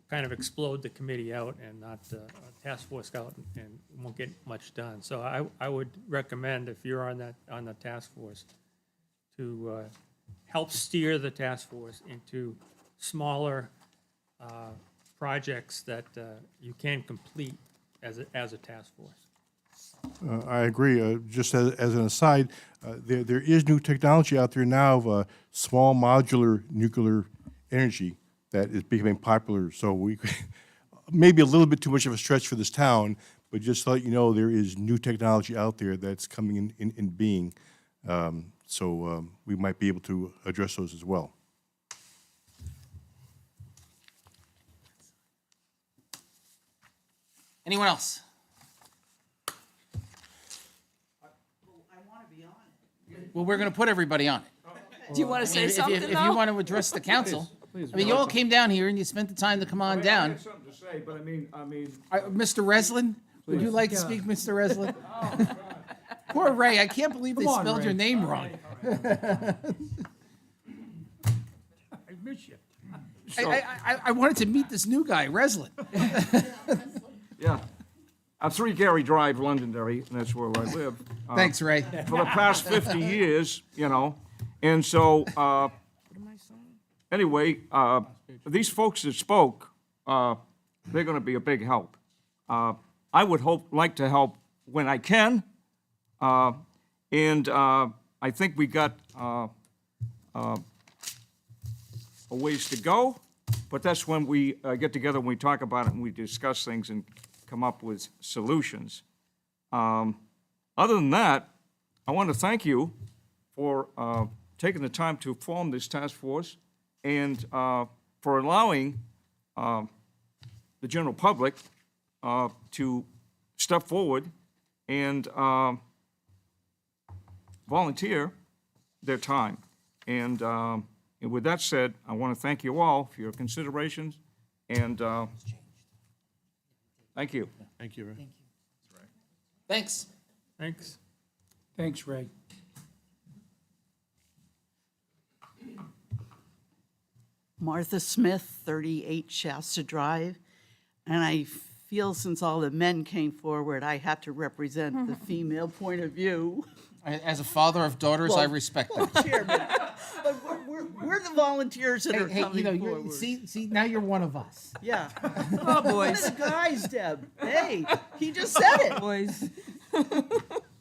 kind of explode the committee out and not task force out and won't get much done. So I would recommend, if you're on the task force, to help steer the task force into smaller projects that you can complete as a task force. I agree. Just as an aside, there is new technology out there now of small modular nuclear energy that is becoming popular. So we maybe a little bit too much of a stretch for this town, but just to let you know, there is new technology out there that's coming in being. So we might be able to address those as well. Anyone else? Well, we're going to put everybody on it. Do you want to say If something, you though? want to address the council. Please, I mean, you all came down here and you spent the time to come on down. I have something to say, but I mean. Mr. Reslin, would you like to speak, Mr. Reslin? Poor Ray, I can't believe they Come on, spelled your Ray. name wrong. I miss you. I wanted to meet this new guy, Reslin. Yeah. 3 Gary Drive, Londonderry, and that's where I live. Thanks, Ray. For the past 50 years, you know, and so, anyway, these folks that spoke, they're gonna be a big help. I would like to help when I can, and I think we got a ways to go, but that's when we get together and we talk about it and we discuss things and come up with solutions. Other than that, I want to thank you for taking the time to form this task force and for allowing the general public to step forward and volunteer their time. And with that said, I want to thank you all for your considerations, and thank you. Thank you, Ray. Thanks. Thanks. Thanks, Ray. Martha Smith, 38 Shasta Drive. And I feel since all the men came forward, I had to represent the female point of view. As a father of daughters, I Well, respect well, that. Chairman, but we're the volunteers that are Hey, you coming know, forward. see, now you're one of us. Yeah. Oh, boys. One of the guys, Deb. Hey, he just said it. Boys.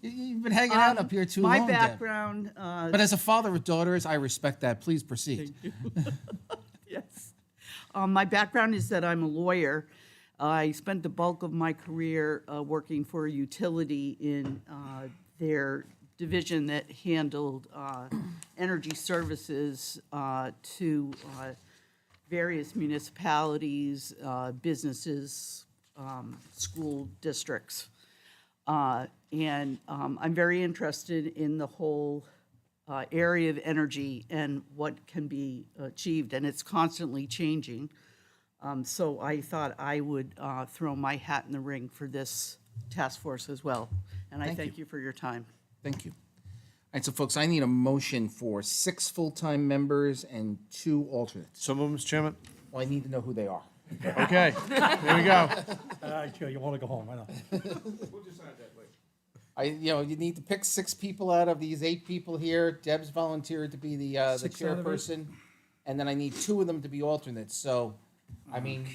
You've been hanging out up here too My long, Deb. background. But as a father of daughters, I respect that. Please proceed. Yes. My background is that I'm a lawyer. I spent the bulk of my career working for a utility in their division that handled energy services to various municipalities, businesses, school districts. And I'm very interested in the whole area of energy and what can be achieved, and it's constantly changing. So I thought I would throw my hat in the ring for this task force as well. And I thank you for your time. Thank you. All right, so folks, I need a motion for 6 full-time members and 2 alternates. So moved, Mr. Chairman. Well, I need to know who they are. Okay, here we go. Sure, you want to go home, I know. You need to pick 6 people out of these 8 people here. Deb's volunteered to be the 6 out of 8? chairperson, and then I need 2 of them to be alternates. So, I mean,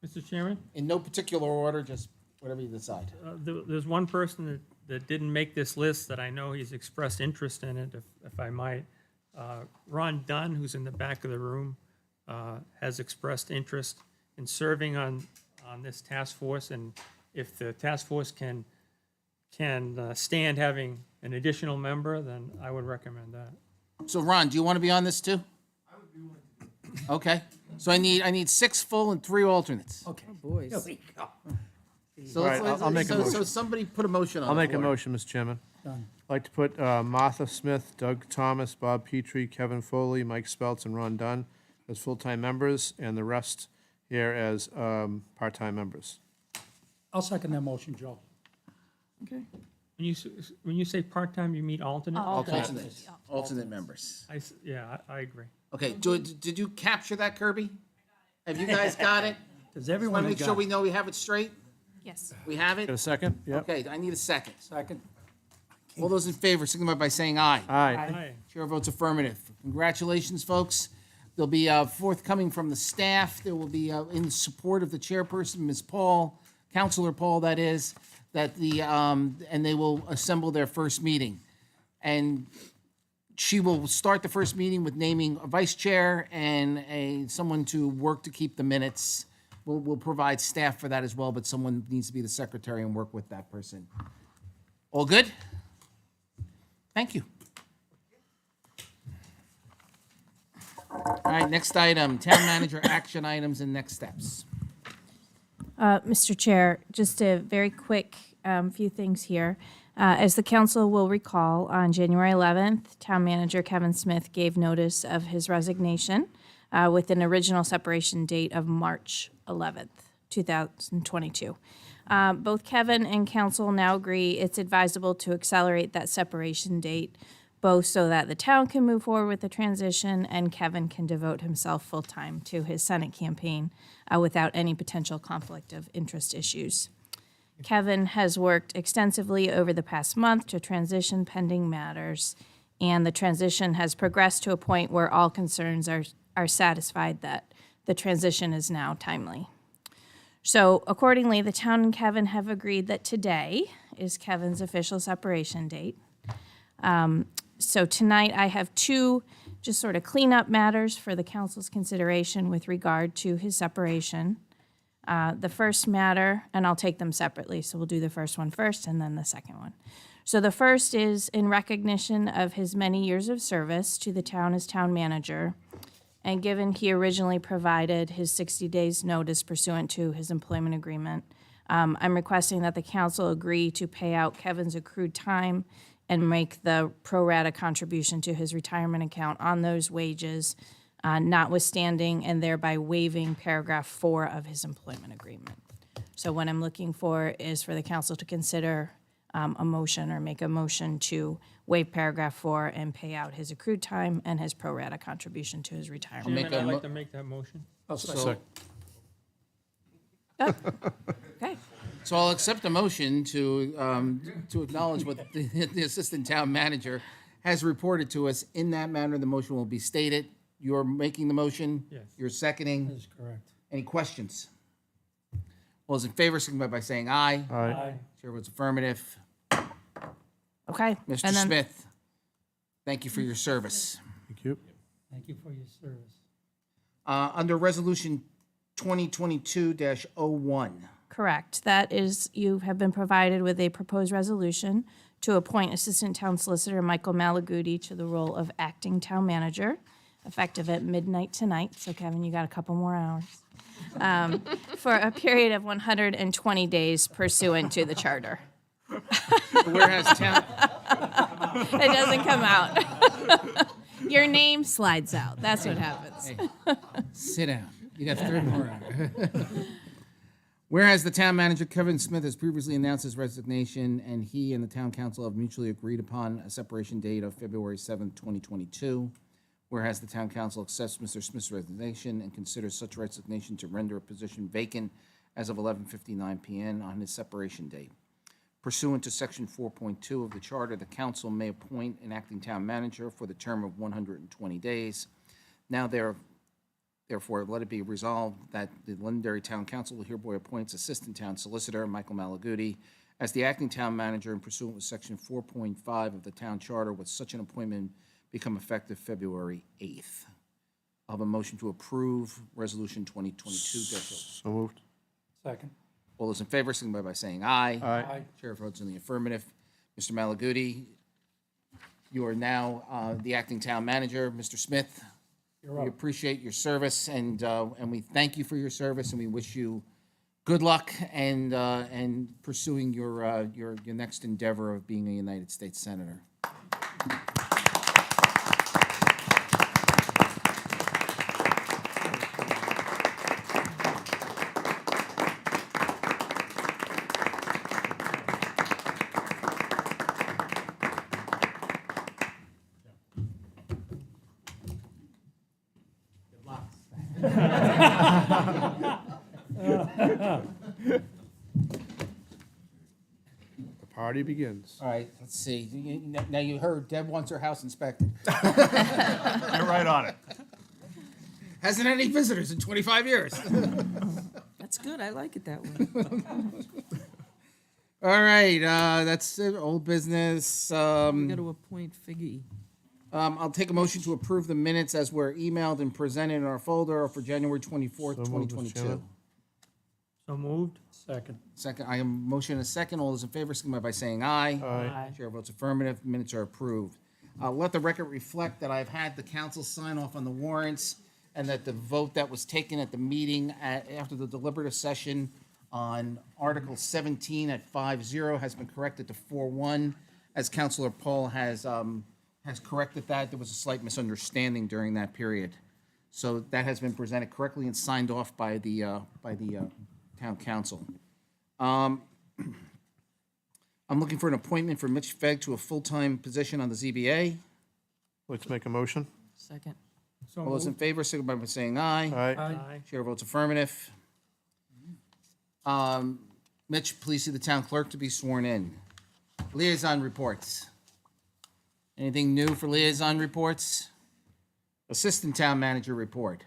Mr. Chairman, in no particular order, just whatever you decide. there's one person that didn't make this list that I know he's expressed interest in it, if I might. Ron Dunn, who's in the back of the room, has expressed interest in serving on this task force, and if the task force can stand having an additional member, then I would recommend that. So, Ron, do you want to be on this too? I would be willing to. Okay. So I need 6 full and 3 alternates. Okay. Boys. Here we go. So, All right, I'll make a so motion. somebody put a motion on I'll the make a floor. motion, Mr. Chairman. Done. I'd like to put Martha Smith, Doug Thomas, Bob Petrie, Kevin Foley, Mike Speltz, and Ron Dunn as full-time members, and the rest here as part-time members. I'll second that motion, Joe. Okay. When you say part-time, you mean alternate? Alternate members. Yeah, I agree. Okay, did you capture that, Kirby? Have you guys got it? Does Want to everyone make got sure it? we know we have it straight? Yes. We have Got a it? second? Yep. Okay, I need a second. Second. All those in favor, signify by saying aye. Aye. Aye. Chair votes affirmative. Congratulations, folks. There'll be forthcoming from the staff. There will be in support of the chairperson, Ms. Paul, Counselor Paul, that is, that and they will assemble their first meeting. And she will start the first meeting with naming a vice chair and someone to work to keep the minutes. We'll provide staff for that as well, but someone needs to be the secretary and work with that person. All good? Thank you. All right, next item, town manager action items and next steps. Mr. Chair, just a very quick few things here. As the council will recall, on January 11th, Town Manager Kevin Smith gave notice of his resignation with an original separation date of March 11th, 2022. Both Kevin and council now agree it's advisable to accelerate that separation date, both so that the town can move forward with the transition and Kevin can devote himself full-time to his Senate campaign without any potential conflict of interest issues. Kevin has worked extensively over the past month to transition pending matters, and the transition has progressed to a point where all concerns are satisfied that the transition is now timely. So accordingly, the town and Kevin have agreed that today is Kevin's official separation date. So tonight I have two just sort of cleanup matters for the council's consideration with regard to his separation. The first matter, and I'll take them separately, so we'll do the first one first and then the second one. So the first is in recognition of his many years of service to the town as town manager, and given he originally provided his 60 days notice pursuant to his employment agreement, I'm requesting that the council agree to pay out Kevin's accrued time and make the pro rata contribution to his retirement account on those wages, notwithstanding and thereby waiving paragraph 4 of his employment agreement. So what I'm looking for is for the council to consider a motion or make a motion to waive paragraph 4 and pay out his accrued time and his pro rata contribution to his retirement. Chairman, I'd like to make that motion. Okay. So I'll accept a motion to acknowledge what the assistant town manager has reported to us. In that manner, the motion will be stated. You're making the motion? Yes. You're seconding? That is correct. Any questions? All those in favor, signify by saying aye. Aye. Chair votes affirmative. Okay. Mr. and then- Smith, thank you for your service. Thank you. Thank you for your service. Under Resolution 2022-01, Correct. That is, you have been provided with a proposed resolution to appoint Assistant Town Solicitor Michael Malaguti to the role of Acting Town Manager, effective at midnight tonight. So Kevin, you got a couple more hours. For a period of 120 days pursuant to the charter. whereas town, It doesn't come out. Your name slides out. That's what happens. Hey, sit down. You got 3 more hours. Whereas the town manager, Kevin Smith, has previously announced his resignation, and he and the town council have mutually agreed upon a separation date of February 7th, 2022. Whereas the town council accepts Mr. Smith's resignation and considers such resignation to render a position vacant as of 11:59 p.m. on his separation date. Pursuant to Section 4.2 of the Charter, the council may appoint an acting town manager for the term of 120 days. Now, therefore, let it be resolved that the Londonderry Town Council hereby appoints Assistant Town Solicitor Michael Malaguti as the acting town manager and pursuant with Section 4.5 of the Town Charter, with such an appointment become effective February 8th. I'll have a motion to approve Resolution 2022-01. So moved. Second. All those in favor, signify by saying aye. Aye. Chair votes in the affirmative. Mr. Malaguti, you are now the acting town manager. Mr. Smith, we appreciate your service, and we thank you for your service, and we wish you good luck and pursuing your next endeavor of being a United States Senator. The party begins. All right, let's see. Now you heard Deb wants her house inspected. Get right on it. Hasn't had any visitors in 25 years. That's good. I like it that way. All right, that's it. Old business. We got to appoint Figgy. I'll take a motion to approve the minutes as were emailed and presented in our folder for January 24th, So moved, Mr. 2022. Chairman. So moved. Second. Second, I have a motion and a second. All those in favor, signify by saying aye. Aye. Chair votes affirmative. Minutes are approved. Let the record reflect that I've had the council sign off on the warrants and that the vote that was taken at the meeting after the deliberative session on Article 17 at 5-0 has been corrected to 4-1. As Councilor Paul has corrected that, there was a slight misunderstanding during that period. So that has been presented correctly and signed off by the Town Council. I'm looking for an appointment for Mitch Fegg to a full-time position on the ZBA. Let's make a motion. Second. All those in favor, signify by saying aye. Aye. Chair votes affirmative. Mitch, please see the town clerk to be sworn in. Liaison reports. Anything new for liaison reports? Assistant Town Manager report.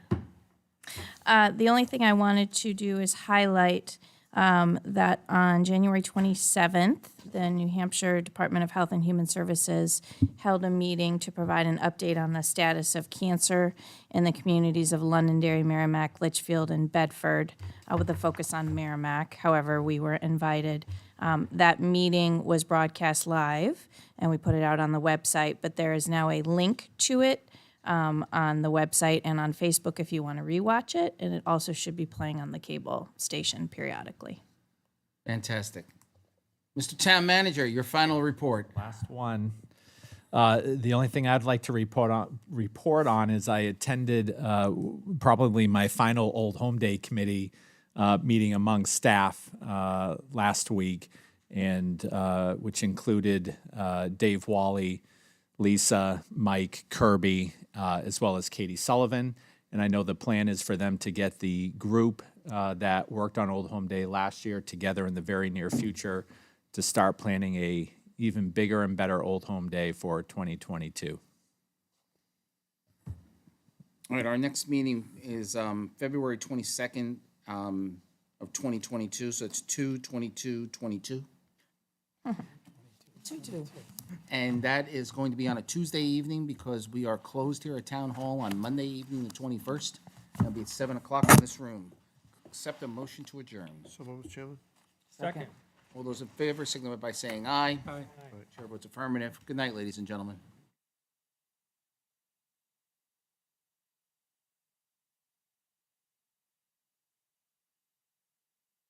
The only thing I wanted to do is highlight that on January 27th, the New Hampshire Department of Health and Human Services held a meeting to provide an update on the status of cancer in the communities of Londonderry, Merrimack, Litchfield, and Bedford, with a focus on Merrimack. However, we were invited. That meeting was broadcast live, and we put it out on the website, but there is now a link to it on the website and on Facebook if you want to rewatch it, and it also should be playing on the cable station periodically. Fantastic. Mr. Town Manager, your final report. Last one. The only thing I'd like to report on is I attended probably my final Old Home Day Committee meeting among staff last week, and which included Dave Wally, Lisa, Mike, Kirby, as well as Katie Sullivan. And I know the plan is for them to get the group that worked on Old Home Day last year together in the very near future to start planning a even bigger and better Old Home Day for 2022. All right, our next meeting is February 22nd of 2022, so it's 2/22/22. 2-2. And that is going to be on a Tuesday evening because we are closed here at Town Hall on Monday evening, the 21st. It'll be at 7 o'clock in this room. Accept a motion to adjourn. So moved, Mr. Chairman. Second. All those in favor, signify by saying aye. Aye. Chair votes affirmative. Good night, ladies and gentlemen.